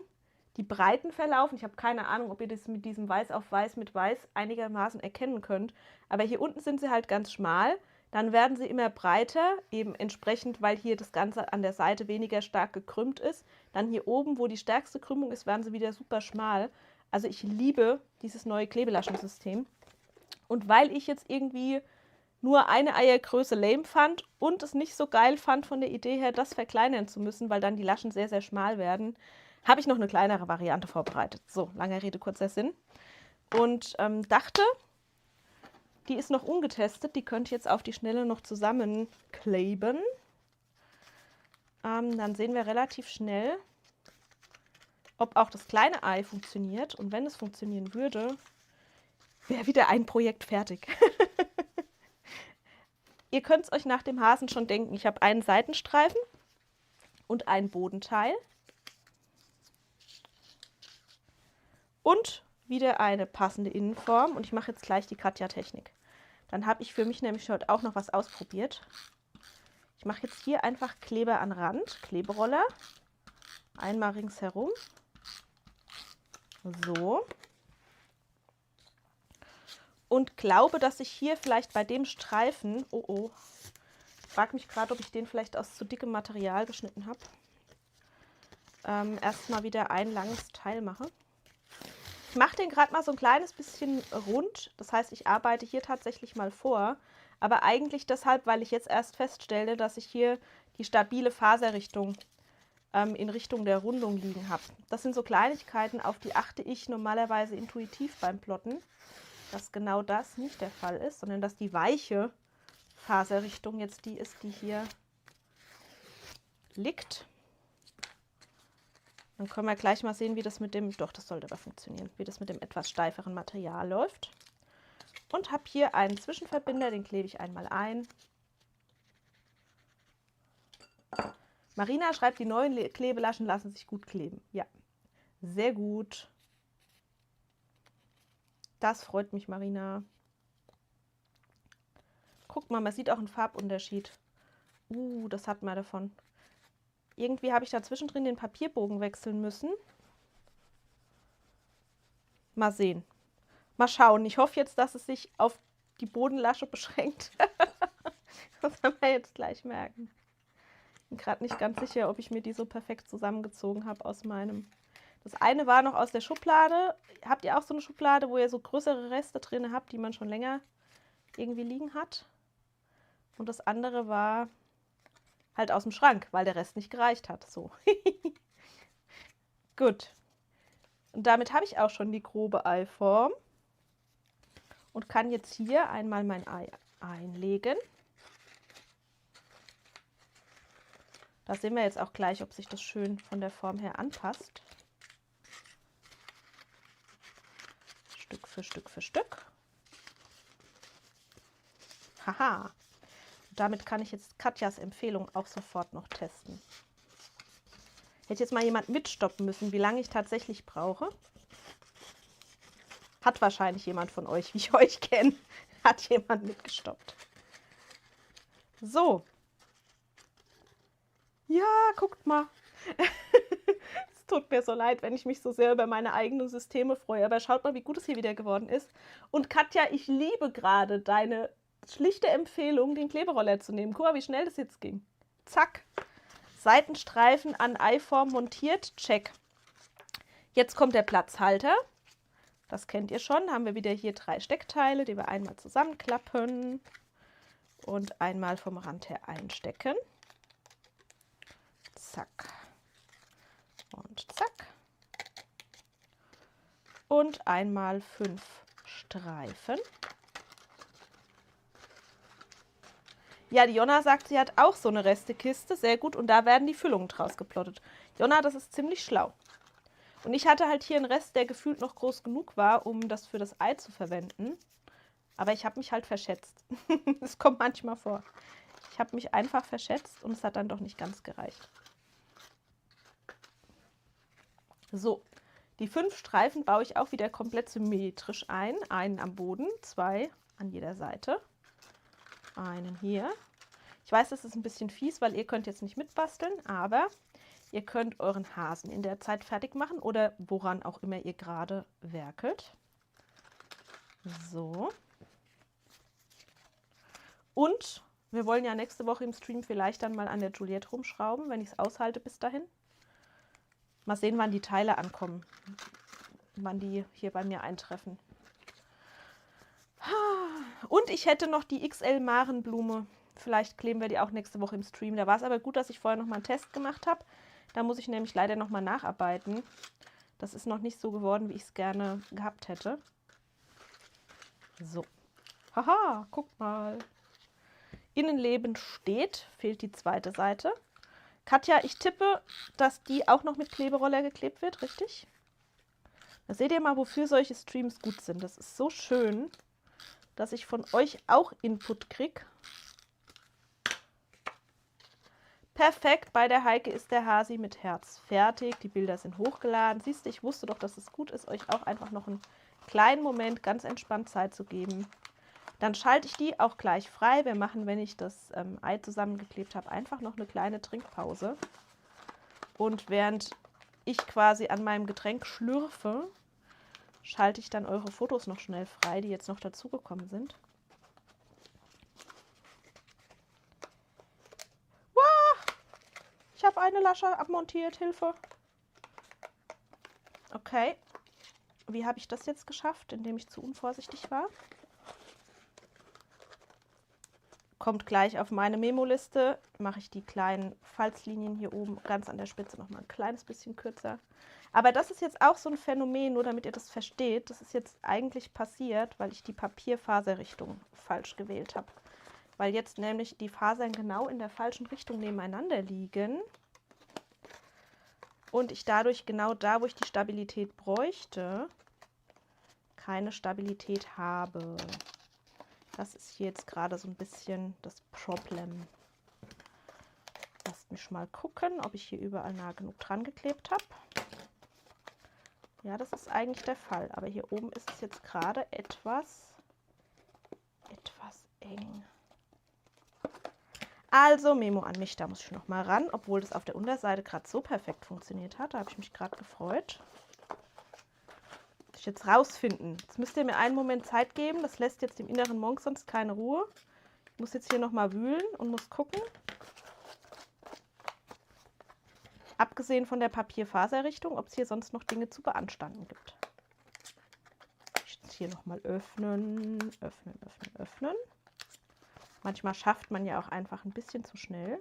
Speaker 4: die Breiten verlaufen? Ich habe keine Ahnung, ob ihr das mit diesem Weiß auf Weiß mit Weiß einigermaßen erkennen könnt. Aber hier unten sind sie halt ganz schmal. Dann werden sie immer breiter, eben entsprechend, weil hier das Ganze an der Seite weniger stark gekrümmt ist. Dann hier oben, wo die stärkste Krümmung ist, werden sie wieder super schmal. Also ich liebe dieses neue Klebelaschensystem. Und weil ich jetzt irgendwie nur eine Eiergröße lame fand und es nicht so geil fand von der Idee her, das verkleinern zu müssen, weil dann die Laschen sehr, sehr schmal werden, habe ich noch eine kleinere Variante vorbereitet. So, lange Rede, kurzer Sinn. Und dachte, die ist noch ungetestet, die könnte ich jetzt auf die Schnelle noch zusammenkleben. Dann sehen wir relativ schnell, ob auch das kleine Ei funktioniert. Und wenn es funktionieren würde, wäre wieder ein Projekt fertig. Ihr könnt es euch nach dem Hasen schon denken. Ich habe einen Seitenstreifen und ein Bodenteil. Und wieder eine passende Innenform. Und ich mache jetzt gleich die Katja-Technik. Dann habe ich für mich nämlich heute auch noch was ausprobiert. Ich mache jetzt hier einfach Kleber an Rand, Kleberoller. Einmal ringsherum. So. Und glaube, dass ich hier vielleicht bei dem Streifen, ich frage mich gerade, ob ich den vielleicht aus zu dickem Material geschnitten habe, erstmal wieder ein langes Teil mache. Ich mache den gerade mal so ein kleines bisschen rund, das heißt, ich arbeite hier tatsächlich mal vor, aber eigentlich deshalb, weil ich jetzt erst feststelle, dass ich hier die stabile Faserrichtung in Richtung der Rundung liegen habe. Das sind so Kleinigkeiten, auf die achte ich normalerweise intuitiv beim Plotten, dass genau das nicht der Fall ist, sondern dass die weiche Faserrichtung jetzt die ist, die hier liegt. Dann können wir gleich mal sehen, wie das mit dem, doch, das sollte aber funktionieren, wie das mit dem etwas steiferen Material läuft. Und habe hier einen Zwischenverbinder, den klebe ich einmal ein. Marina schreibt, die neuen Klebelaschen lassen sich gut kleben. Ja, sehr gut. Das freut mich, Marina. Guckt mal, man sieht auch einen Farbunterschied. Das hat man davon. Irgendwie habe ich da zwischendrin den Papierbogen wechseln müssen. Mal sehen. Mal schauen. Ich hoffe jetzt, dass es sich auf die Bodenlasche beschränkt. Das werden wir jetzt gleich merken. Ich bin gerade nicht ganz sicher, ob ich mir die so perfekt zusammengezogen habe aus meinem... Das eine war noch aus der Schublade. Habt ihr auch so eine Schublade, wo ihr so größere Reste drin habt, die man schon länger irgendwie liegen hat? Und das andere war halt aus dem Schrank, weil der Rest nicht gereicht hat. So. Gut. Und damit habe ich auch schon die grobe Eiform. Und kann jetzt hier einmal mein Ei einlegen. Da sehen wir jetzt auch gleich, ob sich das schön von der Form her anpasst. Stück für Stück für Stück. Haha. Damit kann ich jetzt Katjas Empfehlung auch sofort noch testen. Hätte jetzt mal jemand mitstoppen müssen, wie lange ich tatsächlich brauche. Hat wahrscheinlich jemand von euch, wie ich euch kenne, hat jemand mitgestoppt. So. Ja, guckt mal. Es tut mir so leid, wenn ich mich so sehr über meine eigenen Systeme freue. Aber schaut mal, wie gut es hier wieder geworden ist. Und Katja, ich liebe gerade deine schlichte Empfehlung, den Kleberoller zu nehmen. Guck mal, wie schnell das jetzt ging. Zack. Seitenstreifen an Eiform montiert. Check. Jetzt kommt der Platzhalter. Das kennt ihr schon. Haben wir wieder hier 3 Steckteile, die wir einmal zusammenklappen und einmal vom Rand her einstecken. Zack. Und zack. Und einmal 5 Streifen. Ja, die Jonna sagt, sie hat auch so eine Restekiste. Sehr gut. Und da werden die Füllungen draus geplottet. Jonna, das ist ziemlich schlau. Und ich hatte halt hier einen Rest, der gefühlt noch groß genug war, um das für das Ei zu verwenden. Aber ich habe mich halt verschätzt. Das kommt manchmal vor. Ich habe mich einfach verschätzt und es hat dann doch nicht ganz gereicht. So, die 5 Streifen baue ich auch wieder komplett symmetrisch ein. Einen am Boden, 2 an jeder Seite. Einen hier. Ich weiß, das ist ein bisschen fies, weil ihr könnt jetzt nicht mitbasteln, aber ihr könnt euren Hasen in der Zeit fertig machen oder woran auch immer ihr gerade werkelt. So. Und wir wollen ja nächste Woche im Stream vielleicht dann mal an der Juliette rumschrauben, wenn ich es aushalte bis dahin. Mal sehen, wann die Teile ankommen. wann die hier bei mir eintreffen. Und ich hätte noch die XL Marenblume. Vielleicht kleben wir die auch nächste Woche im Stream. Da war es aber gut, dass ich vorher noch mal einen Test gemacht habe. Da muss ich nämlich leider noch mal nacharbeiten. Das ist noch nicht so geworden, wie ich es gerne gehabt hätte. So. Haha, guck mal. Innenleben steht, fehlt die zweite Seite. Katja, ich tippe, dass die auch noch mit Kleberoller geklebt wird, richtig? Da seht ihr mal, wofür solche Streams gut sind. Das ist so schön, dass ich von euch auch Input kriege. Perfekt, bei der Heike ist der Hasi mit Herz fertig. Die Bilder sind hochgeladen. Siehst du, ich wusste doch, dass es gut ist, euch auch einfach noch einen kleinen Moment ganz entspannt Zeit zu geben. Dann schalte ich die auch gleich frei. Wir machen, wenn ich das Ei zusammengeklebt habe, einfach noch eine kleine Trinkpause. Und während ich quasi an meinem Getränk schlürfe, schalte ich dann eure Fotos noch schnell frei, die jetzt noch dazugekommen sind. Ich habe eine Lasche abmontiert, Hilfe. Okay. Wie habe ich das jetzt geschafft, indem ich zu unvorsichtig war? Kommt gleich auf meine Memo-Liste. Mache ich die kleinen Falzlinien hier oben ganz an der Spitze noch mal ein kleines bisschen kürzer. Aber das ist jetzt auch so ein Phänomen, nur damit ihr das versteht. Das ist jetzt eigentlich passiert, weil ich die Papierfaserrichtung falsch gewählt habe. Weil jetzt nämlich die Fasern genau in der falschen Richtung nebeneinander liegen. Und ich dadurch genau da, wo ich die Stabilität bräuchte, keine Stabilität habe. Das ist hier jetzt gerade so ein bisschen das Problem. Lasst mich mal gucken, ob ich hier überall nah genug dran geklebt habe. Ja, das ist eigentlich der Fall. Aber hier oben ist es jetzt gerade etwas eng. Also Memo an mich, da muss ich noch mal ran, obwohl das auf der Unterseite gerade so perfekt funktioniert hat. Da habe ich mich gerade gefreut. Muss ich jetzt rausfinden. Jetzt müsst ihr mir einen Moment Zeit geben. Das lässt jetzt dem inneren Monk sonst keine Ruhe. Ich muss jetzt hier noch mal wühlen und muss gucken. Abgesehen von der Papierfaserrichtung, ob es hier sonst noch Dinge zu beanstanden gibt. Ich jetzt hier noch mal öffnen, öffnen, öffnen, öffnen. Manchmal schafft man ja auch einfach ein bisschen zu schnell.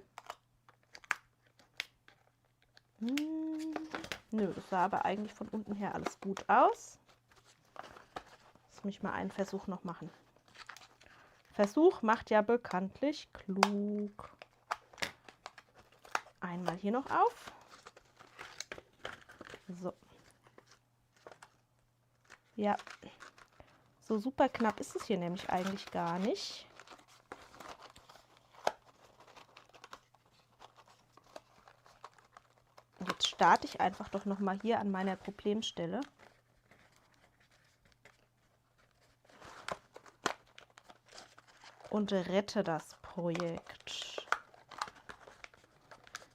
Speaker 4: Nö, das sah aber eigentlich von unten her alles gut aus. Lass mich mal einen Versuch noch machen. Versuch macht ja bekanntlich klug. Einmal hier noch auf. So. Ja. So super knapp ist es hier nämlich eigentlich gar nicht. Jetzt starte ich einfach doch noch mal hier an meiner Problemstelle. Und rette das Projekt.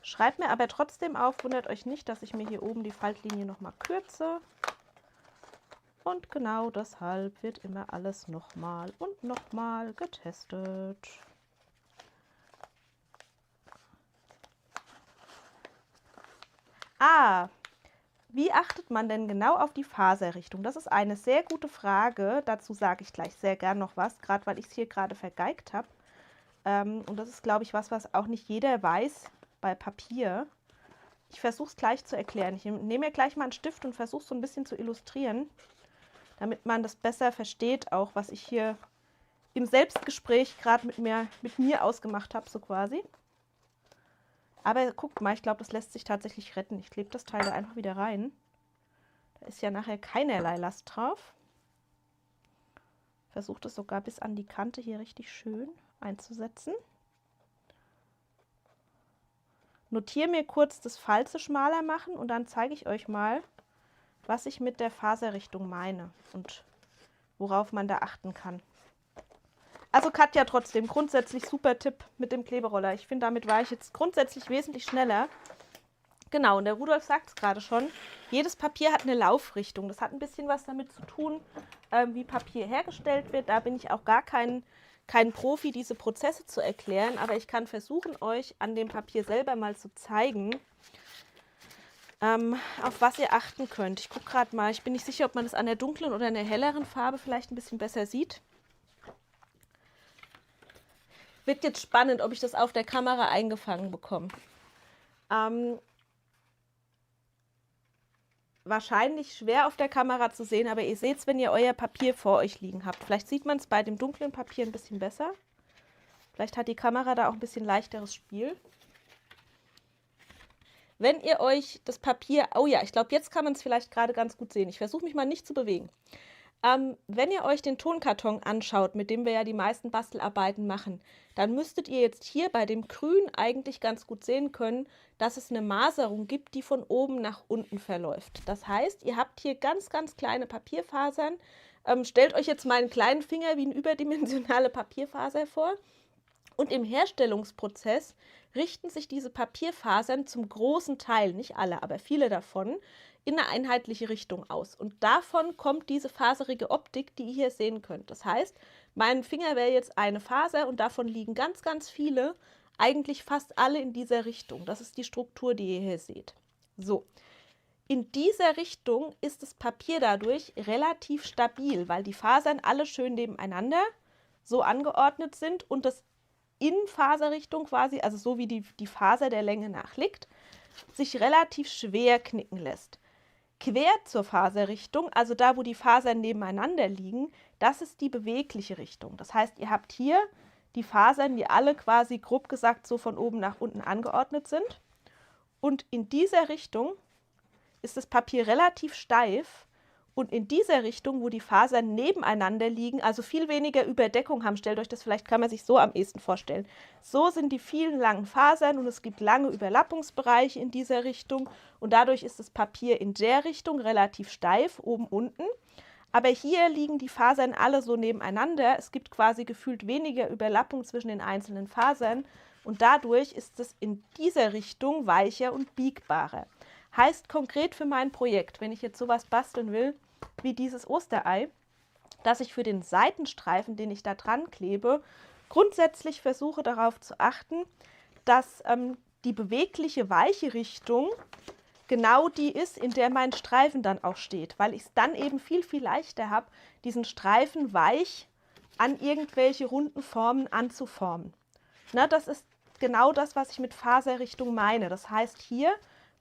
Speaker 4: Schreibt mir aber trotzdem auf, wundert euch nicht, dass ich mir hier oben die Faltlinie noch mal kürze. Und genau deshalb wird immer alles nochmal und nochmal getestet. Wie achtet man denn genau auf die Faserrichtung? Das ist eine sehr gute Frage. Dazu sage ich gleich sehr gern noch was, gerade weil ich es hier gerade vergeigt habe. Und das ist, glaube ich, was auch nicht jeder weiß bei Papier. Ich versuche es gleich zu erklären. Ich nehme mir gleich mal einen Stift und versuche es so ein bisschen zu illustrieren, damit man das besser versteht, auch was ich hier im Selbstgespräch gerade mit mir ausgemacht habe, so quasi. Aber guckt mal, ich glaube, das lässt sich tatsächlich retten. Ich klebe das Teil da einfach wieder rein. Da ist ja nachher keinerlei Last drauf. Versuche das sogar bis an die Kante hier richtig schön einzusetzen. Notiere mir kurz das Falze schmaler machen und dann zeige ich euch mal, was ich mit der Faserrichtung meine und worauf man da achten kann. Also Katja, trotzdem grundsätzlich super Tipp mit dem Kleberoller. Ich finde, damit war ich jetzt grundsätzlich wesentlich schneller. Genau, und der Rudolf sagt es gerade schon, jedes Papier hat eine Laufrichtung. Das hat ein bisschen was damit zu tun, wie Papier hergestellt wird. Da bin ich auch gar kein Profi, diese Prozesse zu erklären, aber ich kann versuchen, euch an dem Papier selber mal zu zeigen, Auf was ihr achten könnt. Ich gucke gerade mal, ich bin nicht sicher, ob man das an der dunklen oder an der helleren Farbe vielleicht ein bisschen besser sieht. Wird jetzt spannend, ob ich das auf der Kamera eingefangen bekomme. Wahrscheinlich schwer auf der Kamera zu sehen, aber ihr seht es, wenn ihr euer Papier vor euch liegen habt. Vielleicht sieht man es bei dem dunklen Papier ein bisschen besser. Vielleicht hat die Kamera da auch ein bisschen leichteres Spiel. Wenn ihr euch das Papier, oh ja, ich glaube, jetzt kann man es vielleicht gerade ganz gut sehen. Ich versuche mich mal nicht zu bewegen. Wenn ihr euch den Tonkarton anschaut, mit dem wir ja die meisten Bastelarbeiten machen, dann müsstet ihr jetzt hier bei dem Grün eigentlich ganz gut sehen können, dass es eine Maserung gibt, die von oben nach unten verläuft. Das heißt, ihr habt hier ganz, ganz kleine Papierfasern. Stellt euch jetzt mal einen kleinen Finger wie eine überdimensionale Papierfaser vor. Und im Herstellungsprozess richten sich diese Papierfasern zum großen Teil, nicht alle, aber viele davon, in eine einheitliche Richtung aus. Und davon kommt diese faserige Optik, die ihr hier sehen könnt. Das heißt, mein Finger wäre jetzt eine Faser und davon liegen ganz, ganz viele, eigentlich fast alle in dieser Richtung. Das ist die Struktur, die ihr hier seht. So, in dieser Richtung ist das Papier dadurch relativ stabil, weil die Fasern alle schön nebeneinander so angeordnet sind und das in Faserrichtung quasi, also so wie die Faser der Länge nach liegt, sich relativ schwer knicken lässt. Quer zur Faserrichtung, also da, wo die Fasern nebeneinander liegen, das ist die bewegliche Richtung. Das heißt, ihr habt hier die Fasern, die alle quasi grob gesagt so von oben nach unten angeordnet sind. Und in dieser Richtung ist das Papier relativ steif. Und in dieser Richtung, wo die Fasern nebeneinander liegen, also viel weniger Überdeckung haben, stellt euch das, vielleicht kann man sich so am ehesten vorstellen. So sind die vielen langen Fasern und es gibt lange Überlappungsbereiche in dieser Richtung und dadurch ist das Papier in der Richtung relativ steif, oben, unten. Aber hier liegen die Fasern alle so nebeneinander. Es gibt quasi gefühlt weniger Überlappung zwischen den einzelnen Fasern und dadurch ist es in dieser Richtung weicher und biegbarer. Heißt konkret für mein Projekt, wenn ich jetzt sowas basteln will, wie dieses Osterei, dass ich für den Seitenstreifen, den ich da dran klebe, grundsätzlich versuche darauf zu achten, dass die bewegliche weiche Richtung genau die ist, in der mein Streifen dann auch steht, weil ich es dann eben viel, viel leichter habe, diesen Streifen weich an irgendwelche runden Formen anzuformen. Na, das ist genau das, was ich mit Faserrichtung meine. Das heißt, hier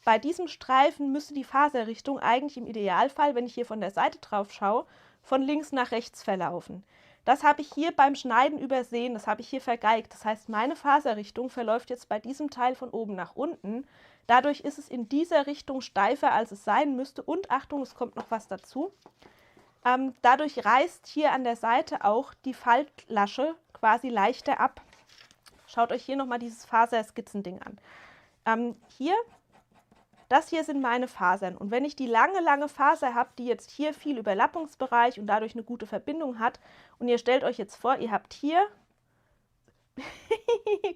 Speaker 4: bei diesem Streifen müsste die Faserrichtung eigentlich im Idealfall, wenn ich hier von der Seite drauf schaue, von links nach rechts verlaufen. Das habe ich hier beim Schneiden übersehen, das habe ich hier vergeigt. Das heißt, meine Faserrichtung verläuft jetzt bei diesem Teil von oben nach unten. Dadurch ist es in dieser Richtung steifer, als es sein müsste. Und Achtung, es kommt noch was dazu. Dadurch reißt hier an der Seite auch die Faltlasche quasi leichter ab. Schaut euch hier nochmal dieses Faserskizzending an. Das hier sind meine Fasern und wenn ich die lange, lange Faser habe, die jetzt hier viel Überlappungsbereich und dadurch eine gute Verbindung hat und ihr stellt euch jetzt vor, ihr habt hier,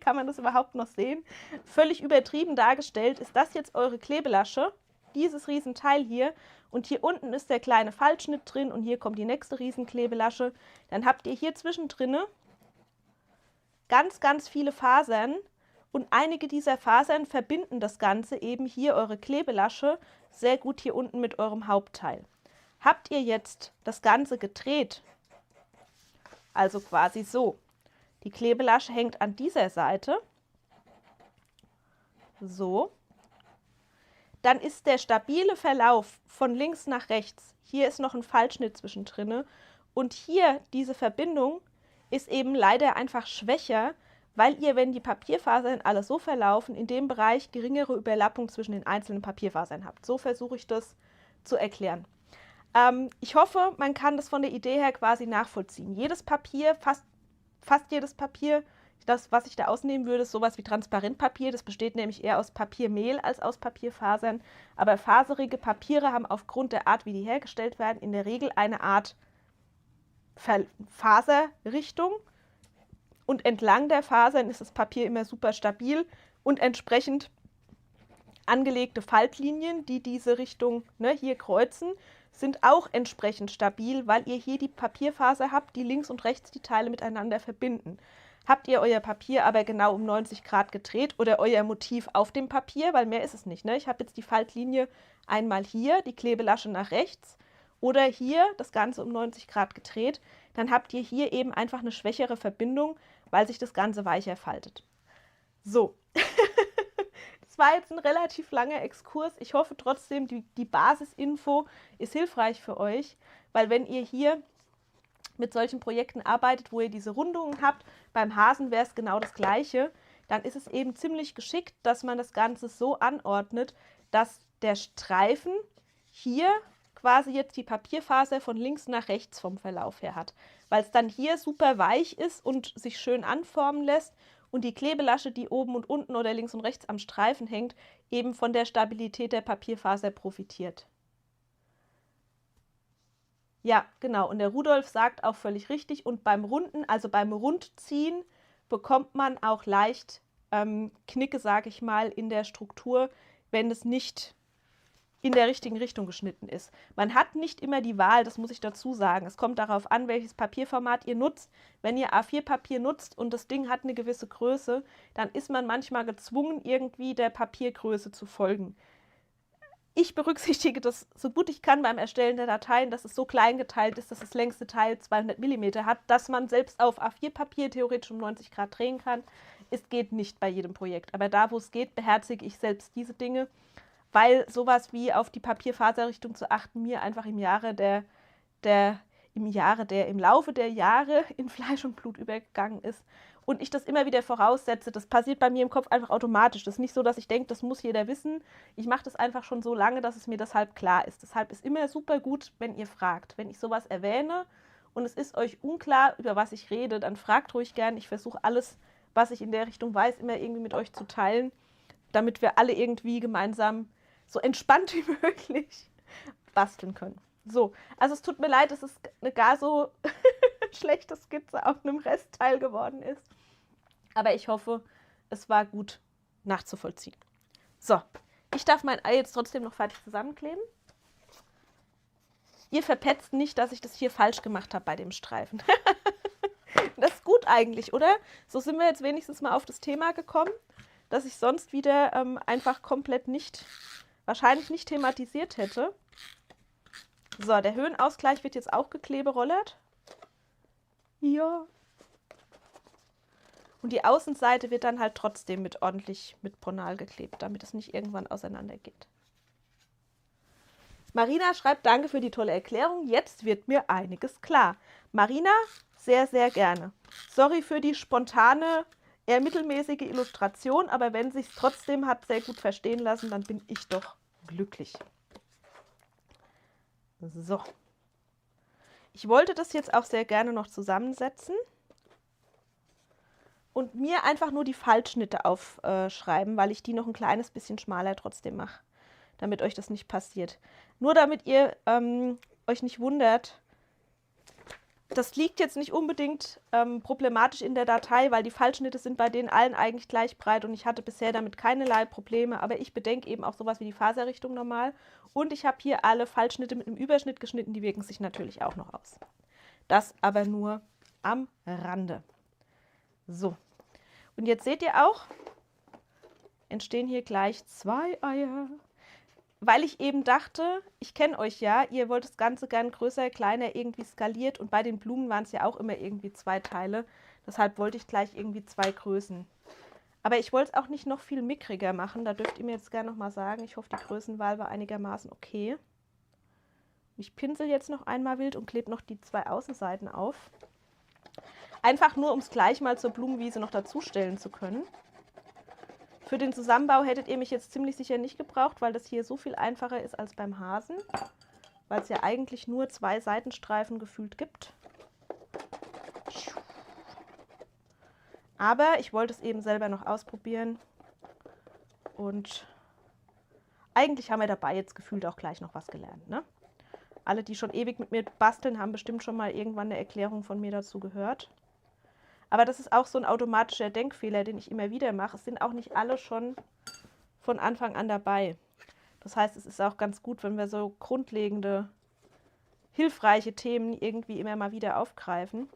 Speaker 4: kann man das überhaupt noch sehen, völlig übertrieben dargestellt, ist das jetzt eure Klebelasche, dieses Riesenteil hier und hier unten ist der kleine Faltschnitt drin und hier kommt die nächste Riesenklebelasche, dann habt ihr hier zwischendrin ganz, ganz viele Fasern. Und einige dieser Fasern verbinden das Ganze eben hier, eure Klebelasche, sehr gut hier unten mit eurem Hauptteil. Habt ihr jetzt das Ganze gedreht, also quasi so, die Klebelasche hängt an dieser Seite, so, dann ist der stabile Verlauf von links nach rechts, hier ist noch ein Faltschnitt zwischendrin und hier diese Verbindung ist eben leider einfach schwächer, weil ihr, wenn die Papierfasern alle so verlaufen, in dem Bereich geringere Überlappung zwischen den einzelnen Papierfasern habt. So versuche ich das zu erklären. Ich hoffe, man kann das von der Idee her quasi nachvollziehen. Jedes Papier, fast jedes Papier, das, was ich da ausnehmen würde, ist sowas wie Transparentpapier. Das besteht nämlich eher aus Papiermehl als aus Papierfasern. Aber faserige Papiere haben aufgrund der Art, wie die hergestellt werden, in der Regel eine Art Faserrichtung. Und entlang der Fasern ist das Papier immer super stabil und entsprechend angelegte Faltlinien, die diese Richtung hier kreuzen, sind auch entsprechend stabil, weil ihr hier die Papierfaser habt, die links und rechts die Teile miteinander verbinden. habt ihr euer Papier aber genau um 90 Grad gedreht oder euer Motiv auf dem Papier, weil mehr ist es nicht. Ne? Ich habe jetzt die Faltlinie einmal hier, die Klebelasche nach rechts oder hier das Ganze um 90 Grad gedreht, dann habt ihr hier eben einfach eine schwächere Verbindung, weil sich das Ganze weicher faltet. So, das war jetzt ein relativ langer Exkurs. Ich hoffe trotzdem, die Basisinfo ist hilfreich für euch, weil wenn ihr hier mit solchen Projekten arbeitet, wo ihr diese Rundungen habt, beim Hasen wäre es genau das Gleiche, dann ist es eben ziemlich geschickt, dass man das Ganze so anordnet, dass der Streifen hier quasi jetzt die Papierfaser von links nach rechts vom Verlauf her hat, weil es dann hier super weich ist und sich schön anformen lässt und die Klebelasche, die oben und unten oder links und rechts am Streifen hängt, eben von der Stabilität der Papierfaser profitiert. Ja, genau. Und der Rudolf sagt auch völlig richtig. Und beim Runden, also beim Rundziehen, bekommt man auch leicht Knicke, sage ich mal, in der Struktur, wenn es nicht in der richtigen Richtung geschnitten ist. Man hat nicht immer die Wahl, das muss ich dazu sagen. Es kommt darauf an, welches Papierformat ihr nutzt. Wenn ihr A4-Papier nutzt und das Ding hat eine gewisse Größe, dann ist man manchmal gezwungen, irgendwie der Papiergröße zu folgen. Ich berücksichtige das so gut ich kann beim Erstellen der Dateien, dass es so klein geteilt ist, dass das längste Teil 200 mm hat, dass man selbst auf A4-Papier theoretisch um 90 Grad drehen kann. Es geht nicht bei jedem Projekt, aber da, wo es geht, beherzige ich selbst diese Dinge, weil sowas wie auf die Papierfaserrichtung zu achten mir einfach im Laufe der Jahre in Fleisch und Blut übergegangen ist. Und ich das immer wieder voraussetze, das passiert bei mir im Kopf einfach automatisch. Das ist nicht so, dass ich denke, das muss jeder wissen. Ich mache das einfach schon so lange, dass es mir deshalb klar ist. Deshalb ist immer super gut, wenn ihr fragt. Wenn ich sowas erwähne und es ist euch unklar, über was ich rede, dann fragt ruhig gern. Ich versuche alles, was ich in der Richtung weiß, immer irgendwie mit euch zu teilen, damit wir alle irgendwie gemeinsam so entspannt wie möglich basteln können. So, also es tut mir leid, dass es eine gar so schlechte Skizze auf einem Restteil geworden ist. Aber ich hoffe, es war gut nachzuvollziehen. So, ich darf mein Ei jetzt trotzdem noch fertig zusammenkleben. Ihr verpetzt nicht, dass ich das hier falsch gemacht habe bei dem Streifen. Das ist gut eigentlich, oder? So sind wir jetzt wenigstens mal auf das Thema gekommen, das ich sonst wieder einfach komplett wahrscheinlich nicht thematisiert hätte. So, der Höhenausgleich wird jetzt auch gekleberollert. Ja. Und die Außenseite wird dann halt trotzdem ordentlich mit Pronal geklebt, damit es nicht irgendwann auseinander geht. Marina schreibt, danke für die tolle Erklärung. Jetzt wird mir einiges klar. Marina, sehr, sehr gerne. Sorry für die spontane, eher mittelmäßige Illustration, aber wenn sie es trotzdem hat sehr gut verstehen lassen, dann bin ich doch glücklich. So. Ich wollte das jetzt auch sehr gerne noch zusammensetzen und mir einfach nur die Faltschnitte aufschreiben, weil ich die noch ein kleines bisschen schmaler trotzdem mache, damit euch das nicht passiert. Nur damit ihr euch nicht wundert, das liegt jetzt nicht unbedingt problematisch in der Datei, weil die Faltschnitte sind bei denen allen eigentlich gleich breit und ich hatte bisher damit keinerlei Probleme, aber ich bedenke eben auch sowas wie die Faserrichtung normal und ich habe hier alle Faltschnitte mit einem Überschnitt geschnitten, die wirken sich natürlich auch noch aus. Das aber nur am Rande. So, und jetzt seht ihr auch, entstehen hier gleich 2 Eier. Weil ich eben dachte, ich kenne euch ja, ihr wollt das Ganze gern größer, kleiner, irgendwie skaliert und bei den Blumen waren es ja auch immer irgendwie 2 Teile. Deshalb wollte ich gleich irgendwie 2 Größen. Aber ich wollte es auch nicht noch viel mickriger machen, da dürft ihr mir jetzt gerne nochmal sagen. Ich hoffe, die Größenwahl war einigermaßen okay. Ich pinsel jetzt noch einmal wild und klebe noch die 2 Außenseiten auf. Einfach nur, um es gleich mal zur Blumenwiese noch dazustellen zu können. Für den Zusammenbau hättet ihr mich jetzt ziemlich sicher nicht gebraucht, weil das hier so viel einfacher ist als beim Hasen, weil es ja eigentlich nur 2 Seitenstreifen gefühlt gibt. Aber ich wollte es eben selber noch ausprobieren und eigentlich haben wir dabei jetzt gefühlt auch gleich noch was gelernt, ne? Alle, die schon ewig mit mir basteln, haben bestimmt schon mal irgendwann eine Erklärung von mir dazu gehört. Aber das ist auch so ein automatischer Denkfehler, den ich immer wieder mache. Es sind auch nicht alle schon von Anfang an dabei. Das heißt, es ist auch ganz gut, wenn wir so grundlegende, hilfreiche Themen irgendwie immer mal wieder aufgreifen.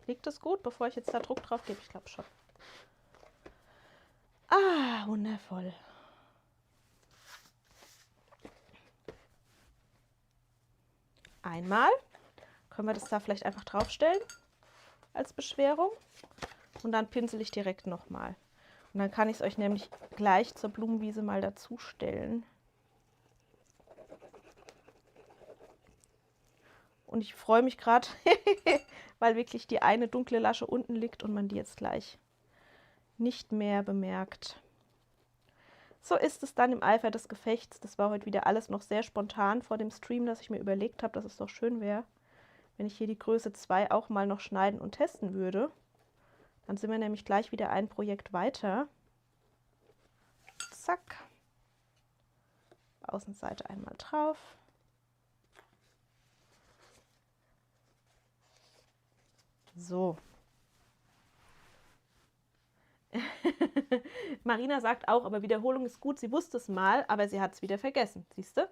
Speaker 4: Liegt es gut, bevor ich jetzt da Druck drauf gebe? Ich glaube schon. Ah, wundervoll. Einmal können wir das da vielleicht einfach draufstellen als Beschwerung und dann pinsel ich direkt nochmal. Und dann kann ich es euch nämlich gleich zur Blumenwiese mal dazu stellen. Und ich freue mich gerade, weil wirklich die eine dunkle Lasche unten liegt und man die jetzt gleich nicht mehr bemerkt. So ist es dann im Eifer des Gefechts. Das war heute wieder alles noch sehr spontan vor dem Stream, dass ich mir überlegt habe, dass es doch schön wäre, wenn ich hier die Größe 2 auch mal noch schneiden und testen würde. Dann sind wir nämlich gleich wieder ein Projekt weiter. Zack. Außenseite einmal drauf. So. Marina sagt auch, aber Wiederholung ist gut. Sie wusste es mal, aber sie hat es wieder vergessen. Siehst du?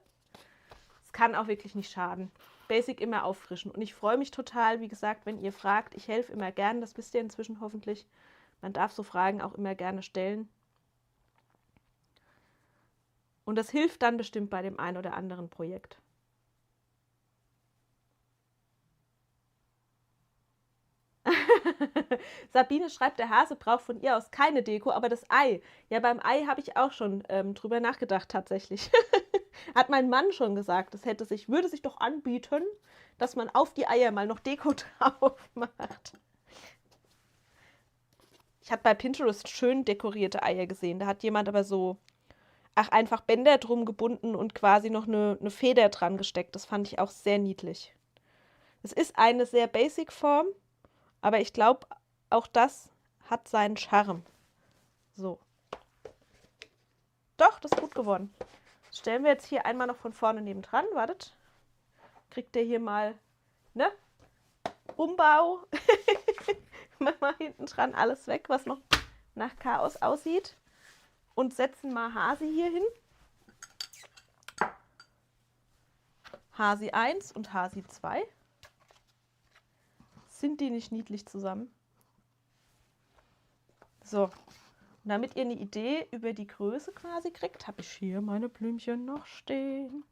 Speaker 4: Es kann auch wirklich nicht schaden. Basic immer auffrischen. Und ich freue mich total, wie gesagt, wenn ihr fragt. Ich helfe immer gern. Das wisst ihr inzwischen hoffentlich. Man darf so Fragen auch immer gerne stellen. Und das hilft dann bestimmt bei dem einen oder anderen Projekt. Sabine schreibt, der Hase braucht von ihr aus keine Deko, aber das Ei. Ja, beim Ei habe ich auch schon drüber nachgedacht tatsächlich. Hat mein Mann schon gesagt, das würde sich doch anbieten, dass man auf die Eier mal noch Deko drauf macht. Ich habe bei Pinterest schön dekorierte Eier gesehen. Da hat jemand aber so, einfach Bänder drum gebunden und quasi noch eine Feder dran gesteckt. Das fand ich auch sehr niedlich. Es ist eine sehr basic Form, aber ich glaube, auch das hat seinen Charme. So. Doch, das ist gut geworden. Das stellen wir jetzt hier einmal noch von vorne nebendran. Wartet. Kriegt ihr hier mal, ne? Umbau. Mal hinten dran alles weg, was noch nach Chaos aussieht. Und setzen mal Hasi hier hin. Hasi 1 und Hasi 2. Sind die nicht niedlich zusammen? So, und damit ihr eine Idee über die Größe quasi kriegt, habe ich hier meine Blümchen noch stehen.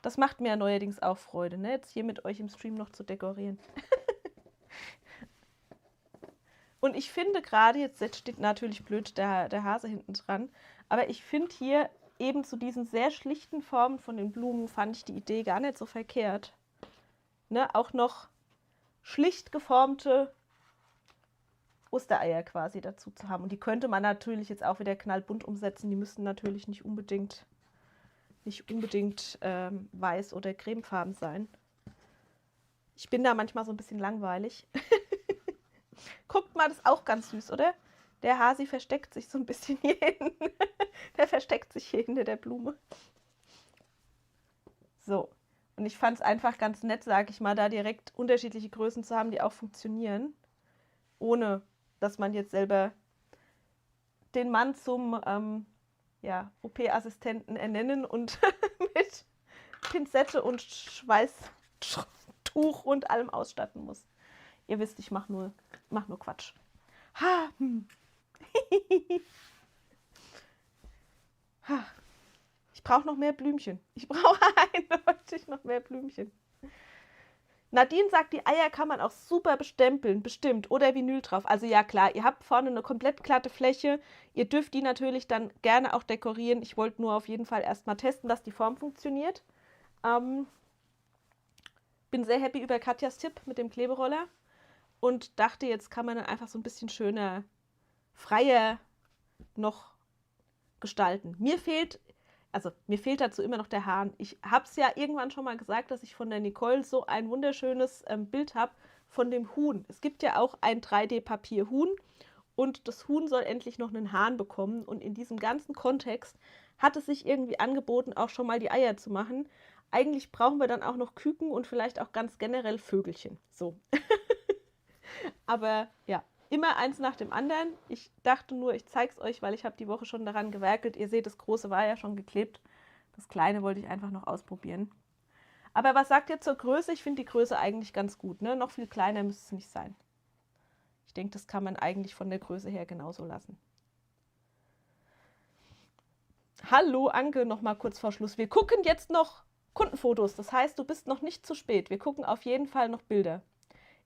Speaker 4: Das macht mir ja neuerdings auch Freude, ne? Jetzt hier mit euch im Stream noch zu dekorieren. Und ich finde gerade, jetzt steht natürlich blöd der Hase hinten dran, aber ich finde hier eben zu diesen sehr schlichten Formen von den Blumen, fand ich die Idee gar nicht so verkehrt. Ne? Auch noch schlicht geformte Ostereier quasi dazu zu haben. Und die könnte man natürlich jetzt auch wieder knallbunt umsetzen. Die müssten natürlich nicht unbedingt weiß oder cremefarben sein. Ich bin da manchmal so ein bisschen langweilig. Guckt mal, das ist auch ganz süß, oder? Der Hasi versteckt sich so ein bisschen hier hinten. Der versteckt sich hier hinter der Blume. So. Und ich fand es einfach ganz nett, sage ich mal, da direkt unterschiedliche Größen zu haben, die auch funktionieren. Ohne, dass man jetzt selber den Mann zum OP-Assistenten ernennen und mit Pinzette und Schweißtuch und allem ausstatten muss. Ihr wisst, ich mach nur Quatsch. Ha, Ich brauche noch mehr Blümchen. Ich brauche eindeutig noch mehr Blümchen. Nadine sagt, die Eier kann man auch super bestempeln, bestimmt. Oder Vinyl drauf. Also ja, klar, ihr habt vorne eine komplett glatte Fläche. Ihr dürft die natürlich dann gerne auch dekorieren. Ich wollte nur auf jeden Fall erstmal testen, dass die Form funktioniert. Bin sehr happy über Katjas Tipp mit dem Kleberoller. Und dachte, jetzt kann man dann einfach so ein bisschen schöner, freier noch gestalten. Mir fehlt dazu immer noch der Hahn. Ich habe es ja irgendwann schon mal gesagt, dass ich von der Nicole so ein wunderschönes Bild habe von dem Huhn. Es gibt ja auch ein 3D-Papier-Huhn und das Huhn soll endlich noch einen Hahn bekommen. Und in diesem ganzen Kontext hat es sich irgendwie angeboten, auch schon mal die Eier zu machen. Eigentlich brauchen wir dann auch noch Küken und vielleicht auch ganz generell Vögelchen. So. Aber ja, immer eins nach dem anderen. Ich dachte nur, ich zeige es euch, weil ich habe die Woche schon daran gewerkelt. Ihr seht, das große war ja schon geklebt. Das kleine wollte ich einfach noch ausprobieren. Aber was sagt ihr zur Größe? Ich finde die Größe eigentlich ganz gut. Ne? Noch viel kleiner müsste es nicht sein. Ich denke, das kann man eigentlich von der Größe her genauso lassen. Hallo Anke, noch mal kurz vor Schluss. Wir gucken jetzt noch Kundenfotos. Das heißt, du bist noch nicht zu spät. Wir gucken auf jeden Fall noch Bilder.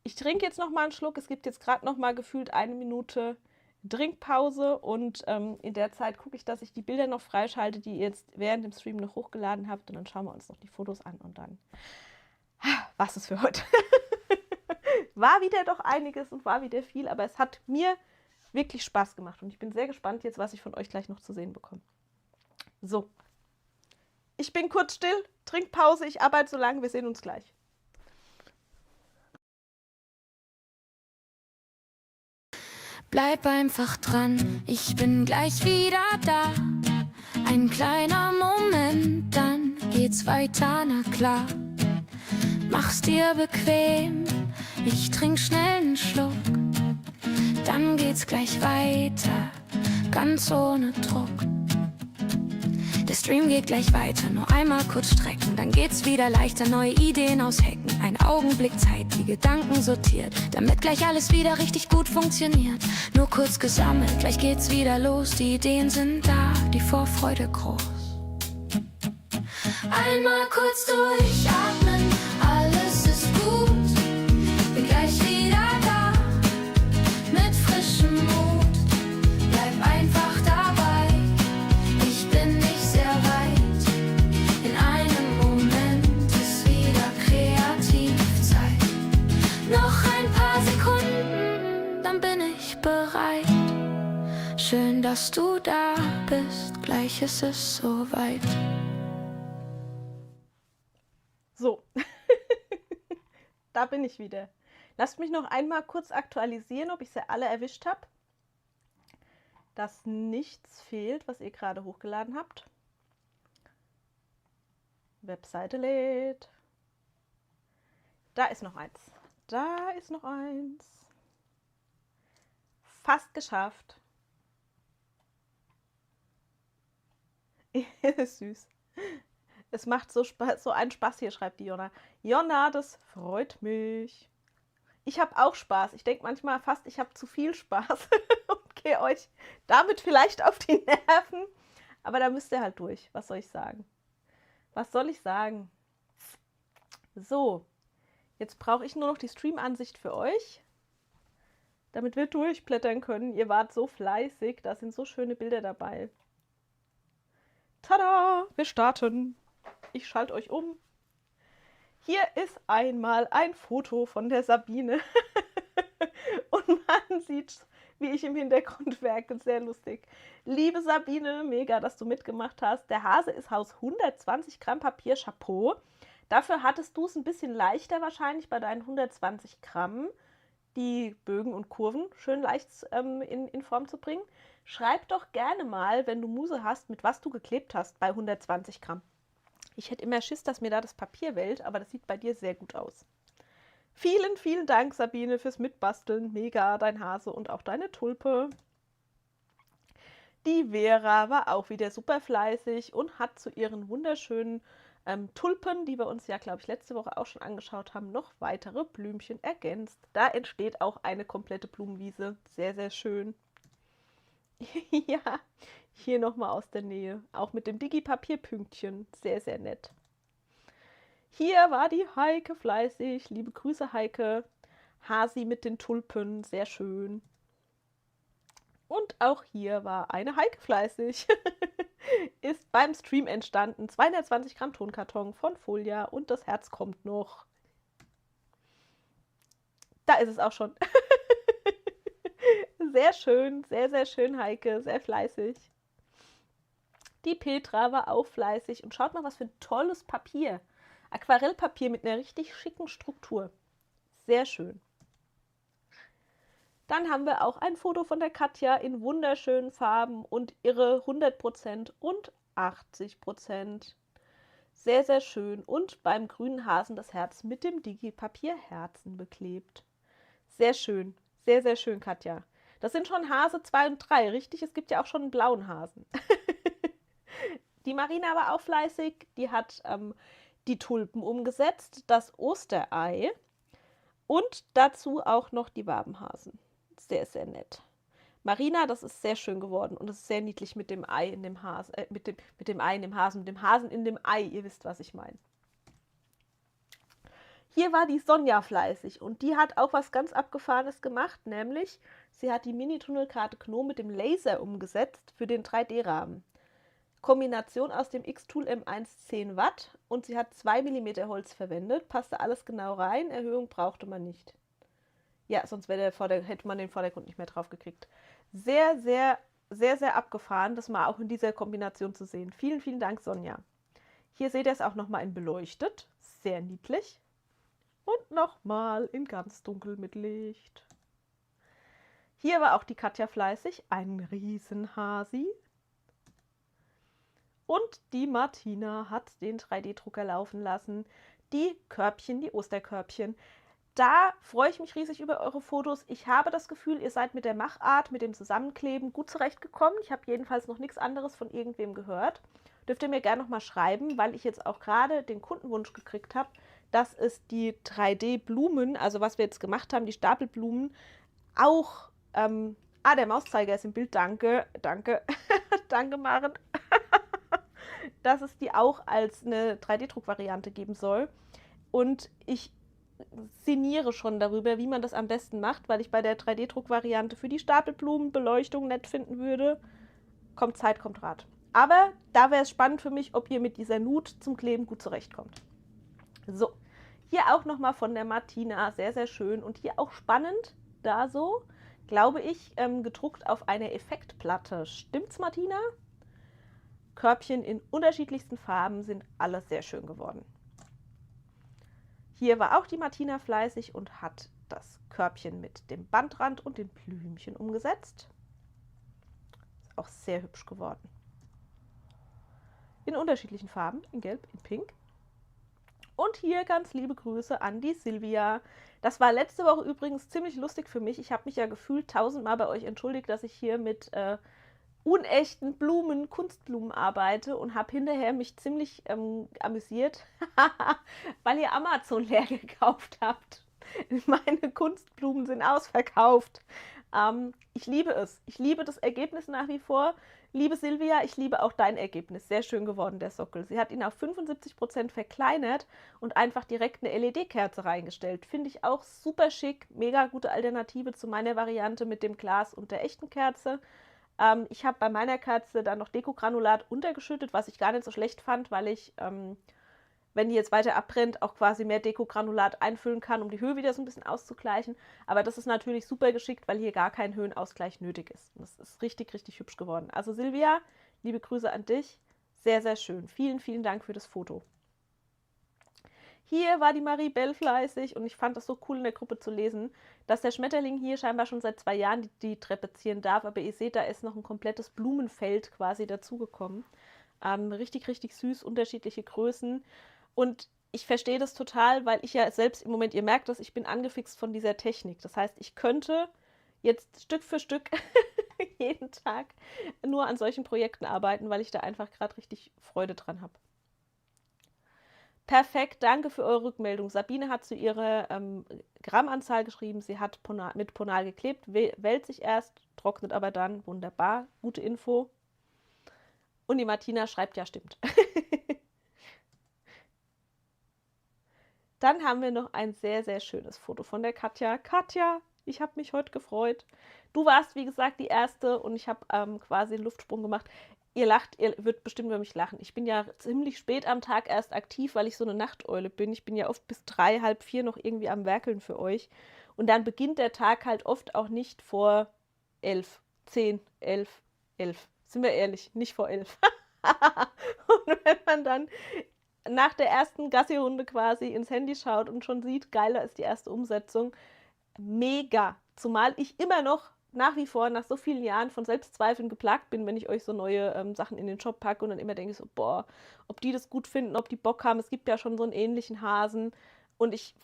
Speaker 4: Ich trinke jetzt noch mal einen Schluck. Es gibt jetzt gerade noch mal gefühlt 1 Minute Trinkpause und in der Zeit gucke ich, dass ich die Bilder noch freischalte, die ihr jetzt während dem Stream noch hochgeladen habt, und dann schauen wir uns noch die Fotos an und dann was ist für heute. War wieder doch einiges und war wieder viel, aber es hat mir wirklich Spaß gemacht und ich bin sehr gespannt jetzt, was ich von euch gleich noch zu sehen bekomme. So, ich bin kurz still, Trinkpause, ich arbeite so lange, wir sehen uns gleich.
Speaker 2: Bleib einfach dran, ich bin gleich wieder da. Ein kleiner Moment, dann geht's weiter, na klar. Mach's dir bequem, ich trink schnell einen Schluck. Dann geht's gleich weiter, ganz ohne Druck. Der Stream geht gleich weiter, nur einmal kurz strecken. Dann geht's wieder leichter, neue Ideen aushacken. Ein Augenblick Zeit, die Gedanken sortiert, damit gleich alles wieder richtig gut funktioniert. Nur kurz gesammelt, gleich geht's wieder los. Die Ideen sind da, die Vorfreude groß. Einmal kurz durchatmen, alles ist gut. Bin gleich wieder da, mit frischem Mut. Bleib einfach dabei, ich bin nicht sehr weit. In einem Moment ist wieder Kreativzeit. Noch ein paar Sekunden, dann bin ich bereit. Schön, dass du da bist, gleich ist es soweit.
Speaker 4: So, da bin ich wieder. Lasst mich noch einmal kurz aktualisieren, ob ich sie alle erwischt habe. Dass nichts fehlt, was ihr gerade hochgeladen habt. Webseite lädt. Da ist noch eins. Da ist noch eins. Fast geschafft. Süß. Es macht so einen Spaß hier, schreibt die Jonna. Jonna, das freut mich. Ich habe auch Spaß. Ich denke manchmal fast, ich habe zu viel Spaß und gehe euch damit vielleicht auf die Nerven. Aber da müsst ihr halt durch. Was soll ich sagen? Was soll ich sagen? So, jetzt brauche ich nur noch die Stream-Ansicht für euch, damit wir durchblättern können. Ihr wart so fleißig, da sind so schöne Bilder dabei. Tada, wir starten. Ich schalte euch um. Hier ist einmal ein Foto von der Sabine. Und man sieht, wie ich im Hintergrund werke. Sehr lustig. Liebe Sabine, mega, dass du mitgemacht hast. Der Hase ist aus 120 Gramm Papier. Chapeau. Dafür hattest du es ein bisschen leichter wahrscheinlich bei deinen 120 Gramm, die Bögen und Kurven schön leicht in Form zu bringen. Schreib doch gerne mal, wenn du Muse hast, mit was du geklebt hast bei 120 Gramm. Ich hätte immer Schiss, dass mir da das Papier wellt, aber das sieht bei dir sehr gut aus. Vielen, vielen Dank, Sabine, fürs Mitbasteln. Mega, dein Hase und auch deine Tulpe. Die Vera war auch wieder super fleißig und hat zu ihren wunderschönen Tulpen, die wir uns ja, glaube ich, letzte Woche auch schon angeschaut haben, noch weitere Blümchen ergänzt. Da entsteht auch eine komplette Blumenwiese. Sehr, sehr schön. Ja, hier nochmal aus der Nähe. Auch mit dem Digi-Papierpünktchen. Sehr, sehr nett. Hier war die Heike fleißig. Liebe Grüße, Heike. Hasi mit den Tulpen. Sehr schön. Und auch hier war eine Heike fleißig. Ist beim Stream entstanden. 220 Gramm Tonkarton von Folia und das Herz kommt noch. Da ist es auch schon. Sehr schön, sehr, sehr schön, Heike. Sehr fleißig. Die Petra war auch fleißig. Und schaut mal, was für ein tolles Papier. Aquarellpapier mit einer richtig schicken Struktur. Sehr schön. Dann haben wir auch ein Foto von der Katja in wunderschönen Farben und ihre 100% und 80%. Sehr, sehr schön. Und beim grünen Hasen das Herz mit dem Digi-Papier Herzen beklebt. Sehr schön. Sehr, sehr schön, Katja. Das sind schon Hase 2 und 3, richtig? Es gibt ja auch schon einen blauen Hasen. Die Marina war auch fleißig. Die hat die Tulpen umgesetzt, das Osterei und dazu auch noch die Wabenhasen. Sehr, sehr nett. Marina, das ist sehr schön geworden und es ist sehr niedlich mit dem Ei in dem Hasen, mit dem Ei in dem Hasen, mit dem Hasen in dem Ei, ihr wisst, was ich meine. Hier war die Sonja fleißig und die hat auch was ganz Abgefahrenes gemacht, nämlich sie hat die Mini-Tunnelkarte Gnome mit dem Laser umgesetzt für den 3D-Rahmen. Kombination aus dem X-Tool M1 10 Watt und sie hat 2 mm Holz verwendet, passte alles genau rein, Erhöhung brauchte man nicht. Ja, sonst hätte man den Vordergrund nicht mehr drauf gekriegt. Sehr, sehr, sehr, sehr abgefahren, das mal auch in dieser Kombination zu sehen. Vielen, vielen Dank, Sonja. Hier seht ihr es auch nochmal in beleuchtet. Sehr niedlich. Und nochmal in ganz dunkel mit Licht. Hier war auch die Katja fleißig. Ein Riesenhasi. Und die Martina hat den 3D-Drucker laufen lassen. Die Körbchen, die Osterkörbchen. Da freue ich mich riesig über eure Fotos. Ich habe das Gefühl, ihr seid mit der Machart, mit dem Zusammenkleben gut zurechtgekommen. Ich habe jedenfalls noch nichts anderes von irgendwem gehört. Dürft ihr mir gerne nochmal schreiben, weil ich jetzt auch gerade den Kundenwunsch gekriegt habe, dass es die 3D-Blumen, also was wir jetzt gemacht haben, die Stapelblumen, auch, der Mauszeiger ist im Bild, danke, danke, danke Maren, dass es die auch als eine 3D-Druckvariante geben soll. Und ich sinniere schon darüber, wie man das am besten macht, weil ich bei der 3D-Druck-Variante für die Stapelblumenbeleuchtung nett finden würde. Kommt Zeit, kommt Rat. Aber da wäre es spannend für mich, ob ihr mit dieser Nut zum Kleben gut zurechtkommt. So, hier auch nochmal von der Martina, sehr, sehr schön. Und hier auch spannend, da so, glaube ich, gedruckt auf einer Effektplatte. Stimmt's, Martina? Körbchen in unterschiedlichsten Farben sind alle sehr schön geworden. Hier war auch die Martina fleißig und hat das Körbchen mit dem Bandrand und den Blümchen umgesetzt. Ist auch sehr hübsch geworden. In unterschiedlichen Farben, in Gelb, in Pink. Und hier ganz liebe Grüße an die Silvia. Das war letzte Woche übrigens ziemlich lustig für mich. Ich habe mich ja gefühlt 1000-mal bei euch entschuldigt, dass ich hier mit unechten Blumen, Kunstblumen arbeite und habe hinterher mich ziemlich amüsiert, weil ihr Amazon leer gekauft habt. Meine Kunstblumen sind ausverkauft. Ich liebe es. Ich liebe das Ergebnis nach wie vor. Liebe Silvia, ich liebe auch dein Ergebnis. Sehr schön geworden, der Sockel. Sie hat ihn auf 75% verkleinert und einfach direkt eine LED-Kerze reingestellt. Finde ich auch super schick. Mega gute Alternative zu meiner Variante mit dem Glas und der echten Kerze. Ich habe bei meiner Kerze dann noch Dekogranulat untergeschüttet, was ich gar nicht so schlecht fand, weil ich, wenn die jetzt weiter abbrennt, auch quasi mehr Dekogranulat einfüllen kann, um die Höhe wieder so ein bisschen auszugleichen. Aber das ist natürlich super geschickt, weil hier gar kein Höhenausgleich nötig ist. Und das ist richtig, richtig hübsch geworden. Also Silvia, liebe Grüße an dich. Sehr, sehr schön. Vielen, vielen Dank für das Foto. Hier war die Marie Bell fleißig und ich fand das so cool in der Gruppe zu lesen, dass der Schmetterling hier scheinbar schon seit 2 Jahren die Treppe ziehen darf, aber ihr seht, da ist noch ein komplettes Blumenfeld quasi dazugekommen. Richtig, richtig süß, unterschiedliche Größen und ich verstehe das total, weil ich ja selbst im Moment, ihr merkt das, ich bin angefixt von dieser Technik. Das heißt, ich könnte jetzt Stück für Stück jeden Tag nur an solchen Projekten arbeiten, weil ich da einfach gerade richtig Freude dran habe. Perfekt, danke für eure Rückmeldung. Sabine hat zu ihrer Grammanzahl geschrieben, sie hat mit Ponal geklebt, wählt sich erst, trocknet aber dann. Wunderbar, gute Info. Und die Martina schreibt, ja stimmt. Dann haben wir noch ein sehr, sehr schönes Foto von der Katja. Katja, ich habe mich heute gefreut. Du warst, wie gesagt, die Erste und ich habe quasi einen Luftsprung gemacht. Ihr lacht, ihr würdet bestimmt über mich lachen. Ich bin ja ziemlich spät am Tag erst aktiv, weil ich so eine Nachteule bin. Ich bin ja oft bis 3, halb 4 noch irgendwie am Werkeln für euch. Und dann beginnt der Tag halt oft auch nicht vor 11, 10, 11, 11. Sind wir ehrlich, nicht vor 11. Und wenn man dann nach der ersten Gassi-Runde quasi ins Handy schaut und schon sieht, geiler ist die erste Umsetzung, mega. Zumal ich immer noch nach wie vor nach so vielen Jahren von Selbstzweifeln geplagt bin, wenn ich euch so neue Sachen in den Shop packe und dann immer denke ich so, boah, ob die das gut finden, ob die Bock haben. Es gibt ja schon so einen ähnlichen Hasen und ich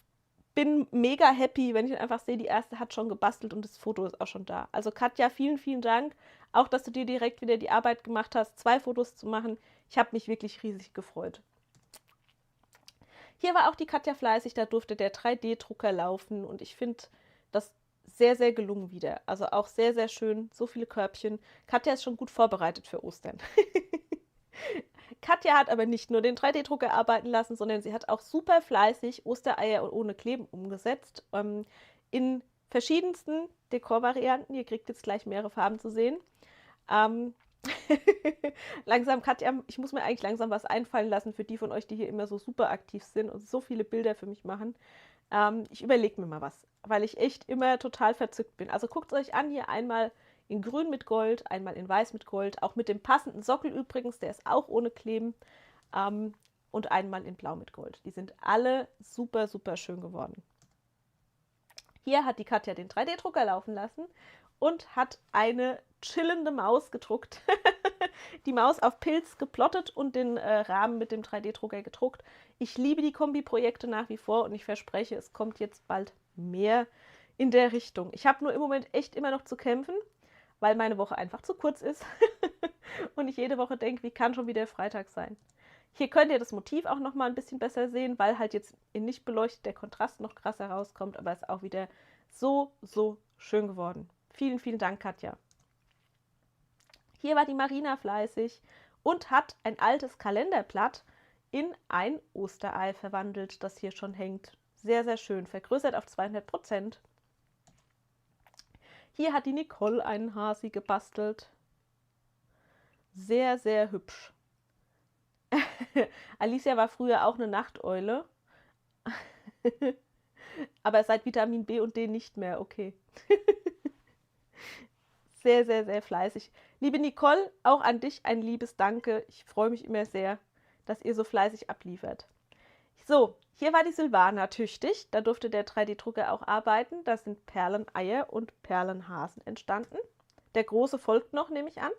Speaker 4: bin mega happy, wenn ich einfach sehe, die erste hat schon gebastelt und das Foto ist auch schon da. Also Katja, vielen, vielen Dank. Auch, dass du dir direkt wieder die Arbeit gemacht hast, 2 Fotos zu machen. Ich habe mich wirklich riesig gefreut. Hier war auch die Katja fleißig, da durfte der 3D-Drucker laufen und ich finde das sehr, sehr gelungen wieder. Also auch sehr, sehr schön. So viele Körbchen. Katja ist schon gut vorbereitet für Ostern. Katja hat aber nicht nur den 3D-Drucker arbeiten lassen, sondern sie hat auch super fleißig Ostereier ohne Kleben umgesetzt. In verschiedensten Dekorvarianten. Ihr kriegt jetzt gleich mehrere Farben zu sehen. Ähm, langsam, Katja, ich muss mir eigentlich langsam was einfallen lassen für die von euch, die hier immer so super aktiv sind und so viele Bilder für mich machen. Ich überlege mir mal was, weil ich echt immer total verzückt bin. Also guckt es euch an, hier einmal in grün mit Gold, einmal in weiß mit Gold, auch mit dem passenden Sockel übrigens, der ist auch ohne Kleben, und einmal in blau mit Gold. Die sind alle super, super schön geworden. Hier hat die Katja den 3D-Drucker laufen lassen und hat eine chillende Maus gedruckt. Die Maus auf Pilz geplottet und den Rahmen mit dem 3D-Drucker gedruckt. Ich liebe die Kombi-Projekte nach wie vor und ich verspreche, es kommt jetzt bald mehr in der Richtung. Ich habe nur im Moment echt immer noch zu kämpfen, weil meine Woche einfach zu kurz ist und ich jede Woche denke, wie kann schon wieder Freitag sein. Hier könnt ihr das Motiv auch noch mal ein bisschen besser sehen, weil halt jetzt in nicht beleuchtet der Kontrast noch krasser rauskommt, aber es ist auch wieder so, so schön geworden. Vielen, vielen Dank, Katja. Hier war die Marina fleißig und hat ein altes Kalenderblatt in ein Osterei verwandelt, das hier schon hängt. Sehr, sehr schön, vergrößert auf 200%. Hier hat die Nicole einen Hasi gebastelt. Sehr, sehr hübsch. Alicia war früher auch eine Nachteule. Aber seit Vitamin B und D nicht mehr, okay. Sehr, sehr, sehr fleißig. Liebe Nicole, auch an dich ein liebes Danke. Ich freue mich immer sehr, dass ihr so fleißig abliefert. So, hier war die Silvana tüchtig. Da durfte der 3D-Drucker auch arbeiten. Da sind Perleneier und Perlenhasen entstanden. Der große folgt noch, nehme ich an.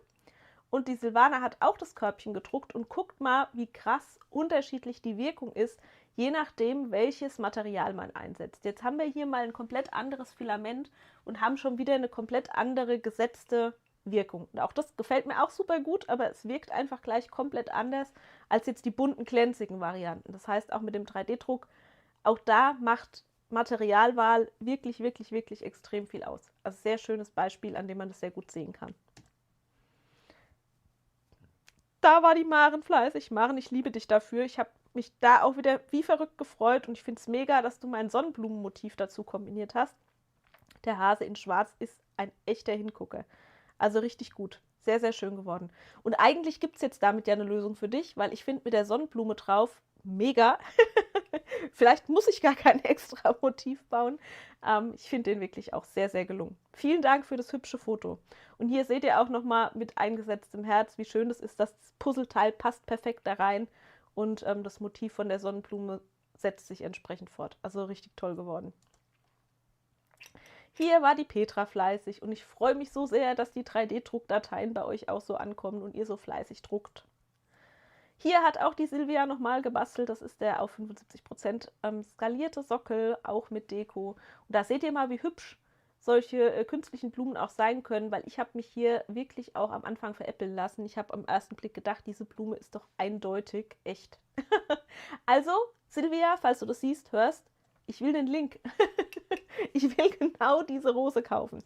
Speaker 4: Und die Silvana hat auch das Körbchen gedruckt und guckt mal, wie krass unterschiedlich die Wirkung ist, je nachdem, welches Material man einsetzt. Jetzt haben wir hier mal ein komplett anderes Filament und haben schon wieder eine komplett andere gesetzte Wirkung. Und auch das gefällt mir auch super gut, aber es wirkt einfach gleich komplett anders als jetzt die bunten, glänzigen Varianten. Das heißt, auch mit dem 3D-Druck, auch da macht Materialwahl wirklich, wirklich, wirklich extrem viel aus. Also sehr schönes Beispiel, an dem man das sehr gut sehen kann. Da war die Maren fleißig. Maren, ich liebe dich dafür. Ich habe mich da auch wieder wie verrückt gefreut und ich finde es mega, dass du mein Sonnenblumenmotiv dazu kombiniert hast. Der Hase in Schwarz ist ein echter Hingucker. Also richtig gut. Sehr, sehr schön geworden. Und eigentlich gibt es jetzt damit ja eine Lösung für dich, weil ich finde mit der Sonnenblume drauf mega. Vielleicht muss ich gar kein extra Motiv bauen. Ich finde den wirklich auch sehr, sehr gelungen. Vielen Dank für das hübsche Foto. Und hier seht ihr auch nochmal mit eingesetztem Herz, wie schön das ist. Das Puzzleteil passt perfekt da rein und das Motiv von der Sonnenblume setzt sich entsprechend fort. Also richtig toll geworden. Hier war die Petra fleißig und ich freue mich so sehr, dass die 3D-Druckdateien bei euch auch so ankommen und ihr so fleißig druckt. Hier hat auch die Silvia nochmal gebastelt, das ist der auf 75% skalierte Sockel, auch mit Deko. Und da seht ihr mal, wie hübsch solche künstlichen Blumen auch sein können, weil ich habe mich hier wirklich auch am Anfang veräppeln lassen. Ich habe am ersten Blick gedacht, diese Blume ist doch eindeutig echt. Also, Silvia, falls du das siehst, hörst, ich will den Link. Ich will genau diese Rose kaufen.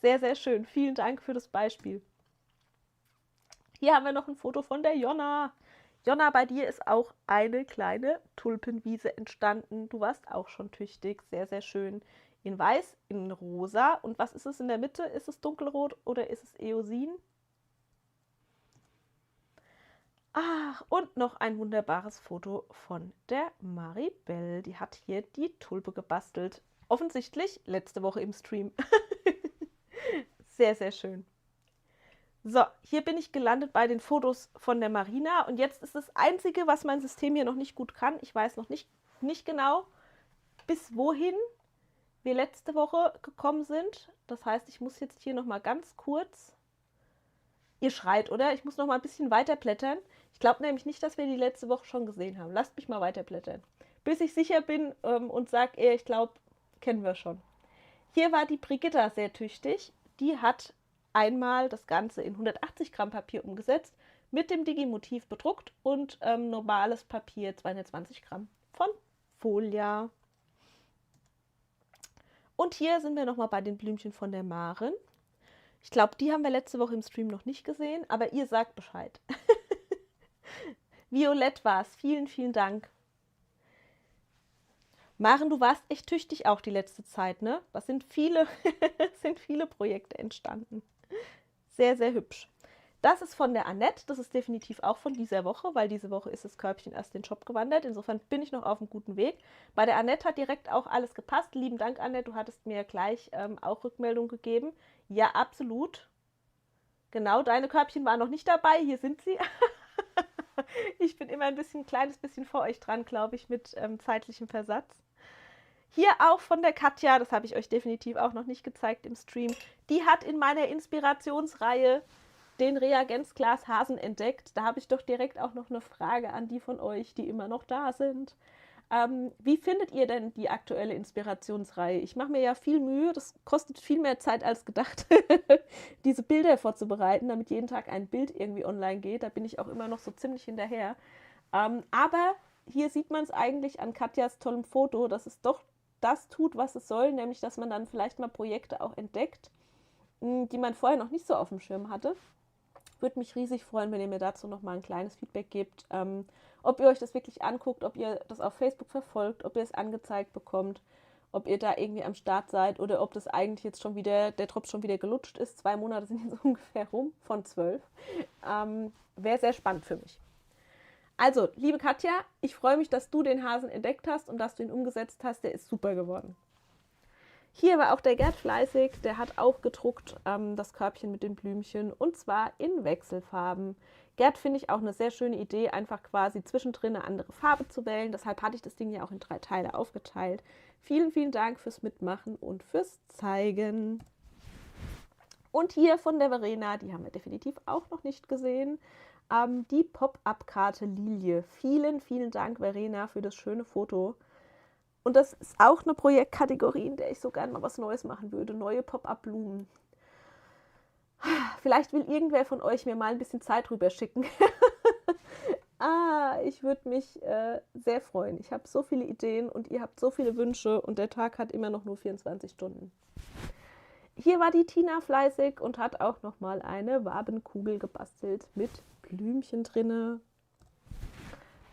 Speaker 4: Sehr, sehr schön. Vielen Dank für das Beispiel. Hier haben wir noch ein Foto von der Jonna. Jonna, bei dir ist auch eine kleine Tulpenwiese entstanden. Du warst auch schon tüchtig. Sehr, sehr schön. In weiß, in rosa. Und was ist es in der Mitte? Ist es dunkelrot oder ist es Eosin? Ach, und noch ein wunderbares Foto von der Maribel. Die hat hier die Tulpe gebastelt. Offensichtlich letzte Woche im Stream. Sehr, sehr schön. So, hier bin ich gelandet bei den Fotos von der Marina. Und jetzt ist das Einzige, was mein System hier noch nicht gut kann. Ich weiß noch nicht genau, bis wohin wir letzte Woche gekommen sind. Das heißt, ich muss jetzt hier nochmal ganz kurz... Ihr schreit, oder? Ich muss noch mal ein bisschen weiter blättern. Ich glaube nämlich nicht, dass wir die letzte Woche schon gesehen haben. Lasst mich mal weiter blättern. Bis ich sicher bin und sage, ich glaube, kennen wir schon. Hier war die Brigitta sehr tüchtig. Die hat einmal das Ganze in 180 Gramm Papier umgesetzt, mit dem Digi-Motiv bedruckt und normales Papier 220 Gramm von Folia. Und hier sind wir nochmal bei den Blümchen von der Maren. Ich glaube, die haben wir letzte Woche im Stream noch nicht gesehen, aber ihr sagt Bescheid. Violett war es. Vielen, vielen Dank. Maren, du warst echt tüchtig auch die letzte Zeit, ne? Das sind viele, sind viele Projekte entstanden. Sehr, sehr hübsch. Das ist von der Annette. Das ist definitiv auch von dieser Woche, weil diese Woche ist das Körbchen erst in den Shop gewandert. Insofern bin ich noch auf einem guten Weg. Bei der Annette hat direkt auch alles gepasst. Lieben Dank, Annette. Du hattest mir gleich auch Rückmeldung gegeben. Ja, absolut. Genau, deine Körbchen waren noch nicht dabei. Hier sind sie. Ich bin immer ein kleines bisschen vor euch dran, glaube ich, mit zeitlichem Versatz. Hier auch von der Katja, das habe ich euch definitiv auch noch nicht gezeigt im Stream. Die hat in meiner Inspirationsreihe den Reagenzglashasen entdeckt. Da habe ich doch direkt auch noch eine Frage an die von euch, die immer noch da sind. Wie findet ihr denn die aktuelle Inspirationsreihe? Ich mache mir ja viel Mühe, das kostet viel mehr Zeit als gedacht, diese Bilder vorzubereiten, damit jeden Tag ein Bild irgendwie online geht. Da bin ich auch immer noch so ziemlich hinterher. Aber hier sieht man es eigentlich an Katjas tollem Foto, dass es doch das tut, was es soll, nämlich dass man dann vielleicht mal Projekte auch entdeckt, die man vorher noch nicht so auf dem Schirm hatte. Würde mich riesig freuen, wenn ihr mir dazu noch mal ein kleines Feedback gebt, ob ihr euch das wirklich anguckt, ob ihr das auf Facebook verfolgt, ob ihr es angezeigt bekommt, ob ihr da irgendwie am Start seid oder ob das eigentlich jetzt schon wieder, der Drops schon wieder gelutscht ist. 2 Monate sind jetzt ungefähr rum von 12. Wäre sehr spannend für mich. Also, liebe Katja, ich freue mich, dass du den Hasen entdeckt hast und dass du ihn umgesetzt hast. Der ist super geworden. Hier war auch der Gerd fleißig, der hat auch gedruckt das Körbchen mit den Blümchen und zwar in Wechselfarben. Gerd finde ich auch eine sehr schöne Idee, einfach quasi zwischendrin eine andere Farbe zu wählen. Deshalb hatte ich das Ding ja auch in 3 Teile aufgeteilt. Vielen, vielen Dank fürs Mitmachen und fürs Zeigen. Und hier von der Verena, die haben wir definitiv auch noch nicht gesehen, die Pop-Up-Karte Lilie. Vielen, vielen Dank, Verena, für das schöne Foto. Und das ist auch eine Projektkategorie, in der ich so gerne mal was Neues machen würde. Neue Pop-Up-Blumen. Vielleicht will irgendwer von euch mir mal ein bisschen Zeit rüber schicken. Ich würde mich sehr freuen. Ich habe so viele Ideen und ihr habt so viele Wünsche und der Tag hat immer noch nur 24 Stunden. Hier war die Tina fleißig und hat auch noch mal eine Wabenkugel gebastelt mit Blümchen drinne.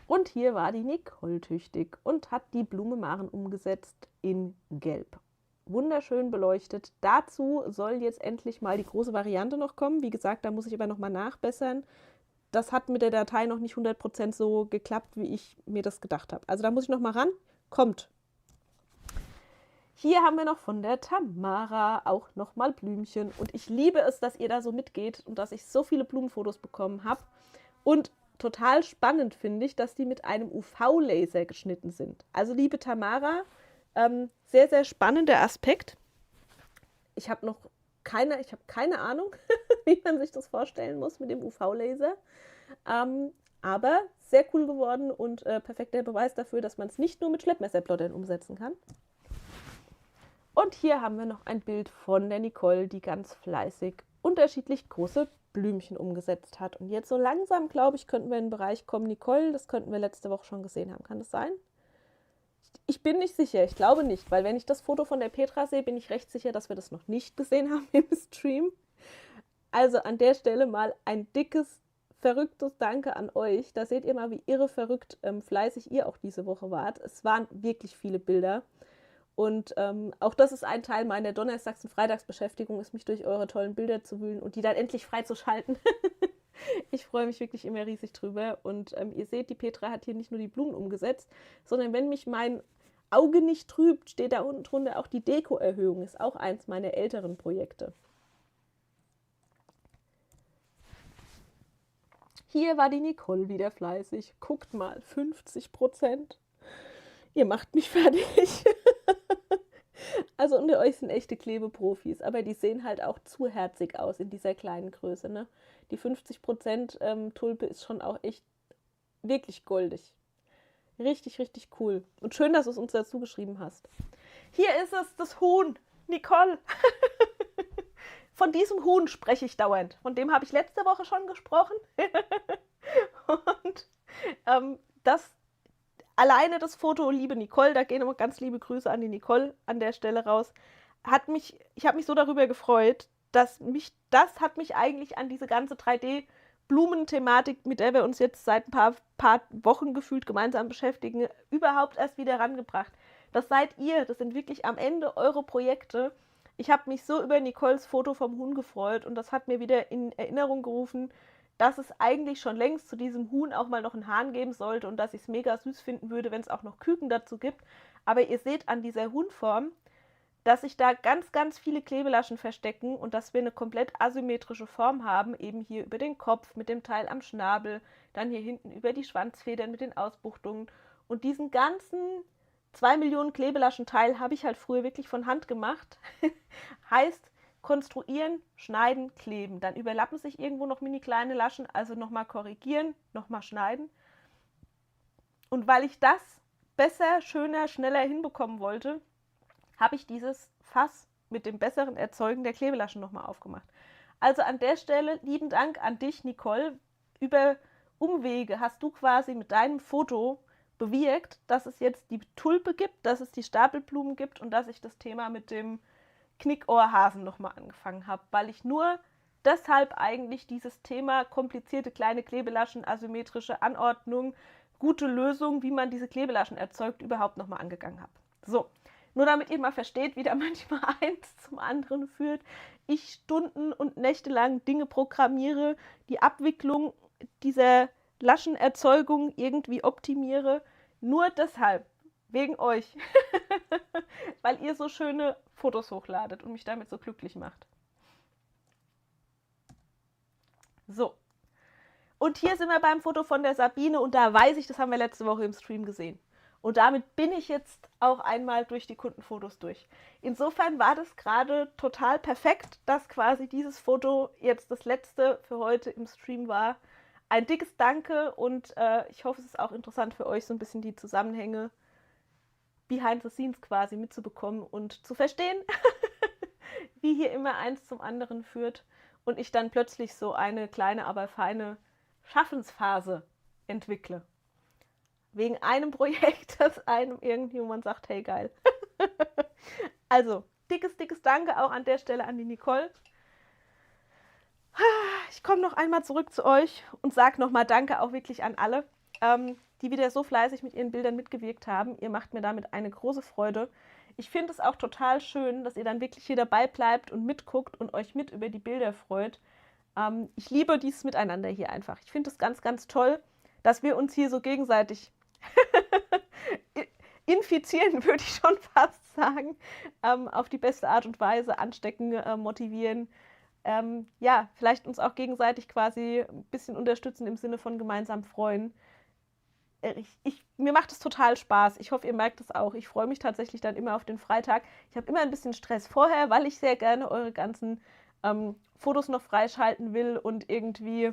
Speaker 4: Und hier war die Nicole tüchtig und hat die Blume Maren umgesetzt in Gelb. Wunderschön beleuchtet. Dazu soll jetzt endlich mal die große Variante noch kommen. Wie gesagt, da muss ich aber noch mal nachbessern. Das hat mit der Datei noch nicht 100% so geklappt, wie ich mir das gedacht habe. Also da muss ich noch mal ran. Kommt. Hier haben wir noch von der Tamara auch noch mal Blümchen. Und ich liebe es, dass ihr da so mitgeht und dass ich so viele Blumenfotos bekommen habe. Und total spannend finde ich, dass die mit einem UV-Laser geschnitten sind. Also liebe Tamara, sehr, sehr spannender Aspekt. Ich habe keine Ahnung, wie man sich das vorstellen muss mit dem UV-Laser. Aber sehr cool geworden und perfekter Beweis dafür, dass man es nicht nur mit Schleppmesserplottern umsetzen kann. Und hier haben wir noch ein Bild von der Nicole, die ganz fleißig unterschiedlich große Blümchen umgesetzt hat. Und jetzt so langsam, glaube ich, könnten wir in den Bereich kommen. Nicole, das könnten wir letzte Woche schon gesehen haben. Kann das sein? Ich bin nicht sicher. Ich glaube nicht, weil wenn ich das Foto von der Petra sehe, bin ich recht sicher, dass wir das noch nicht gesehen haben im Stream. Also an der Stelle mal ein dickes, verrücktes Danke an euch. Da seht ihr mal, wie irre verrückt fleißig ihr auch diese Woche wart. Es waren wirklich viele Bilder. Und auch das ist ein Teil meiner Donnerstags- und Freitagsbeschäftigung, ist mich durch eure tollen Bilder zu wühlen und die dann endlich freizuschalten. Ich freue mich wirklich immer riesig drüber. Und ihr seht, die Petra hat hier nicht nur die Blumen umgesetzt, sondern wenn mich mein Auge nicht trübt, steht da unten drunter auch die Deko-Erhöhung. Ist auch eins meiner älteren Projekte. Hier war die Nicole wieder fleißig. Guckt mal, 50%. Ihr macht mich fertig. Also unter euch sind echte Klebeprofis, aber die sehen halt auch zu herzig aus in dieser kleinen Größe. Ne? Die 50% Tulpe ist schon auch echt wirklich goldig. Richtig, richtig cool. Und schön, dass du es uns dazu geschrieben hast. Hier ist es, das Huhn. Nicole. Von diesem Huhn spreche ich dauernd. Von dem habe ich letzte Woche schon gesprochen. Und alleine das Foto, liebe Nicole, da gehen immer ganz liebe Grüße an die Nicole an der Stelle raus, ich habe mich so darüber gefreut, das hat mich eigentlich an diese ganze 3D-Blumen-Thematik, mit der wir uns jetzt seit ein paar Wochen gefühlt gemeinsam beschäftigen, überhaupt erst wieder rangebracht. Das seid ihr, das sind wirklich am Ende eure Projekte. Ich habe mich so über Nicoles Foto vom Huhn gefreut und das hat mir wieder in Erinnerung gerufen, dass es eigentlich schon längst zu diesem Huhn auch mal noch einen Hahn geben sollte und dass ich es mega süß finden würde, wenn es auch noch Küken dazu gibt. Aber ihr seht an dieser Huhnform, dass sich da ganz, ganz viele Klebelaschen verstecken und dass wir eine komplett asymmetrische Form haben, eben hier über den Kopf mit dem Teil am Schnabel, dann hier hinten über die Schwanzfedern mit den Ausbuchtungen und diesen ganzen 2 Millionen Klebelaschen-Teil habe ich halt früher wirklich von Hand gemacht. Heißt, konstruieren, schneiden, kleben. Dann überlappen sich irgendwo noch mini kleine Laschen, also nochmal korrigieren, nochmal schneiden. Und weil ich das besser, schöner, schneller hinbekommen wollte, habe ich dieses Fass mit dem besseren Erzeugen der Klebelaschen nochmal aufgemacht. Also an der Stelle lieben Dank an dich, Nicole. Über Umwege hast du quasi mit deinem Foto bewirkt, dass es jetzt die Tulpe gibt, dass es die Stapelblumen gibt und dass ich das Thema mit dem Knickohrhasen nochmal angefangen habe, weil ich nur deshalb eigentlich dieses Thema komplizierte kleine Klebelaschen, asymmetrische Anordnung, gute Lösung, wie man diese Klebelaschen erzeugt, überhaupt nochmal angegangen habe. So, nur damit ihr mal versteht, wie da manchmal eins zum anderen führt. Ich Stunden und Nächte lang Dinge programmiere, die Abwicklung dieser Laschenerzeugung irgendwie optimiere, nur deshalb, wegen euch, weil ihr so schöne Fotos hochladet und mich damit so glücklich macht. So, und hier sind wir beim Foto von der Sabine und da weiß ich, das haben wir letzte Woche im Stream gesehen. Und damit bin ich jetzt auch einmal durch die Kundenfotos durch. Insofern war das gerade total perfekt, dass quasi dieses Foto jetzt das letzte für heute im Stream war. Ein dickes Danke und ich hoffe, es ist auch interessant für euch, so ein bisschen die Zusammenhänge behind the scenes quasi mitzubekommen und zu verstehen, wie hier immer eins zum anderen führt und ich dann plötzlich so eine kleine, aber feine Schaffensphase entwickle. Wegen einem Projekt, das einem irgendjemand sagt, hey geil. Also, dickes Danke auch an der Stelle an die Nicole. Ich komme noch einmal zurück zu euch und sage nochmal Danke auch wirklich an alle, die wieder so fleißig mit ihren Bildern mitgewirkt haben. Ihr macht mir damit eine große Freude. Ich finde es auch total schön, dass ihr dann wirklich hier dabei bleibt und mitguckt und euch mit über die Bilder freut. Ich liebe dieses Miteinander hier einfach. Ich finde es ganz, ganz toll, dass wir uns hier so gegenseitig infizieren, würde ich schon fast sagen, auf die beste Art und Weise anstecken, motivieren. Ja, vielleicht uns auch gegenseitig quasi ein bisschen unterstützen im Sinne von gemeinsam freuen. Mir macht es total Spaß. Ich hoffe, ihr merkt es auch. Ich freue mich tatsächlich dann immer auf den Freitag. Ich habe immer ein bisschen Stress vorher, weil ich sehr gerne eure ganzen Fotos noch freischalten will und irgendwie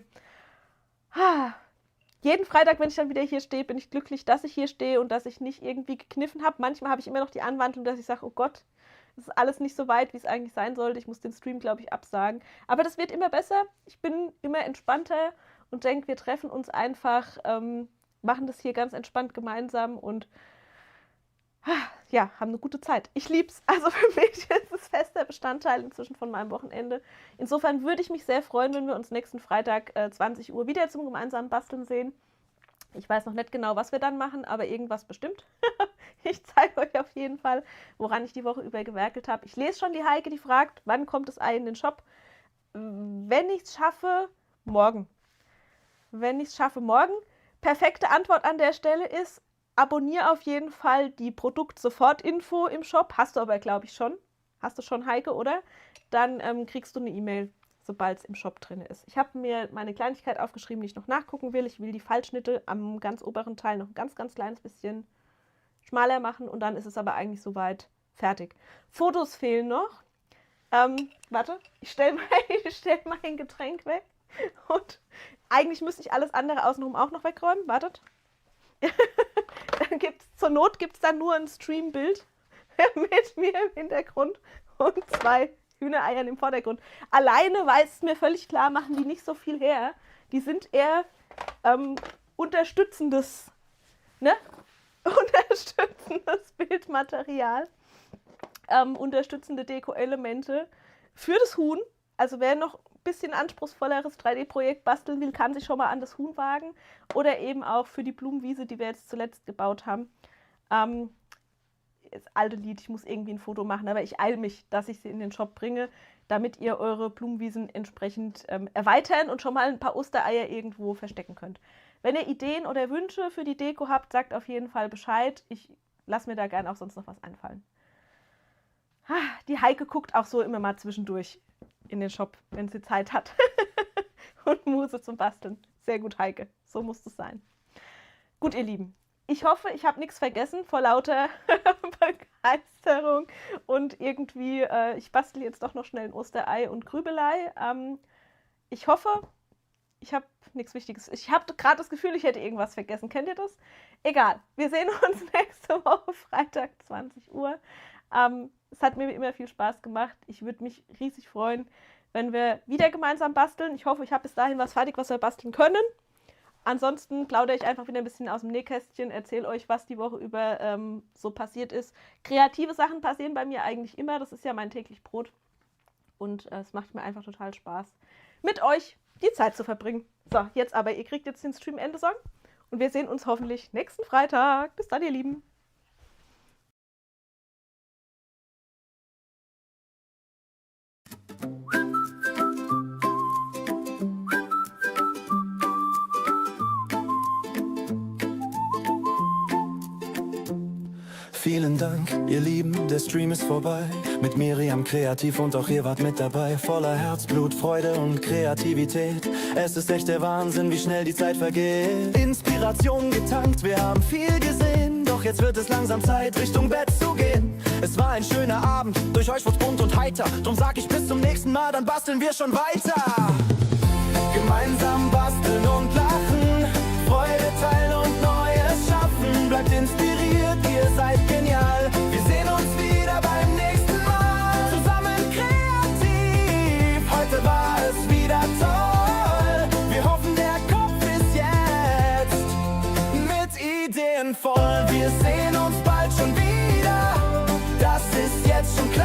Speaker 4: jeden Freitag, wenn ich dann wieder hier stehe, bin ich glücklich, dass ich hier stehe und dass ich nicht irgendwie gekniffen habe. Manchmal habe ich immer noch die Anwandlung, dass ich sage, oh Gott, es ist alles nicht so weit, wie es eigentlich sein sollte. Ich muss den Stream, glaube ich, absagen. Aber das wird immer besser. Ich bin immer entspannter und denke, wir treffen uns einfach, machen das hier ganz entspannt gemeinsam und ja, haben eine gute Zeit. Ich lieb's. Also für mich ist es fester Bestandteil inzwischen von meinem Wochenende. Insofern würde ich mich sehr freuen, wenn wir uns nächsten Freitag 20 Uhr wieder zum gemeinsamen Basteln sehen. Ich weiß noch nicht genau, was wir dann machen, aber irgendwas bestimmt. Ich zeige euch auf jeden Fall, woran ich die Woche über gewerkelt habe. Ich lese schon die Heike, die fragt, wann kommt das Ei in den Shop? Wenn ich es schaffe, morgen. Wenn ich es schaffe, morgen. Perfekte Antwort an der Stelle ist, abonniere auf jeden Fall die Produkt-Sofort-Info im Shop. Hast du aber, glaube ich, schon. Hast du schon, Heike, oder? Dann kriegst du eine E-Mail, sobald es im Shop drin ist. Ich habe mir meine Kleinigkeit aufgeschrieben, die ich noch nachgucken will. Ich will die Fallschnitte am ganz oberen Teil noch ein ganz, ganz kleines bisschen schmaler machen und dann ist es aber eigentlich soweit fertig. Fotos fehlen noch. Warte, ich stell mein Getränk weg und eigentlich müsste ich alles andere außenrum auch noch wegräumen. Wartet. Dann zur Not gibt es dann nur ein Streambild mit mir im Hintergrund und 2 Hühnereiern im Vordergrund. Alleine, weil es mir völlig klar, machen die nicht so viel her. Die sind eher unterstützendes, ne? unterstützendes Bildmaterial, unterstützende Deko-Elemente für das Huhn. Also wer noch ein bisschen anspruchsvolleres 3D-Projekt basteln will, kann sich schon mal an das Huhn wagen. Oder eben auch für die Blumenwiese, die wir jetzt zuletzt gebaut haben. Das alte Lied, ich muss irgendwie ein Foto machen, aber ich eile mich, dass ich sie in den Shop bringe, damit ihr eure Blumenwiesen entsprechend erweitern und schon mal ein paar Ostereier irgendwo verstecken könnt. Wenn ihr Ideen oder Wünsche für die Deko habt, sagt auf jeden Fall Bescheid. Ich lasse mir da gerne auch sonst noch was einfallen. Die Heike guckt auch so immer mal zwischendurch in den Shop, wenn sie Zeit hat. Und Muse zum Basteln. Sehr gut, Heike. So muss es sein. Gut, ihr Lieben. Ich hoffe, ich habe nichts vergessen vor lauter Begeisterung und irgendwie, ich bastel jetzt doch noch schnell ein Osterei und Grübelei. Ich hoffe, ich habe nichts Wichtiges. Ich habe gerade das Gefühl, ich hätte irgendwas vergessen. Kennt ihr das? Egal. Wir sehen uns nächste Woche, Freitag, 20 Uhr. Es hat mir wie immer viel Spaß gemacht. Ich würde mich riesig freuen, wenn wir wieder gemeinsam basteln. Ich hoffe, ich habe bis dahin was fertig, was wir basteln können. Ansonsten plaudere ich einfach wieder ein bisschen aus dem Nähkästchen, erzähle euch, was die Woche über so passiert ist. Kreative Sachen passieren bei mir eigentlich immer. Das ist ja mein täglich Brot. Und es macht mir einfach total Spaß, mit euch die Zeit zu verbringen. So, jetzt aber, ihr kriegt jetzt den Stream Endesong. Und wir sehen uns hoffentlich nächsten Freitag. Bis dann, ihr Lieben.
Speaker 1: Vielen Dank, ihr Lieben, der Stream ist vorbei. Mit Miriam kreativ und auch ihr wart mit dabei. Voller Herzblut, Freude und Kreativität. Es ist echt der Wahnsinn, wie schnell die Zeit vergeht. Inspiration getankt, wir haben viel gesehen. Doch jetzt wird es langsam Zeit, Richtung Bett zu gehen. Es war ein schöner Abend, durch euch wurd's bunt und heiter. Drum sag ich bis zum nächsten Mal, dann basteln wir schon weiter. Gemeinsam basteln und lachen, Freude teilen und Neues schaffen. Bleibt inspiriert, ihr seid genial. Wir sehen uns wieder beim nächsten Mal. Zusammen kreativ, heute war es wieder toll. Wir hoffen, der Kopf ist jetzt mit Ideen voll. Wir sehen uns bald schon wieder, das ist jetzt schon klar.